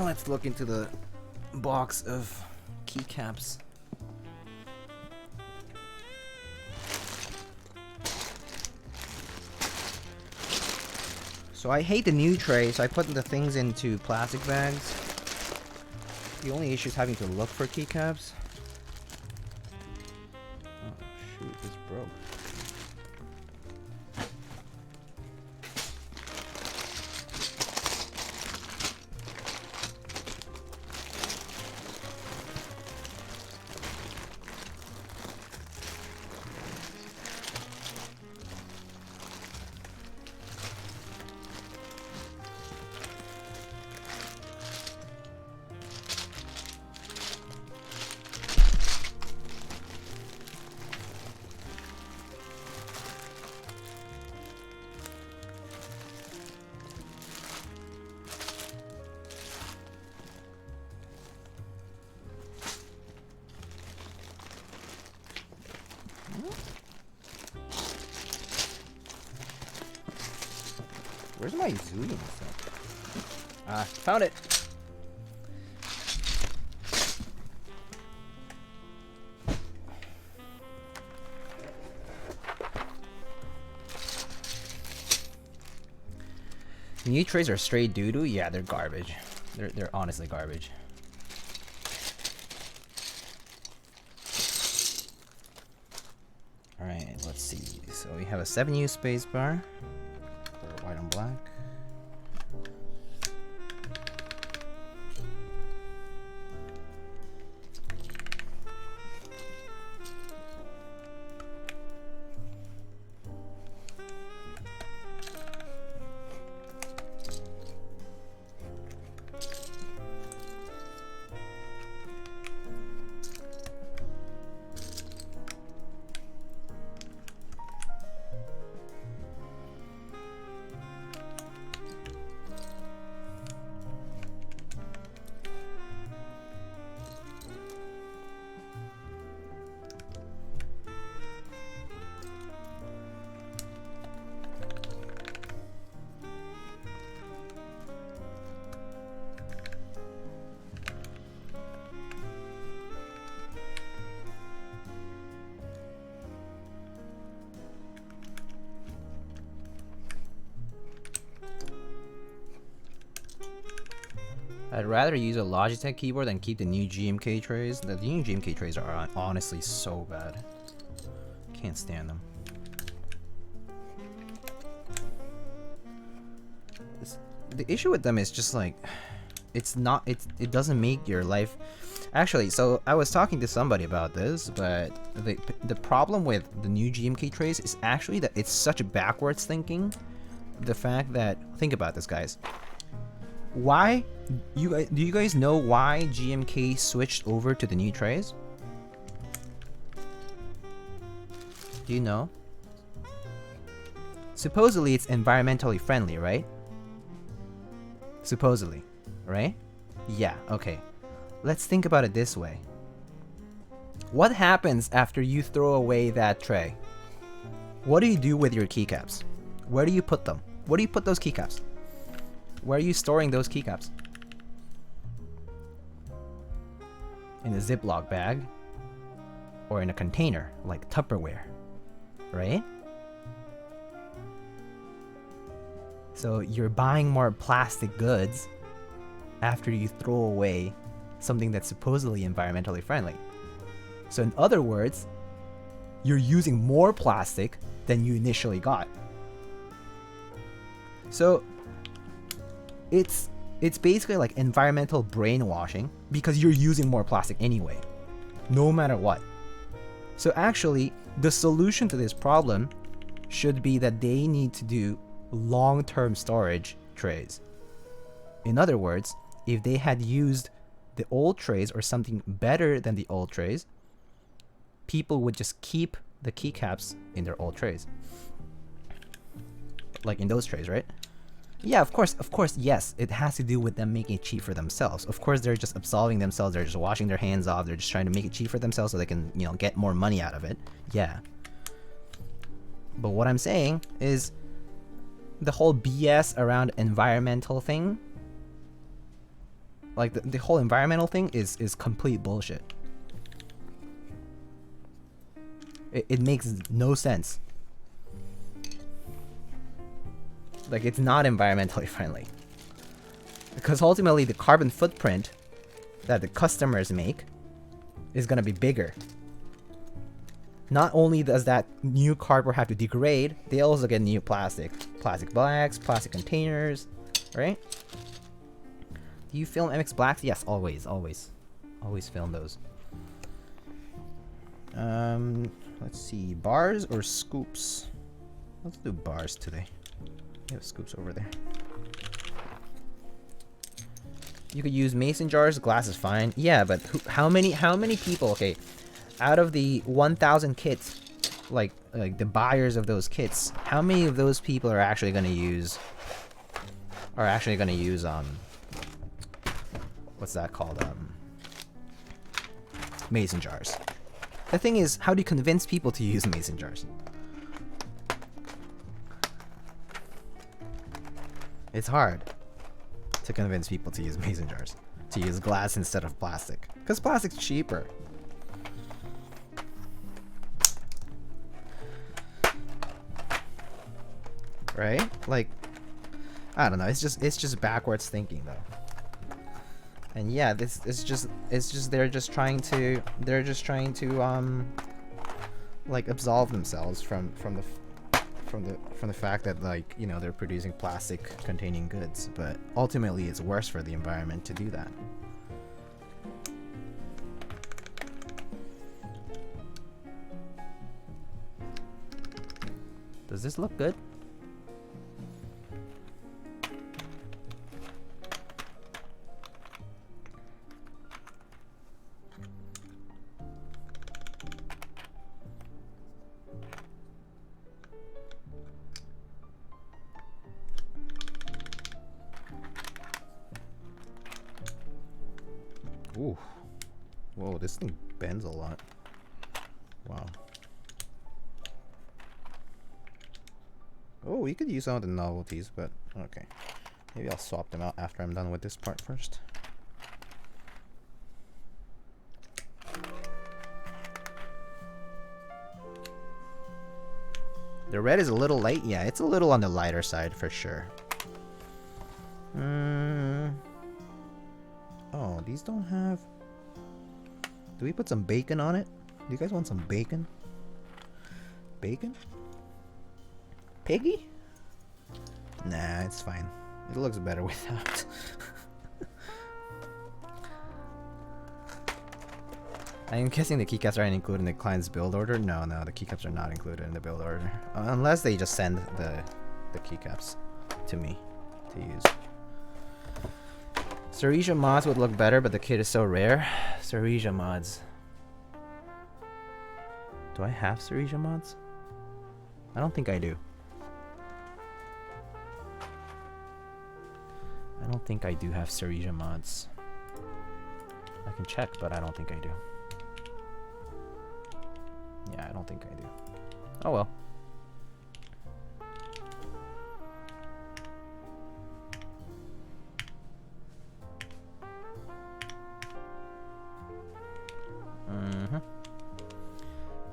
Let's look into the box of keycaps. So I hate the new tray, so I put the things into plastic bags. The only issue is having to look for keycaps. Oh shoot, this broke. Where's my Zillion stuff? Ah, found it! New trays are straight doo-doo? Yeah, they're garbage. They're honestly garbage. Alright, let's see. So we have a 7U spacebar for white on black. I'd rather use a Logitech keyboard than keep the new GMK trays. The new GMK trays are honestly so bad. Can't stand them. The issue with them is just like, it doesn't make your life. Actually, so I was talking to somebody about this, but the problem with the new GMK trays is actually that it's such backwards thinking. The fact that, think about this, guys. Why do you guys know why GMK switched over to the new trays? Do you know? Supposedly it's environmentally friendly, right? Supposedly, right? Yeah, okay. Let's think about it this way. What happens after you throw away that tray? What do you do with your keycaps? Where do you put them? Where do you put those keycaps? Where are you storing those keycaps? In a Ziploc bag? Or in a container, like Tupperware, right? So you're buying more plastic goods after you throw away something that's supposedly environmentally friendly. So in other words, you're using more plastic than you initially got. So it's basically like environmental brainwashing because you're using more plastic anyway, no matter what. So actually, the solution to this problem should be that they need to do long-term storage trays. In other words, if they had used the old trays or something better than the old trays, people would just keep the keycaps in their old trays. Like in those trays, right? Yeah, of course, yes, it has to do with them making it cheap for themselves. Of course, they're just absolving themselves, they're just washing their hands off, they're just trying to make it cheap for themselves so they can, you know, get more money out of it. Yeah. But what I'm saying is, the whole BS around environmental thing, like the whole environmental thing is complete bullshit. It makes no sense. Like, it's not environmentally friendly. Because ultimately the carbon footprint that the customers make is gonna be bigger. Not only does that new cardboard have to degrade, they also get new plastic. Plastic bags, plastic containers, right? Do you film MX Blacks? Yes, always. Always film those. Let's see, bars or scoops? Let's do bars today. We have scoops over there. You could use mason jars, glass is fine. Yeah, but how many people, okay, out of the 1,000 kits, like the buyers of those kits, how many of those people are actually going to use what's that called, mason jars? The thing is, how do you convince people to use mason jars? It's hard to convince people to use mason jars, to use glass instead of plastic, because plastic's cheaper. Right? Like, I don't know. It's just backwards thinking though. And yeah, it's just they're just trying to like absolve themselves from the fact that, like, you know, they're producing plastic containing goods, but ultimately it's worse for the environment to do that. Does this look good? Ooh. Whoa, this thing bends a lot. Wow. Oh, we could use some of the novelties, but okay. Maybe I'll swap them out after I'm done with this part first. The red is a little light. Yeah, it's a little on the lighter side for sure. Oh, these don't have... Do we put some bacon on it? Do you guys want some bacon? Bacon? Piggy? Nah, it's fine. It looks better without. I'm guessing the keycaps aren't included in the client's build order. No, the keycaps are not included in the build order. Unless they just send the keycaps to me to use. Ceresia mods would look better, but the kit is so rare. Ceresia mods. Do I have Ceresia mods? I don't think I do. I don't think I do have Ceresia mods. I can check, but I don't think I do. Yeah, I don't think I do. Oh well.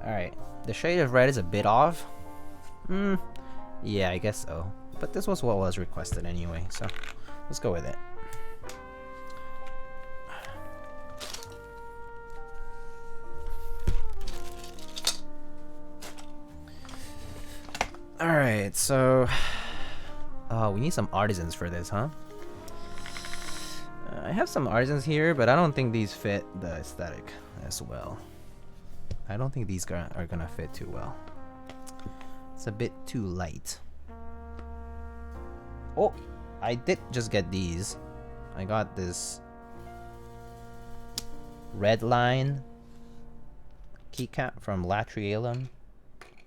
Alright. The shade of red is a bit off. Yeah, I guess so. But this was what was requested anyway, so let's go with it. Alright, so... Oh, we need some artisans for this, huh? I have some artisans here, but I don't think these fit the aesthetic as well. I don't think these are gonna fit too well. It's a bit too light. Oh, I did just get these. I got this red line keycap from Latrialum.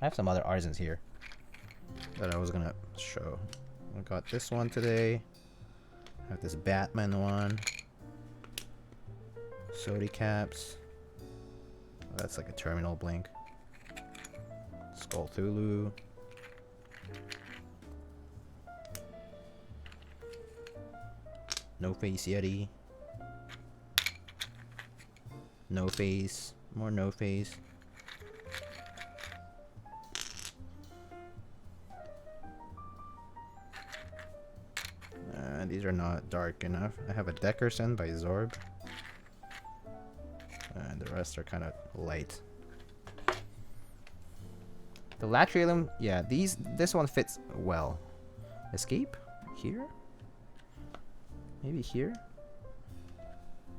I have some other artisans here that I was gonna show. I got this one today. I have this Batman one. Sody caps. Oh, that's like a terminal blink. Skull Thulu. No face Yeti. No face. More no face. These are not dark enough. I have a Deckerson by Zorb. And the rest are kind of light. The Latrialum, yeah, this one fits well. Escape? Here? Maybe here?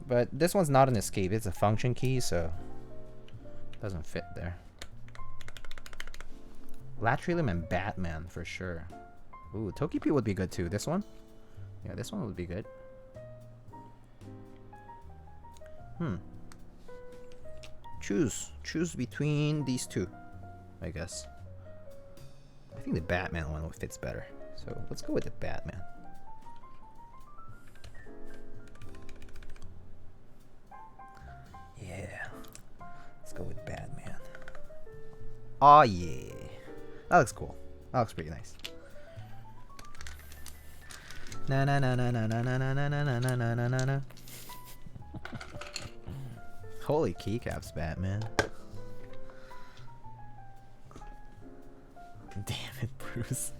But this one's not an escape, it's a function key, so it doesn't fit there. Latrialum and Batman for sure. Ooh, Togepi would be good too. This one? Yeah, this one would be good. Choose between these two, I guess. I think the Batman one fits better. So let's go with the Batman. Yeah. Let's go with Batman. Oh yeah. That looks cool. That looks pretty nice. Na na na na na na na na na na na na na na. Holy keycaps, Batman. Damn it, Bruce.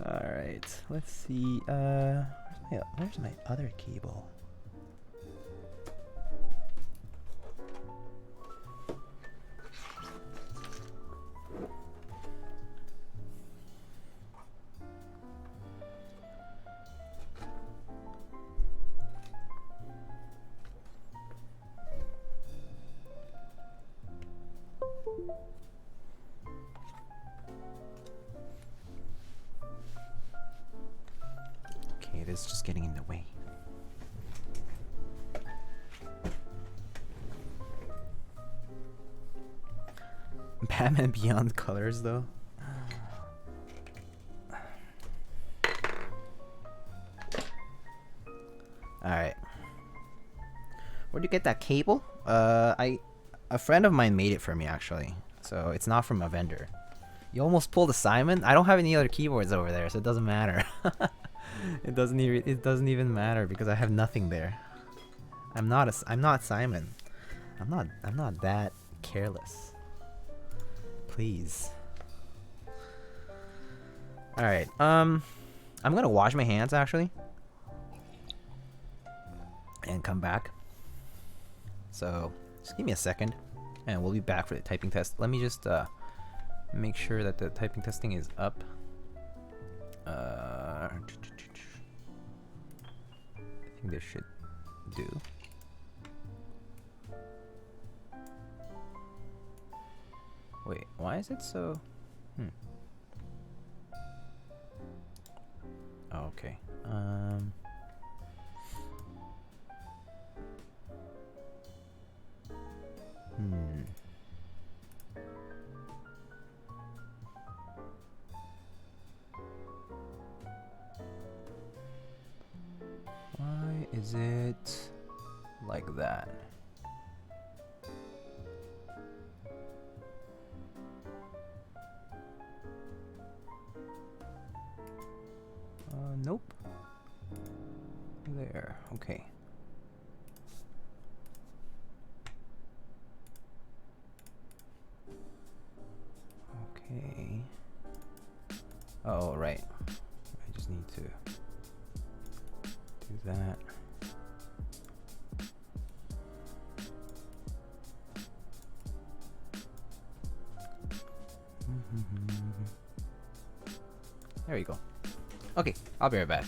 Alright, let's see. Where's my other cable? It's just getting in the way. Batman Beyond Colors, though. Alright. Where'd you get that cable? A friend of mine made it for me, actually. So it's not from a vendor. You almost pulled a Simon? I don't have any other keyboards over there, so it doesn't matter. It doesn't even matter because I have nothing there. I'm not Simon. I'm not that careless. Please. All right. I'm gonna wash my hands actually. I'm back. So just give me a second and we'll be back for the typing test. Let me just make sure that the typing testing is up. I think this should do. Wait, why is it so... Oh, okay. Why is it like that? Nope. There, okay. Okay. Oh, right. I just need to do that. There you go. Okay, I'll be right back.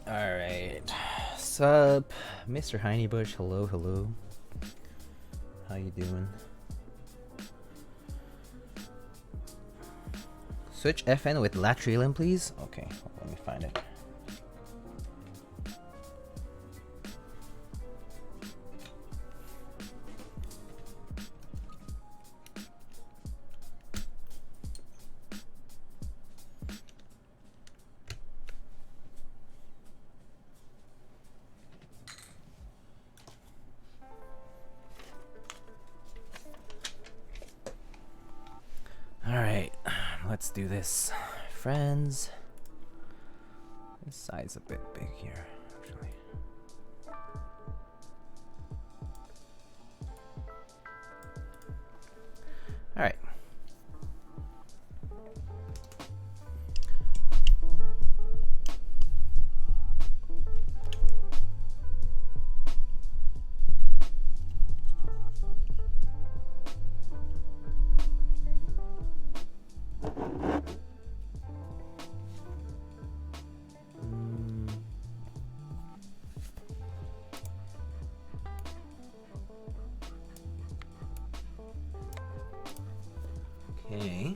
Alright. Sup, Mr. Heinebush, hello, hello. How you doing? Switch FN with latrelin, please? Okay, let me find it. Let's do this, friends. This side's a bit big here, actually. All right. Okay,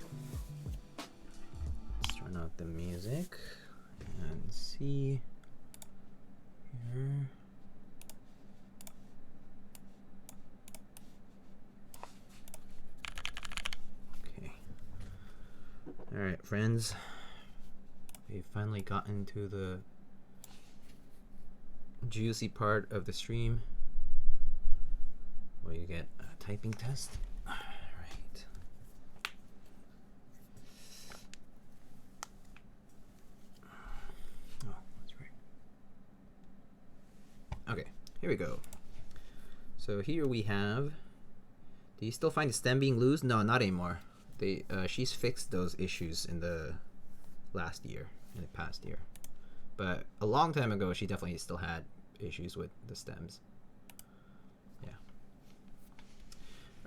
let's turn out the music and see here. Okay, all right, friends, we've finally gotten to the juicy part of the stream where you get a typing test. Okay, here we go. So here we have. Do you still find the stem being loose? No, not anymore. She's fixed those issues in the past year. But a long time ago, she definitely still had issues with the stems. Yeah.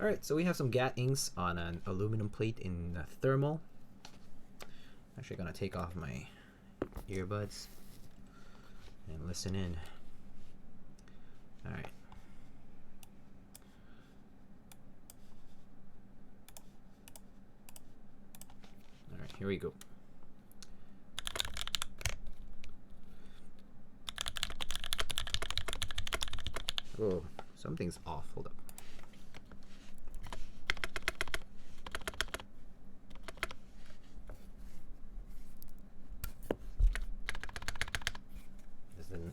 All right, so we have some GAT inks on an aluminum plate in thermal. Actually gonna take off my earbuds and listen in. All right. All right, here we go. Oh, something's off. Hold up.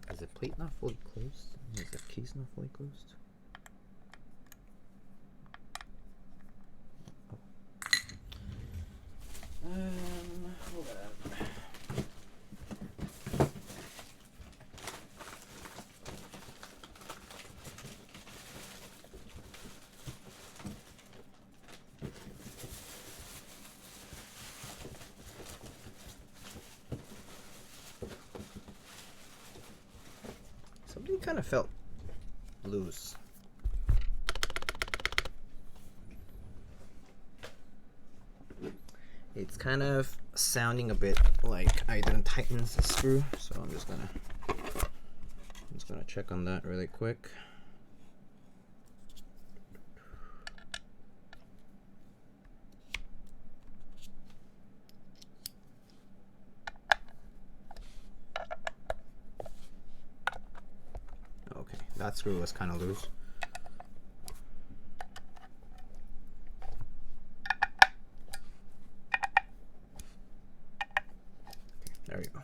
Is the plate not fully closed? Is the case not fully closed? Oh. Hold up. Something kind of felt loose. It's kind of sounding a bit like I didn't tighten the screw, so I'm just gonna check on that really quick. Okay, that screw was kind of loose. There we go.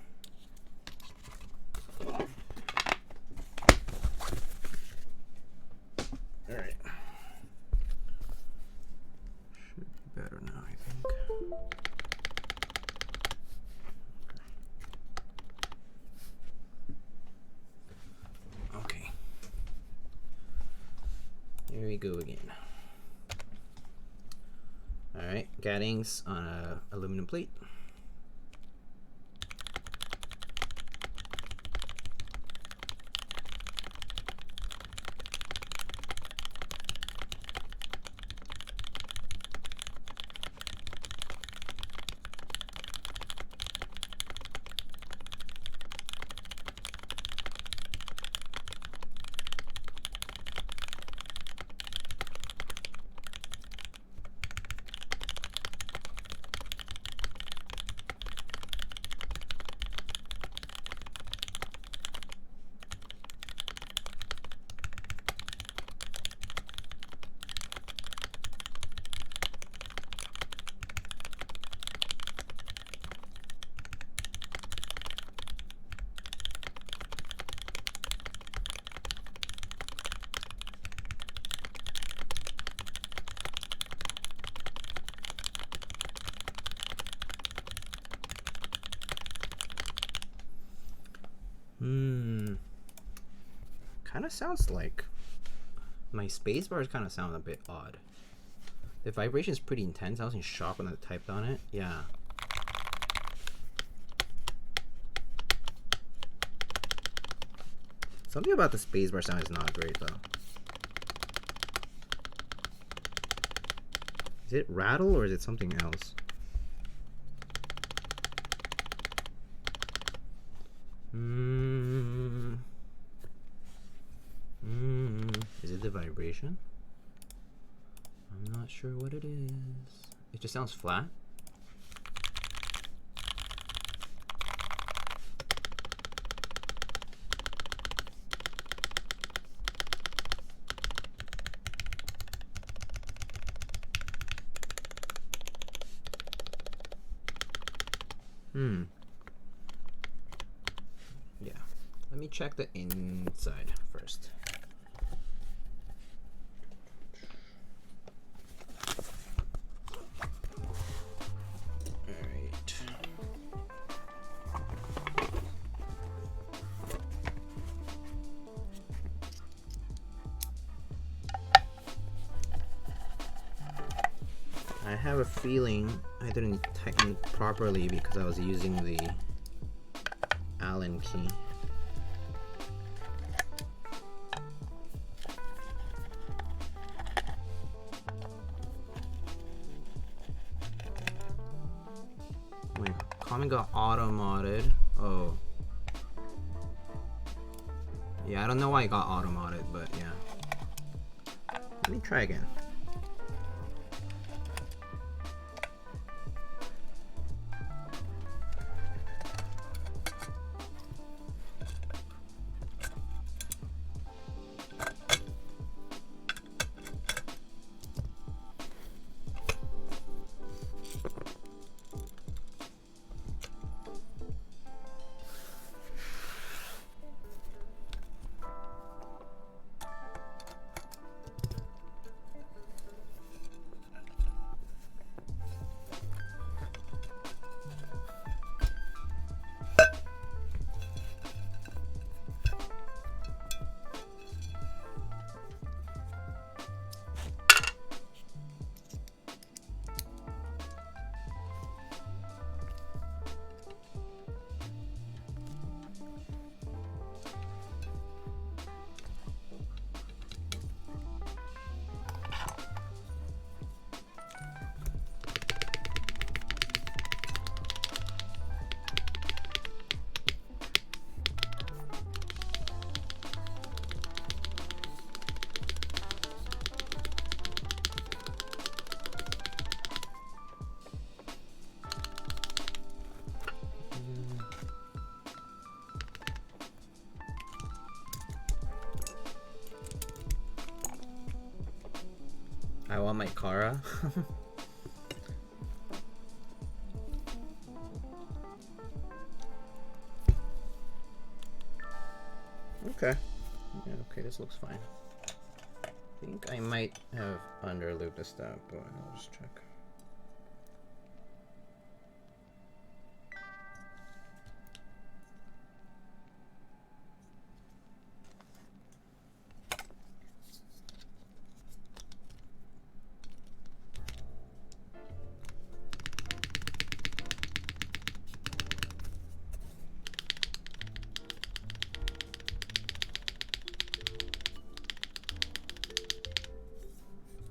All right. Should be better now, I think. Okay. Here we go again. All right, gaddings on a aluminum plate. Kind of sounds like my space bars kind of sound a bit odd. The vibration is pretty intense. I was in shock when I typed on it. Yeah. Something about the space bar sound is not great though. Is it rattle or is it something else? Is it the vibration? I'm not sure what it is. It just sounds flat. Yeah. Let me check the inside first. I have a feeling I didn't tighten properly because I was using the Allen key. My comment got auto-modded. Oh. Yeah, I don't know why it got auto-modded, but yeah. Let me try again. I want my Kara. Okay. Yeah, okay, this looks fine. I think I might have underlooped this stuff, but I'll just check.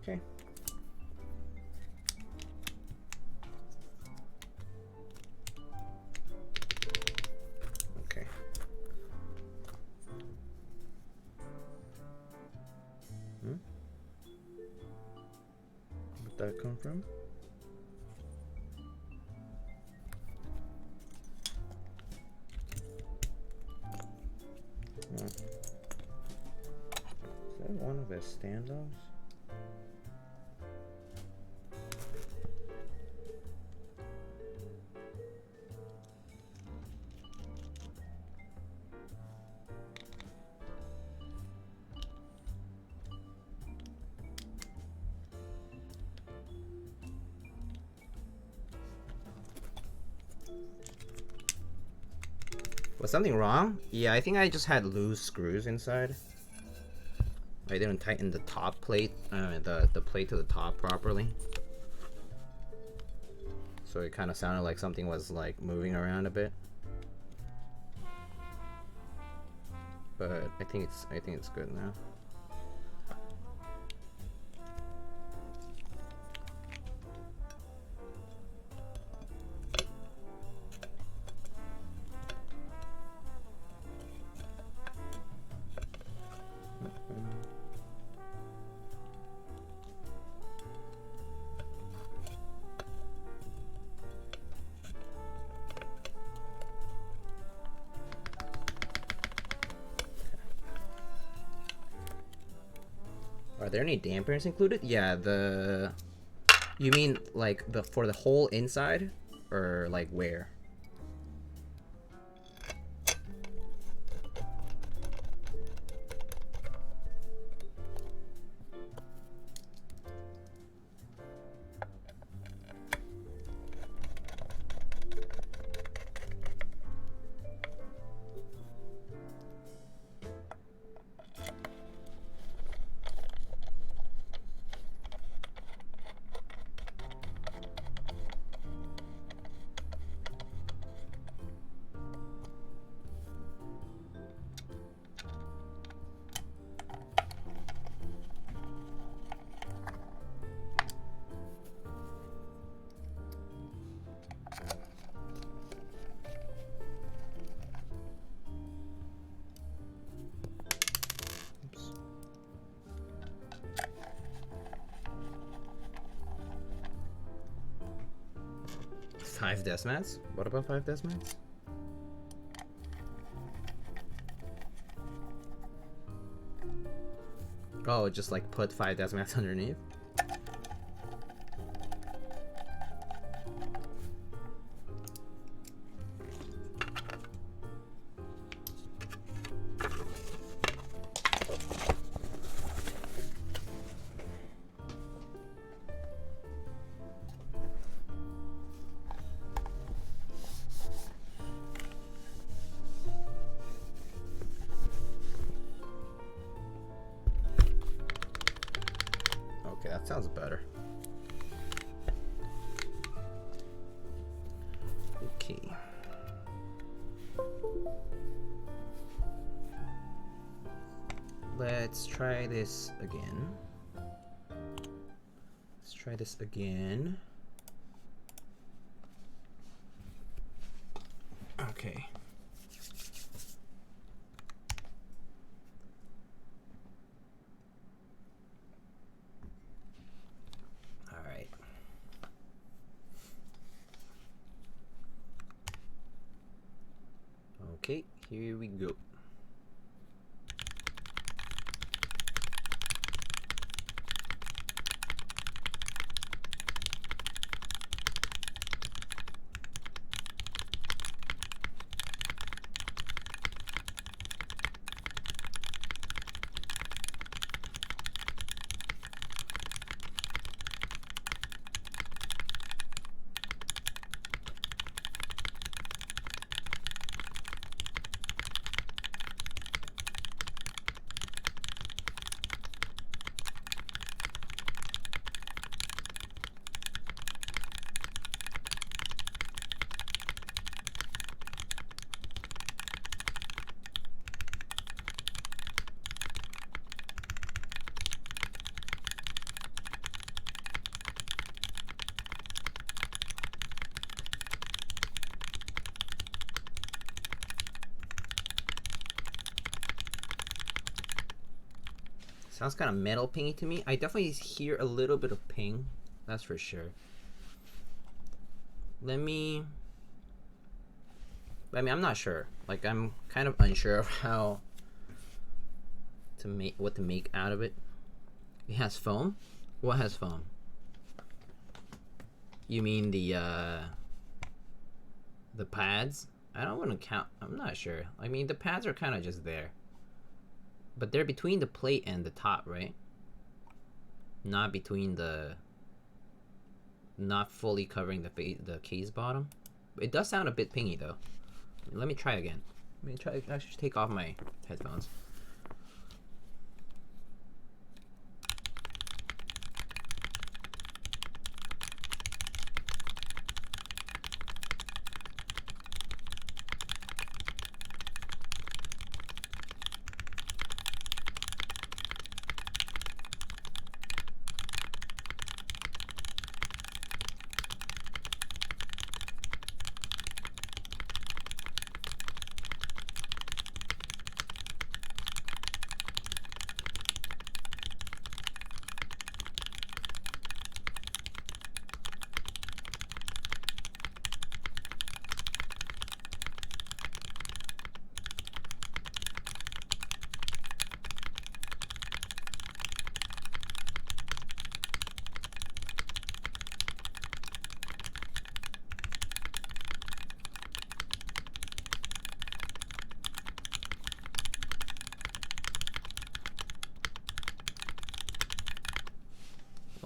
Okay. Okay. Where'd that come from? Is that one of his standoffs? Was something wrong? Yeah, I think I just had loose screws inside. I didn't tighten the top plate, the plate to the top properly. So it kind of sounded like something was like moving around a bit. But I think it's good now. Are there any dampers included? Yeah, you mean like for the whole inside, or like where? 5 desk mats? What about 5 desk mats? Oh, just like put 5 desk mats underneath? Okay, that sounds better. Okay. Let's try this again. Let's try this again. Okay. Okay, here we go. Sounds kind of metal pingy to me. I definitely hear a little bit of ping, that's for sure. Let me, I mean, I'm not sure. Like, I'm kind of unsure of how to make, what to make out of it. It has foam? What has foam? You mean the pads? I don't want to count, I'm not sure. I mean, the pads are kind of just there. But they're between the plate and the top, right? Not between the... Not fully covering the case bottom. It does sound a bit pingy though. Let me try again. Let me try. I should take off my headphones.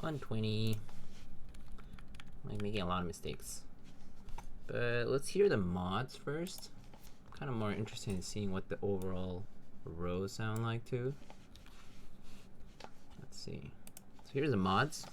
$120. I'm making a lot of mistakes. But let's hear the mods first. I'm kind of more interested in seeing what the overall rows sound like too. Let's see. So here's the mods.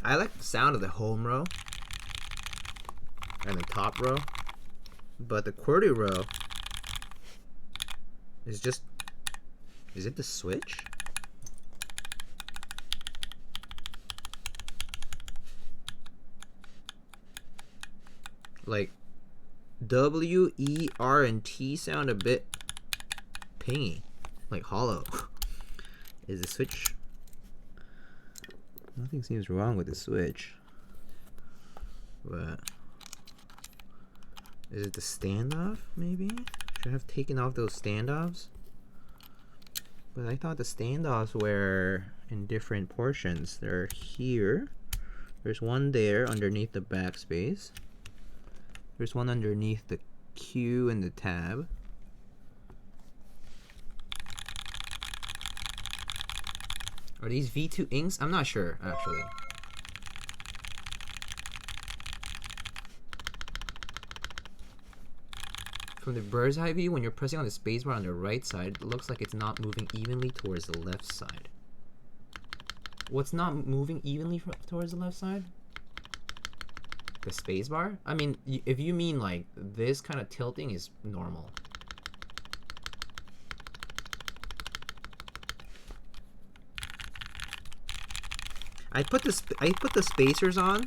I like the sound of the home row and the top row, but the QWERTY row is just, is it the switch? Like W, E, R, and T sound a bit pingy, like hollow. Is the switch? Nothing seems wrong with the switch, but is it the standoff? Maybe should I have taken off those standoffs. But I thought the standoffs were in different portions. They're here. There's one there underneath the backspace. There's one underneath the Q and the tab. Are these V2 inks? I'm not sure, actually. From the bird's eye view, when you're pressing on the spacebar on the right side, it looks like it's not moving evenly towards the left side. What's not moving evenly towards the left side? The spacebar? I mean, if you mean like this kind of tilting is normal. I put the spacers on.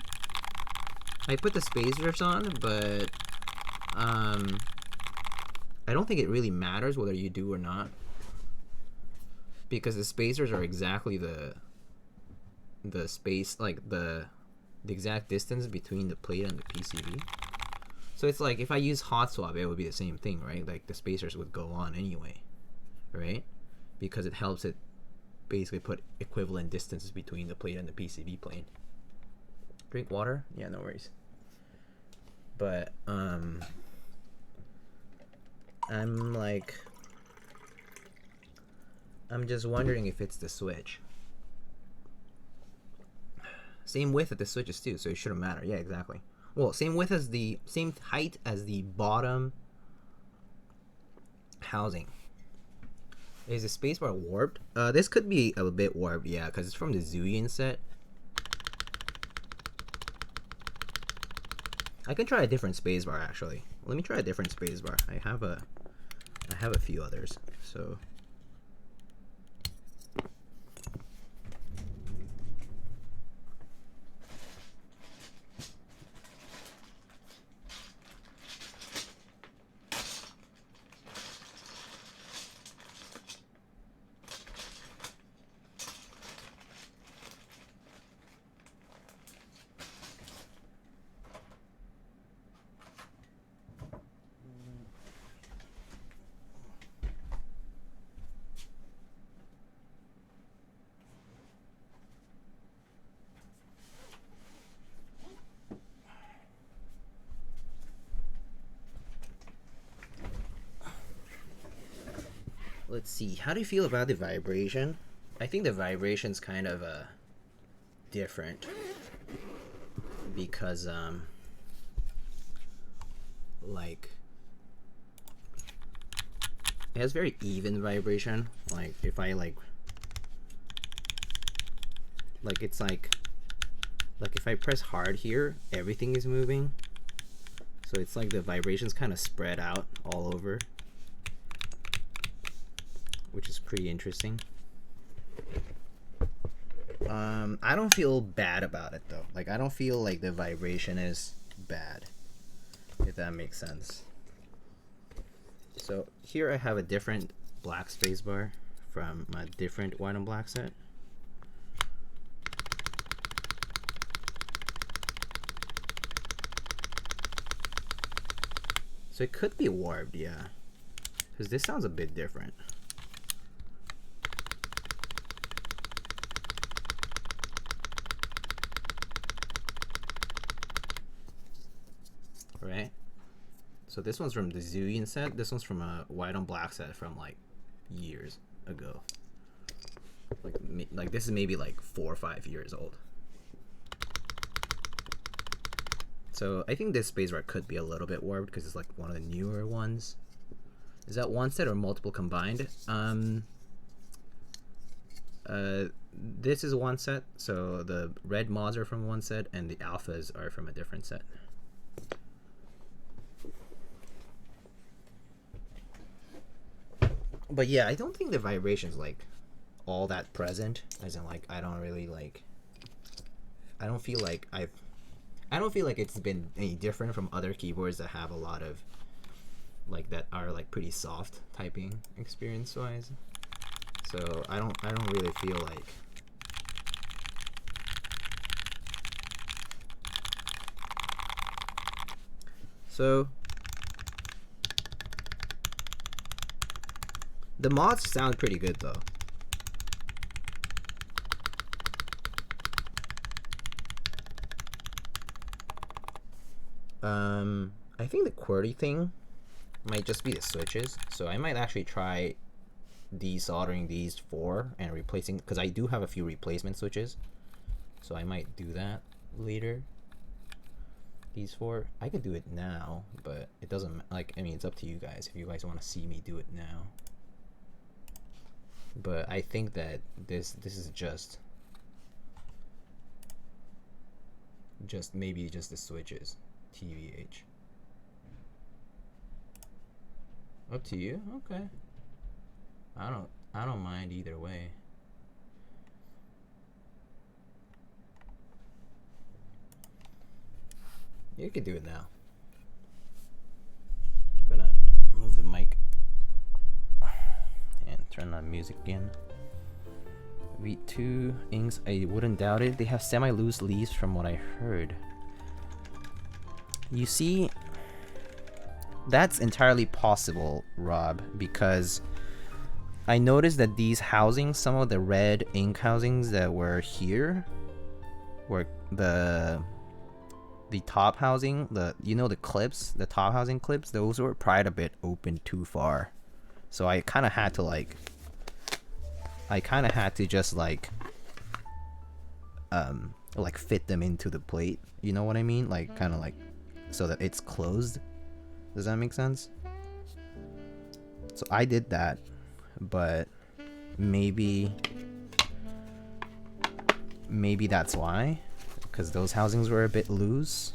But I don't think it really matters whether you do or not, because the spacers are exactly the space, like the exact distance between the plate and the PCB. So it's like if I use hot swap, it would be the same thing, right? Like the spacers would go on anyway, right? Because it helps it basically put equivalent distances between the plate and the PCB plane. Drink water? Yeah, no worries. But I'm just wondering if it's the switch. Same width as the switches too, so it shouldn't matter. Yeah, exactly. Well, same width as the same height as the bottom housing. Is the spacebar warped? This could be a bit warped, yeah, because it's from the Zillion set. I can try a different spacebar actually. Let me try a different spacebar. I have a few others, so. Let's see. How do you feel about the vibration? I think the vibration's kind of different because like it has very even vibration. Like if I like it's like if I press hard here, everything is moving. So it's like the vibration's kind of spread out all over, which is pretty interesting. I don't feel bad about it though. Like I don't feel like the vibration is bad, if that makes sense. So here I have a different black spacebar from my different white and black set. So it could be warped, yeah, because this sounds a bit different. Right? So this one's from the Zillion set. This one's from a white on black set from like years ago. Like this is maybe like 4 or 5 years old. So I think this spacebar could be a little bit warped because it's like one of the newer ones. Is that one set or multiple combined? this is one set, so the red mods are from one set and the alphas are from a different set. But yeah, I don't think the vibration's like all that present, as in like I don't really like, I don't feel like it's been any different from other keyboards that have a lot of like that are like pretty soft typing experience wise. So I don't really feel like so the mods sound pretty good though. I think the QWERTY thing might just be the switches, so I might actually try desoldering these 4 and replacing, because I do have a few replacement switches, so I might do that later. These 4, I could do it now, but it doesn't, like, I mean, it's up to you guys if you guys want to see me do it now. But I think that this is just maybe just the switches, TVH. Up to you. Okay. I don't mind either way. You could do it now. I'm gonna move the mic and turn on music again. V2 inks, I wouldn't doubt it. They have semi-loose leaves from what I heard. You see, that's entirely possible, Rob, because I noticed that these housings, some of the red ink housings that were here, were the top housing, the clips, the top housing clips, those were pried a bit open too far. So I kind of had to just like fit them into the plate. You know what I mean? Like kind of like so that it's closed. Does that make sense? So I did that, but maybe that's why, because those housings were a bit loose.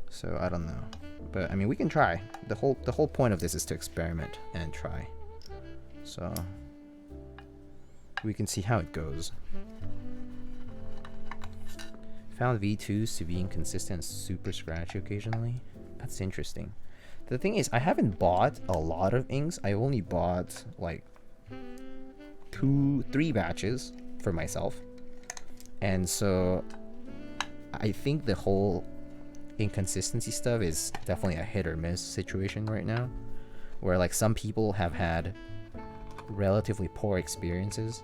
So I don't know, but I mean we can try. The whole point of this is to experiment and try. So we can see how it goes. Found V2s to be inconsistent and super scratchy occasionally. That's interesting. The thing is, I haven't bought a lot of inks. I only bought like 2-3 batches for myself. And so I think the whole inconsistency stuff is definitely a hit or miss situation right now, where like some people have had relatively poor experiences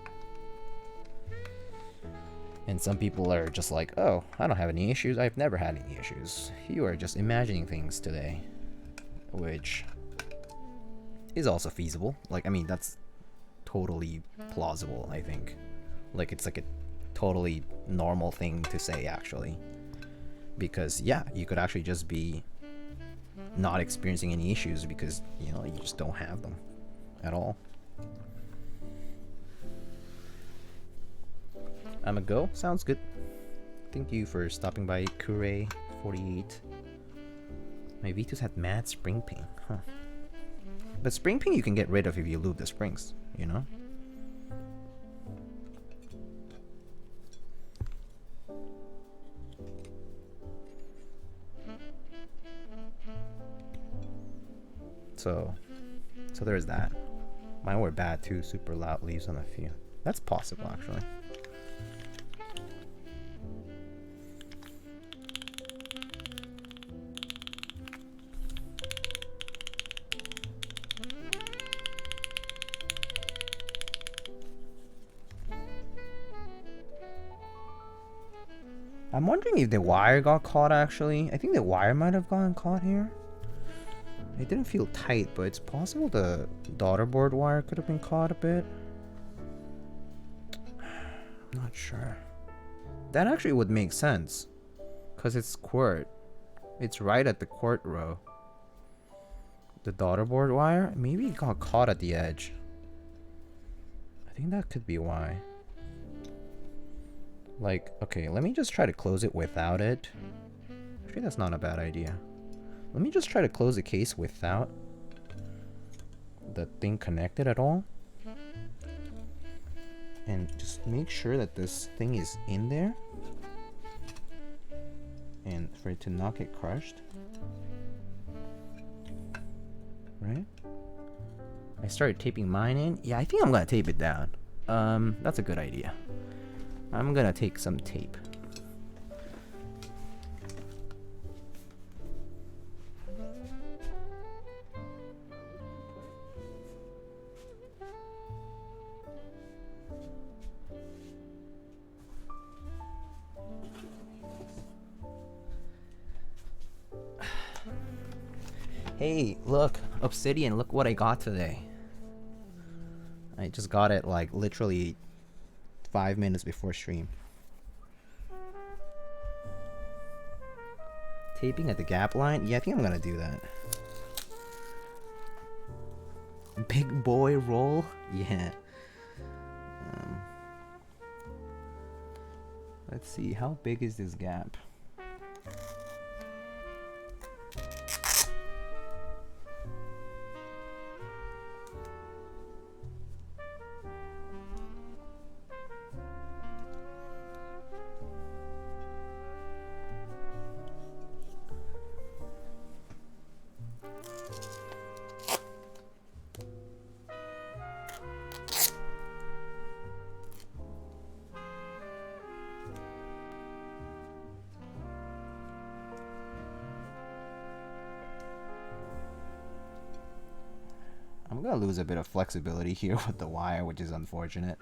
and some people are just like, oh, I don't have any issues, I've never had any issues. You are just imagining things today, which is also feasible. Like, I mean, that's totally plausible, I think. Like, it's like a totally normal thing to say, actually, because yeah, you could actually just be not experiencing any issues because, you know, you just don't have them at all. I'm a go. Sounds good. Thank you for stopping by, Kure48. My V2s had mad spring ping, huh? But spring ping you can get rid of if you lube the springs, you know? So there's that. Mine were bad too, super loud leaves on a few. That's possible, actually. I'm wondering if the wire got caught, actually. I think the wire might have gotten caught here. It didn't feel tight, but it's possible the daughterboard wire could have been caught a bit. I'm not sure. That actually would make sense, because it's QWERT. It's right at the QWERT row. The daughterboard wire, maybe it got caught at the edge. I think that could be why. Like, okay, let me just try to close it without it. Actually, that's not a bad idea. Let me just try to close the case without the thing connected at all. And just make sure that this thing is in there. And for it to not get crushed. Right? I started taping mine in. Yeah, I think I'm gonna tape it down. That's a good idea. I'm gonna take some tape. Hey, look, Obsidian, look what I got today. I just got it like literally 5 minutes before stream. Taping at the gap line? Yeah, I think I'm gonna do that. Big boy roll? Yeah. Let's see, how big is this gap? I'm gonna lose a bit of flexibility here with the wire, which is unfortunate.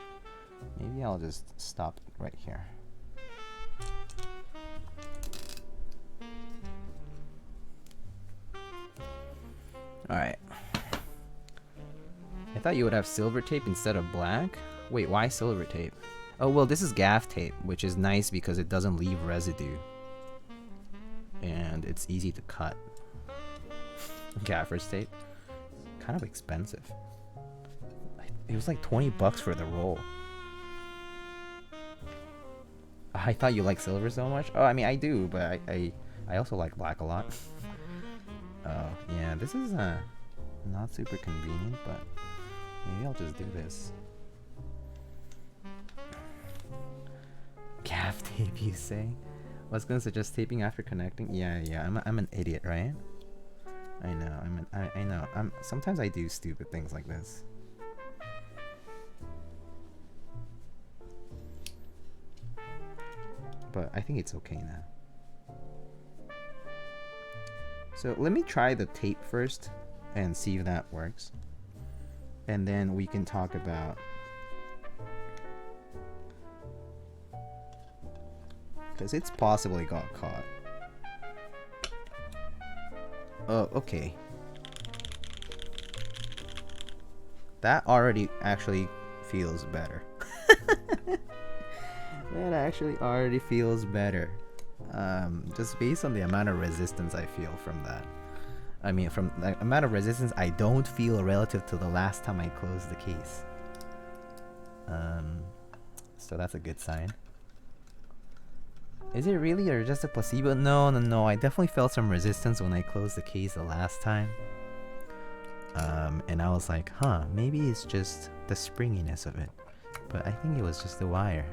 Maybe I'll just stop right here. Alright. I thought you would have silver tape instead of black. Wait, why silver tape? Oh, well, this is gaff tape, which is nice because it doesn't leave residue. And it's easy to cut. Gaffer's tape. Kind of expensive. It was like 20 bucks for the roll. I thought you liked silver so much. Oh, I mean, I do, but I also like black a lot. Oh, yeah, this is not super convenient, but maybe I'll just do this. Gaff tape, you say? I was gonna suggest taping after connecting. Yeah, I'm an idiot, right? I know. I know. Sometimes I do stupid things like this. But I think it's okay now. So let me try the tape first and see if that works. And then we can talk about because it's possibly got caught. Oh, okay. That already actually feels better. That actually already feels better. Just based on the amount of resistance I feel from that. I mean, from the amount of resistance I don't feel relative to the last time I closed the case. So that's a good sign. Is it really or just a placebo? No. I definitely felt some resistance when I closed the case the last time. And I was like, huh, maybe it's just the springiness of it. But I think it was just the wire.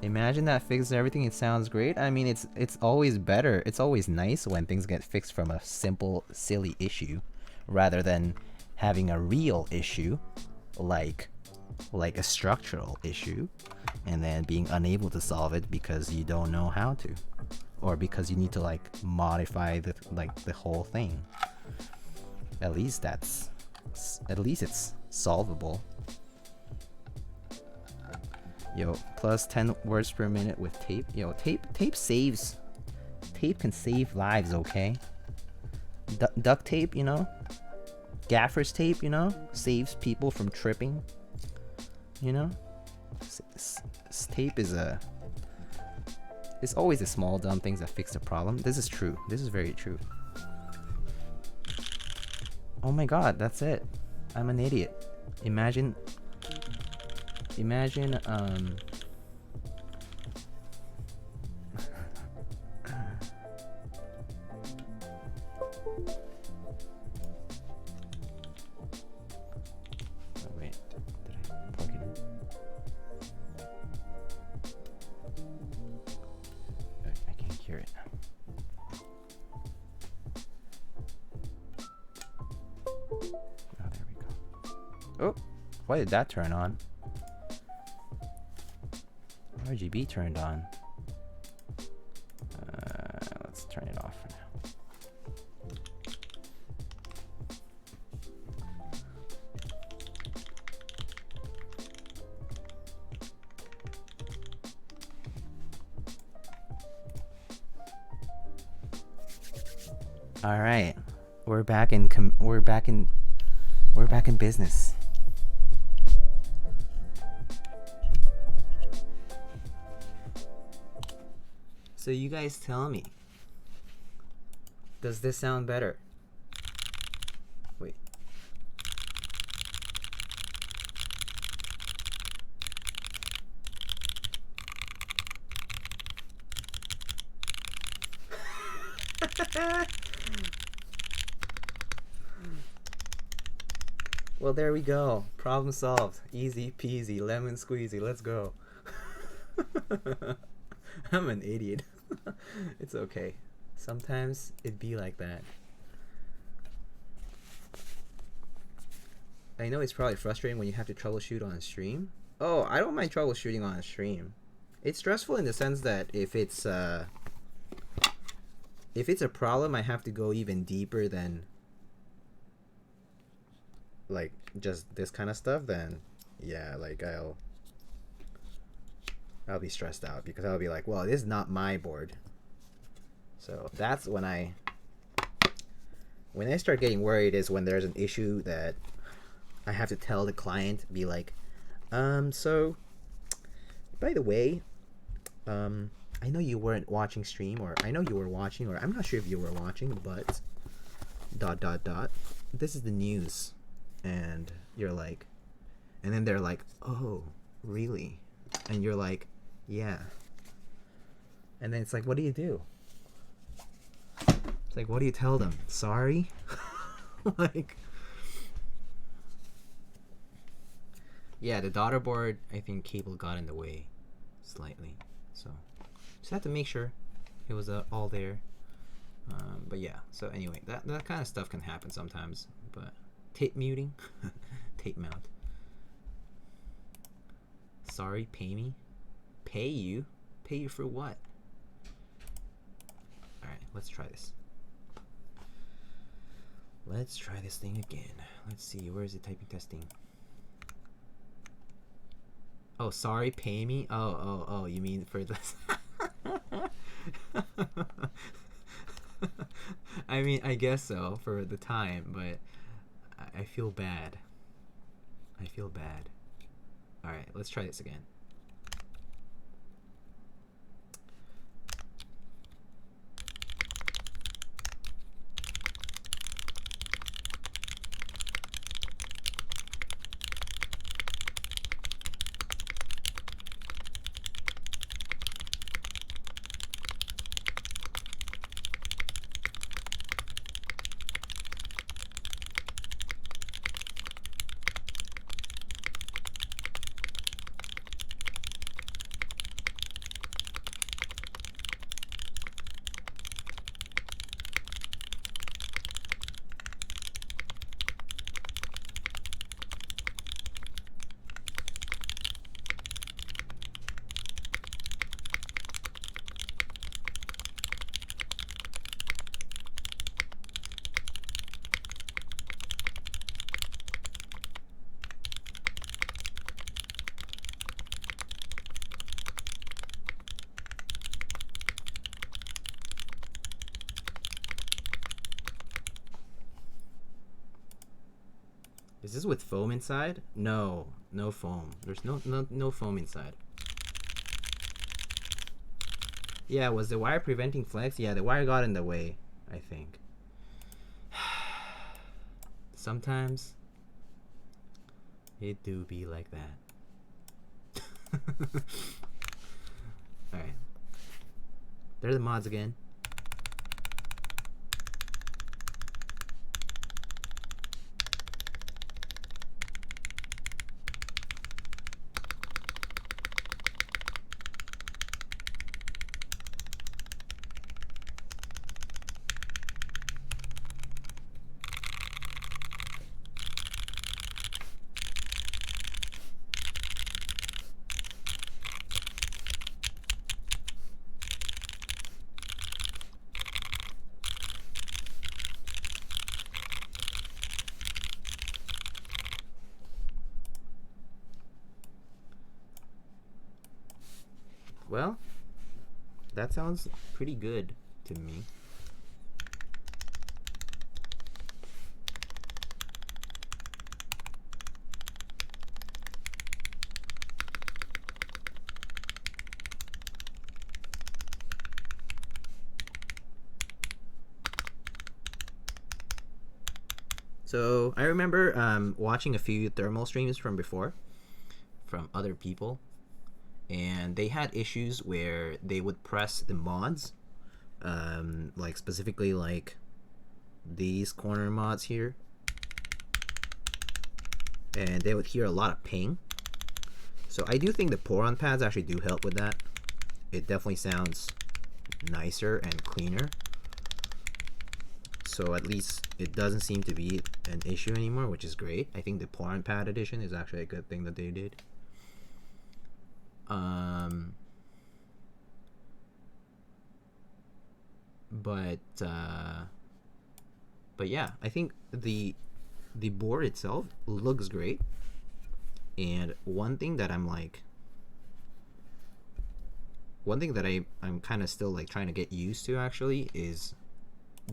Imagine that fixes everything. It sounds great. I mean, it's always better. It's always nice when things get fixed from a simple, silly issue, rather than having a real issue, like a structural issue, and then being unable to solve it because you don't know how to, or because you need to like modify the whole thing. At least it's solvable. Yo, plus 10 words per minute with tape. Yo, tape can save lives, okay? Duct tape, you know? Gaffer's tape, you know? Saves people from tripping. You know? Tape is it's always the small dumb things that fix the problem. This is true. This is very true. Oh my god, that's it. I'm an idiot. Imagine Imagine oh, wait, did I plug it in? I can't hear it. Oh, there we go. Oh, why did that turn on? RGB turned on. Let's turn it off for now. All right, we're back in business. So you guys tell me, does this sound better? Wait. Well, there we go. Problem solved. Easy peasy, lemon squeezy. Let's go. I'm an idiot. It's okay. Sometimes it be like that. I know it's probably frustrating when you have to troubleshoot on a stream. Oh, I don't mind troubleshooting on a stream. It's stressful in the sense that if it's a problem, I have to go even deeper than like just this kind of stuff, then yeah, like I'll be stressed out because I'll be like, well, this is not my board. So that's when I start getting worried, is when there's an issue that I have to tell the client, be like, so by the way, I know you weren't watching stream, or I know you were watching, or I'm not sure if you were watching, but ... this is the news. And you're like, and then they're like, oh, really? And you're like, yeah. And then it's like, what do you do? It's like, what do you tell them? Sorry? Like, yeah, the daughterboard, I think cable got in the way slightly. So just have to make sure it was all there. But yeah, so anyway, that kind of stuff can happen sometimes. But tape muting, tape mount. Sorry, pay me? Pay you? Pay you for what? Alright, let's try this. Let's try this thing again. Let's see, where is it typing testing? Oh, sorry, pay me? Oh, you mean for this? I mean, I guess so, for the time, but I feel bad. I feel bad. Alright, let's try this again. Is this with foam inside? No, no foam. There's no foam inside. Yeah, was the wire preventing flex? Yeah, the wire got in the way, I think. Sometimes it do be like that. Alright. There's the mods again. Well, that sounds pretty good to me. So I remember watching a few thermal streams from before, from other people, and they had issues where they would press the mods, like specifically like these corner mods here, and they would hear a lot of ping. So I do think the pour-on pads actually do help with that. It definitely sounds nicer and cleaner. So at least it doesn't seem to be an issue anymore, which is great. I think the pour-on pad edition is actually a good thing that they did. But yeah, I think the board itself looks great. And one thing that I'm kind of still like trying to get used to actually is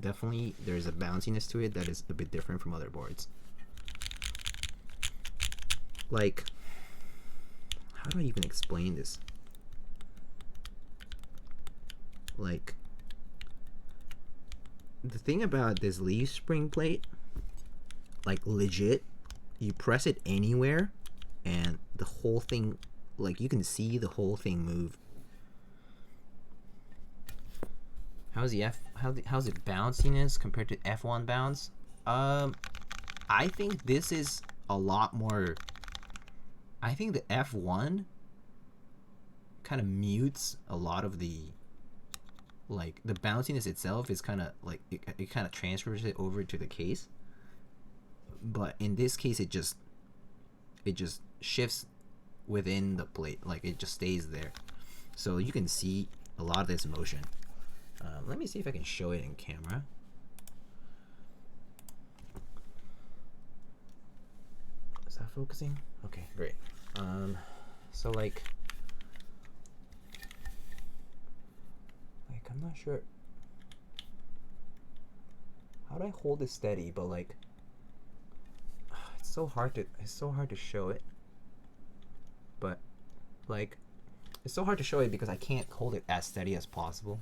definitely there's a bounciness to it that is a bit different from other boards. Like, how do I even explain this? Like, the thing about this leaf spring plate, like legit, you press it anywhere and the whole thing, like you can see the whole thing move. How's the bounciness compared to F1 bounce? I think this is a lot more. I think the F1 kind of mutes a lot of the, like the bounciness itself is kind of like it kind of transfers it over to the case. But in this case, it just shifts within the plate, like it just stays there. So you can see a lot of this motion. Let me see if I can show it in camera. Is that focusing? Okay, great. So like I'm not sure how do I hold it steady, but like it's so hard to show it. But like it's so hard to show it because I can't hold it as steady as possible.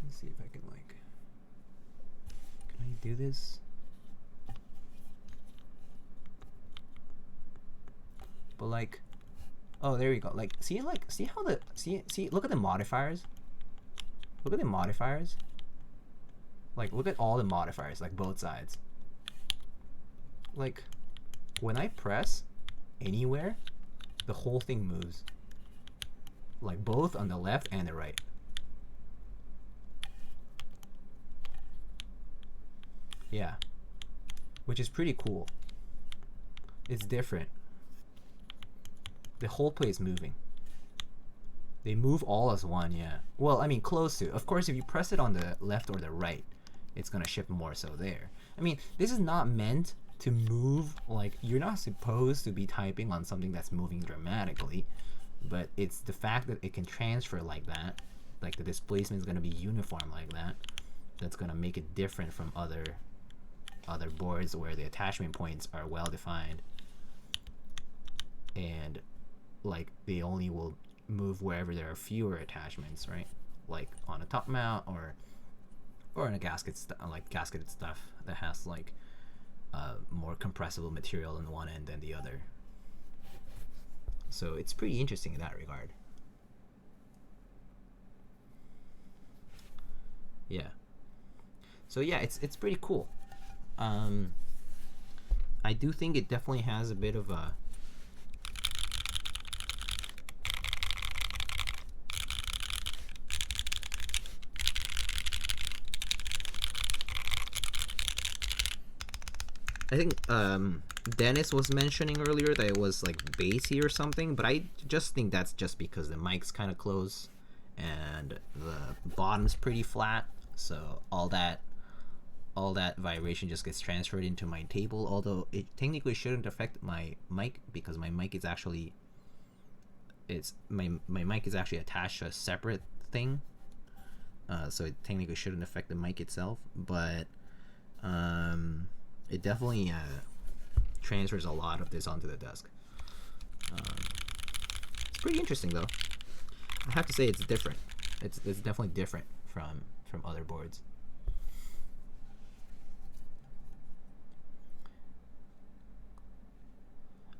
Let's see if I can like, can I do this? But like, oh, there you go. Like, see how the look at the modifiers. Look at the modifiers. Like, look at all the modifiers, like both sides. Like, when I press anywhere, the whole thing moves. Like both on the left and the right. Yeah, which is pretty cool. It's different. The whole plate is moving. They move all as one, yeah. Well, I mean, close to. Of course, if you press it on the left or the right, it's gonna shift more so there. I mean, this is not meant to move, like, you're not supposed to be typing on something that's moving dramatically, but it's the fact that it can transfer like that, like the displacement is gonna be uniform like that, that's gonna make it different from other boards where the attachment points are well defined and like they only will move wherever there are fewer attachments, right? Like on a top mount or in a gasketed stuff that has like more compressible material on one end than the other. So it's pretty interesting in that regard. Yeah. So yeah, it's pretty cool. I do think it definitely has a bit of a I think Dennis was mentioning earlier that it was like bassy or something, but I just think that's just because the mic's kind of close and the bottom's pretty flat, so all that vibration just gets transferred into my table, although it technically shouldn't affect my mic because my mic is actually my mic is actually attached to a separate thing, so it technically shouldn't affect the mic itself, but it definitely transfers a lot of this onto the desk. It's pretty interesting though. I have to say it's different. It's definitely different from other boards.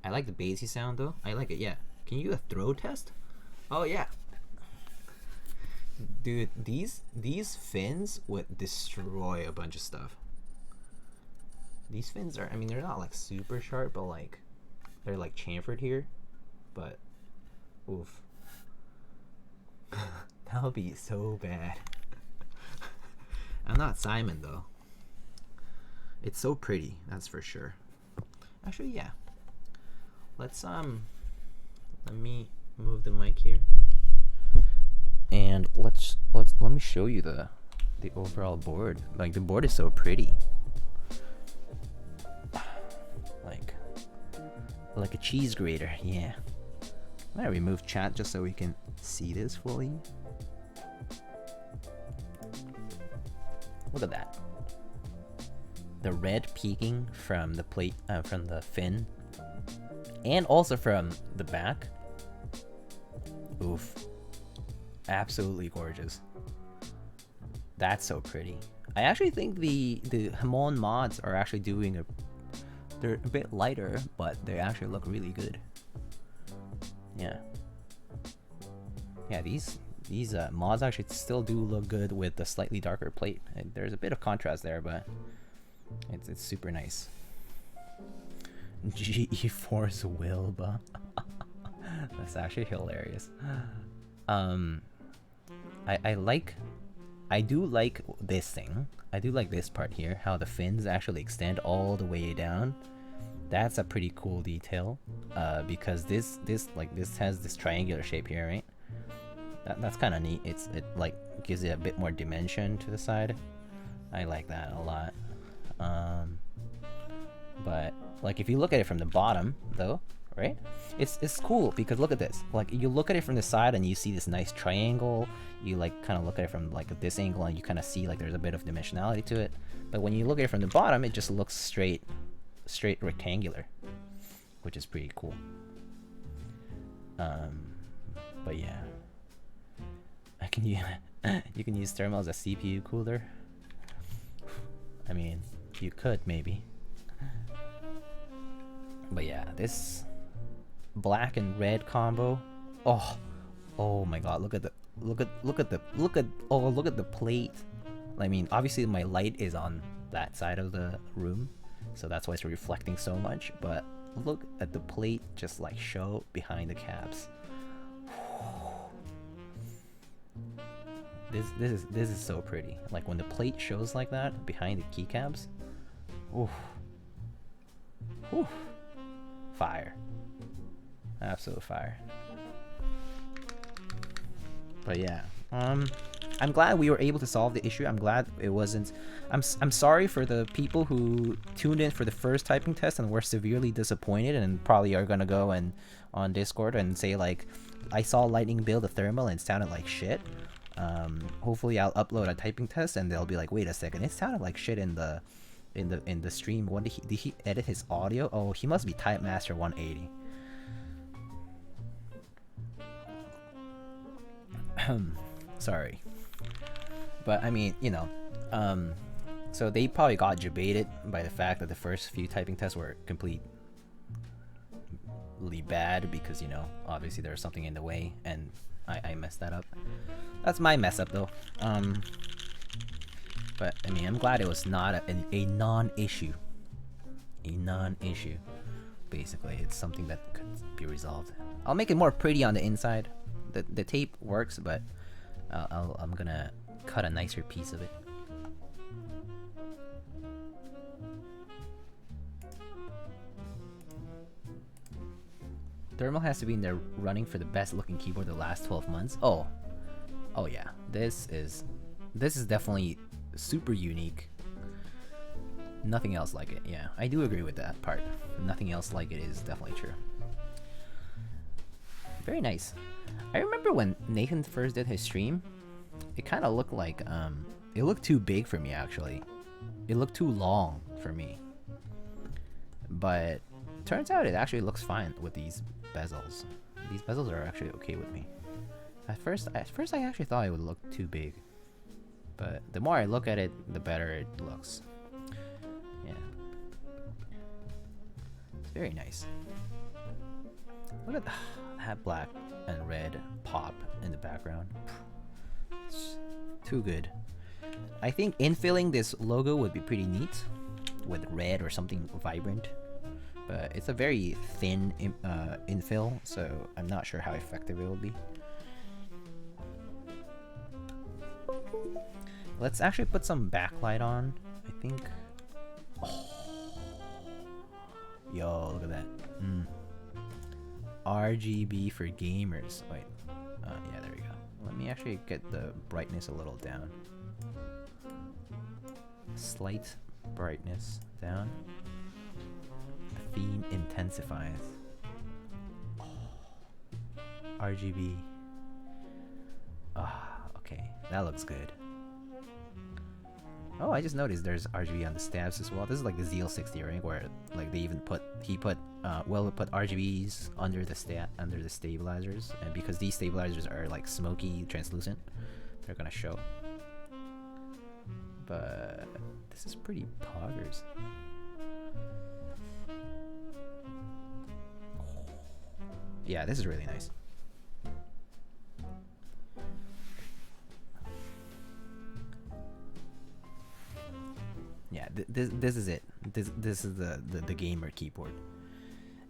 I like the bassy sound though. I like it, yeah. Can you do a throw test? Oh yeah. Dude, these fins would destroy a bunch of stuff. These fins are, I mean, they're not like super sharp, but like they're like chamfered here. But oof. That would be so bad. I'm not Simon though. It's so pretty, that's for sure. Actually, yeah. Let's let me move the mic here. And let me show you the overall board. Like the board is so pretty. Like a cheese grater, yeah. I'm gonna remove chat just so we can see this fully. Look at that. The red peeking from the plate, from the fin, and also from the back. Oof. Absolutely gorgeous. That's so pretty. I actually think the Hamon mods are actually doing they're a bit lighter, but they actually look really good. Yeah. Yeah, these mods actually still do look good with the slightly darker plate. And there's a bit of contrast there, but it's super nice. GeForce Wilba. That's actually hilarious. I do like this thing. I do like this part here, how the fins actually extend all the way down. That's a pretty cool detail, because this has this triangular shape here, right? That's kind of neat. It like gives it a bit more dimension to the side. I like that a lot. But like if you look at it from the bottom though, right? It's cool because look at this. Like you look at it from the side and you see this nice triangle. You like kind of look at it from like this angle and you kind of see like there's a bit of dimensionality to it. But when you look at it from the bottom, it just looks straight rectangular, which is pretty cool. But yeah, you can use thermal as a CPU cooler. I mean, you could maybe. But yeah, this black and red combo. Oh my god, look at the plate. I mean, obviously my light is on that side of the room, so that's why it's reflecting so much, but look at the plate just like show behind the caps. This is so pretty. Like when the plate shows like that behind the keycaps. Oof. Oof. Fire. Absolute fire. But yeah, I'm glad we were able to solve the issue. I'm glad it wasn't. I'm sorry for the people who tuned in for the first typing test and were severely disappointed and probably are gonna go and on Discord and say like, I saw Lightning build a thermal and it sounded like shit. Hopefully I'll upload a typing test and they'll be like, wait a second, it sounded like shit in the stream. When did he edit his audio? Oh, he must be Type Master 180. Sorry, but I mean, you know, so they probably got debated by the fact that the first few typing tests were complete really bad because, you know, obviously there's something in the way and I messed that up. That's my mess up though. But I mean, I'm glad it was not a non-issue. A non-issue. Basically, it's something that could be resolved. I'll make it more pretty on the inside. The tape works, but I'm gonna cut a nicer piece of it. Thermal has to be in there running for the best looking keyboard the last 12 months. Oh yeah, this is definitely super unique. Nothing else like it. Yeah, I do agree with that part. Nothing else like it is definitely true. Very nice. I remember when Nathan first did his stream, it kind of looked like it looked too big for me actually. It looked too long for me. But turns out it actually looks fine with these bezels. These bezels are actually okay with me. At first I actually thought it would look too big. But the more I look at it, the better it looks. Yeah. It's very nice. Look at that black and red pop in the background. It's too good. I think infilling this logo would be pretty neat with red or something vibrant. But it's a very thin infill, so I'm not sure how effective it will be. Let's actually put some backlight on, I think. Oh. Yo, look at that. RGB for gamers. Wait. Yeah, there we go. Let me actually get the brightness a little down. Slight brightness down. The theme intensifies. Oh. RGB. Okay. That looks good. Oh, I just noticed there's RGB on the stabs as well. This is like the ZL60, right? Where like they even put Will put RGBs under the stabilizers, and because these stabilizers are like smoky, translucent, they're gonna show. But this is pretty poggers. Yeah, this is really nice. Yeah, this is it. This is the gamer keyboard.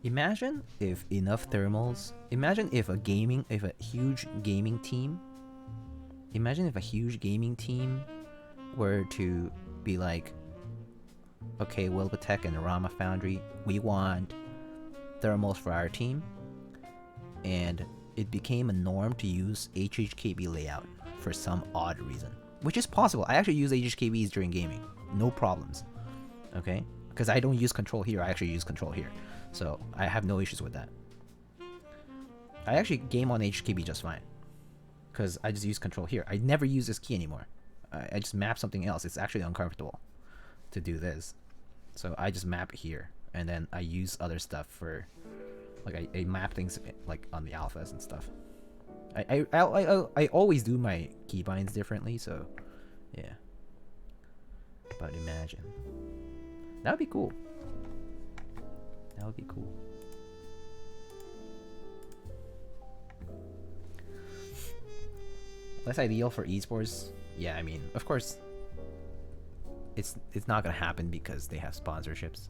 Imagine if enough thermals. Imagine if a huge gaming team. Imagine if a huge gaming team were to be like, okay, wilba.tech and Rama Foundry, we want thermals for our team, and it became a norm to use HHKB layout for some odd reason, which is possible. I actually use HHKBs during gaming, no problems. Okay, because I don't use control here, I actually use control here, so I have no issues with that. I actually game on HKB just fine, because I just use control here. I never use this key anymore. I just map something else. It's actually uncomfortable to do this, so I just map it here, and then I use other stuff for, like I map things like on the alphas and stuff. I always do my keybinds differently, so yeah. But imagine. That would be cool. That would be cool. Less ideal for esports. Yeah, I mean, of course, it's not gonna happen because they have sponsorships.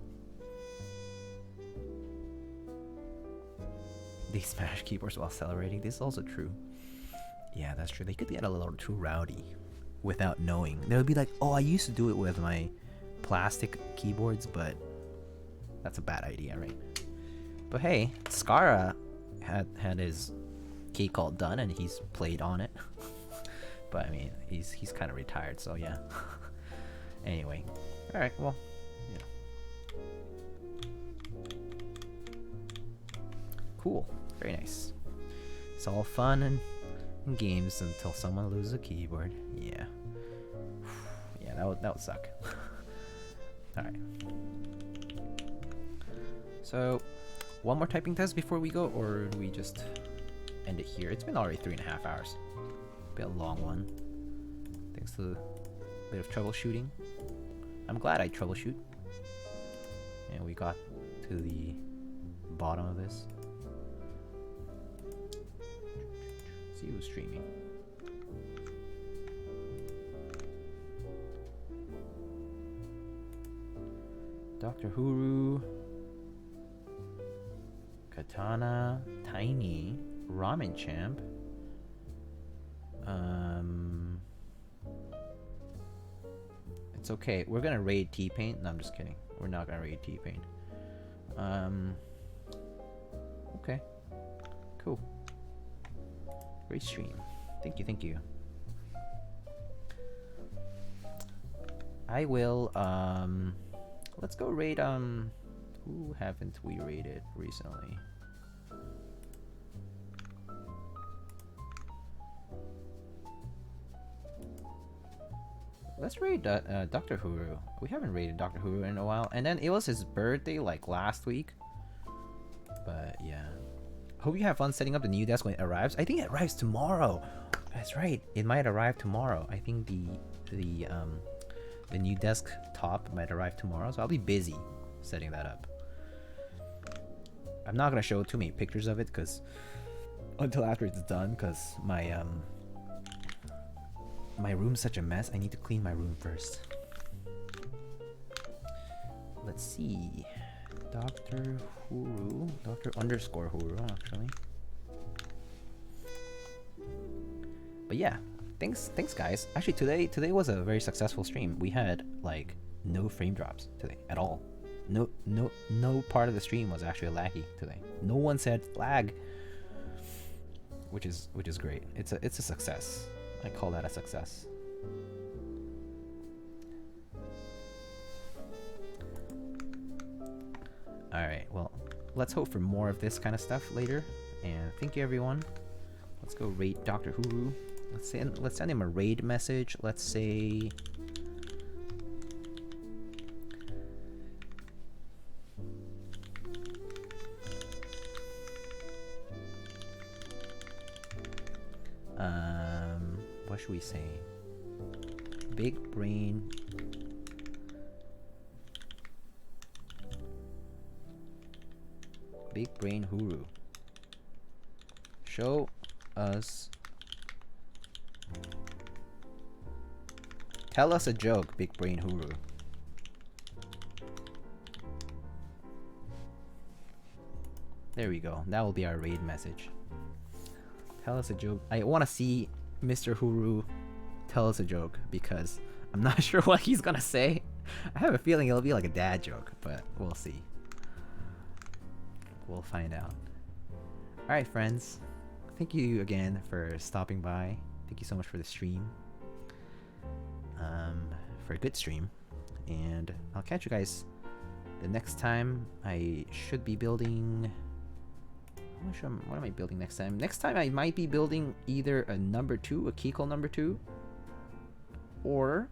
They smash keyboards while celebrating. This is also true. Yeah, that's true. They could get a little too rowdy without knowing. They would be like, oh, I used to do it with my plastic keyboards, but that's a bad idea, right? But hey, Skara had his key call done and he's played on it. But I mean, he's kind of retired, so yeah. Anyway, all right, well, yeah. Cool, very nice. It's all fun and games until someone loses a keyboard. Yeah, yeah, that would suck. All right. So, one more typing test before we go, or do we just end it here? It's been already 3.5 hours. Been a long one. Thanks to a bit of troubleshooting. I'm glad I troubleshoot. And we got to the bottom of this. See who's streaming. Dr. Huru, Katana, Tiny, Ramen Champ. It's okay. We're gonna raid T-Pain. No, I'm just kidding. We're not gonna raid T-Pain. Okay. Cool. Great stream. Thank you, thank you. I will, let's go raid, who haven't we raided recently? Let's raid Dr. Huru. We haven't raided Dr. Huru in a while. And then it was his birthday like last week. But yeah. Hope you have fun setting up the new desk when it arrives. I think it arrives tomorrow. That's right. It might arrive tomorrow. I think the new desktop might arrive tomorrow. So I'll be busy setting that up. I'm not gonna show too many pictures of it because until after it's done, because my room's such a mess. I need to clean my room first. Let's see. Dr. Huru. Dr_Huru, actually. But yeah. Thanks guys. Actually today was a very successful stream. We had like no frame drops today at all. No part of the stream was actually laggy today. No one said lag. Which is great. It's a success. I call that a success. Alright, well, let's hope for more of this kind of stuff later. And thank you everyone. Let's go raid Dr. Huru. Let's send him a raid message. Let's say what should we say? Big brain Huru. Show us. Tell us a joke, Big Brain Huru. There we go. That will be our raid message. Tell us a joke. I want to see Mr. Huru tell us a joke because I'm not sure what he's gonna say. I have a feeling it'll be like a dad joke, but we'll see. We'll find out. Alright, friends. Thank you again for stopping by. Thank you so much for the stream. For a good stream. And I'll catch you guys the next time. I should be building... I'm not sure what am I building next time. Next time I might be building either a number 2, a Keycal number 2, or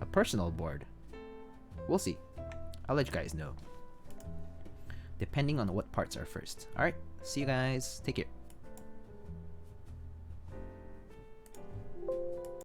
a personal board. We'll see. I'll let you guys know, depending on what parts are first. Alright, see you guys. Take care.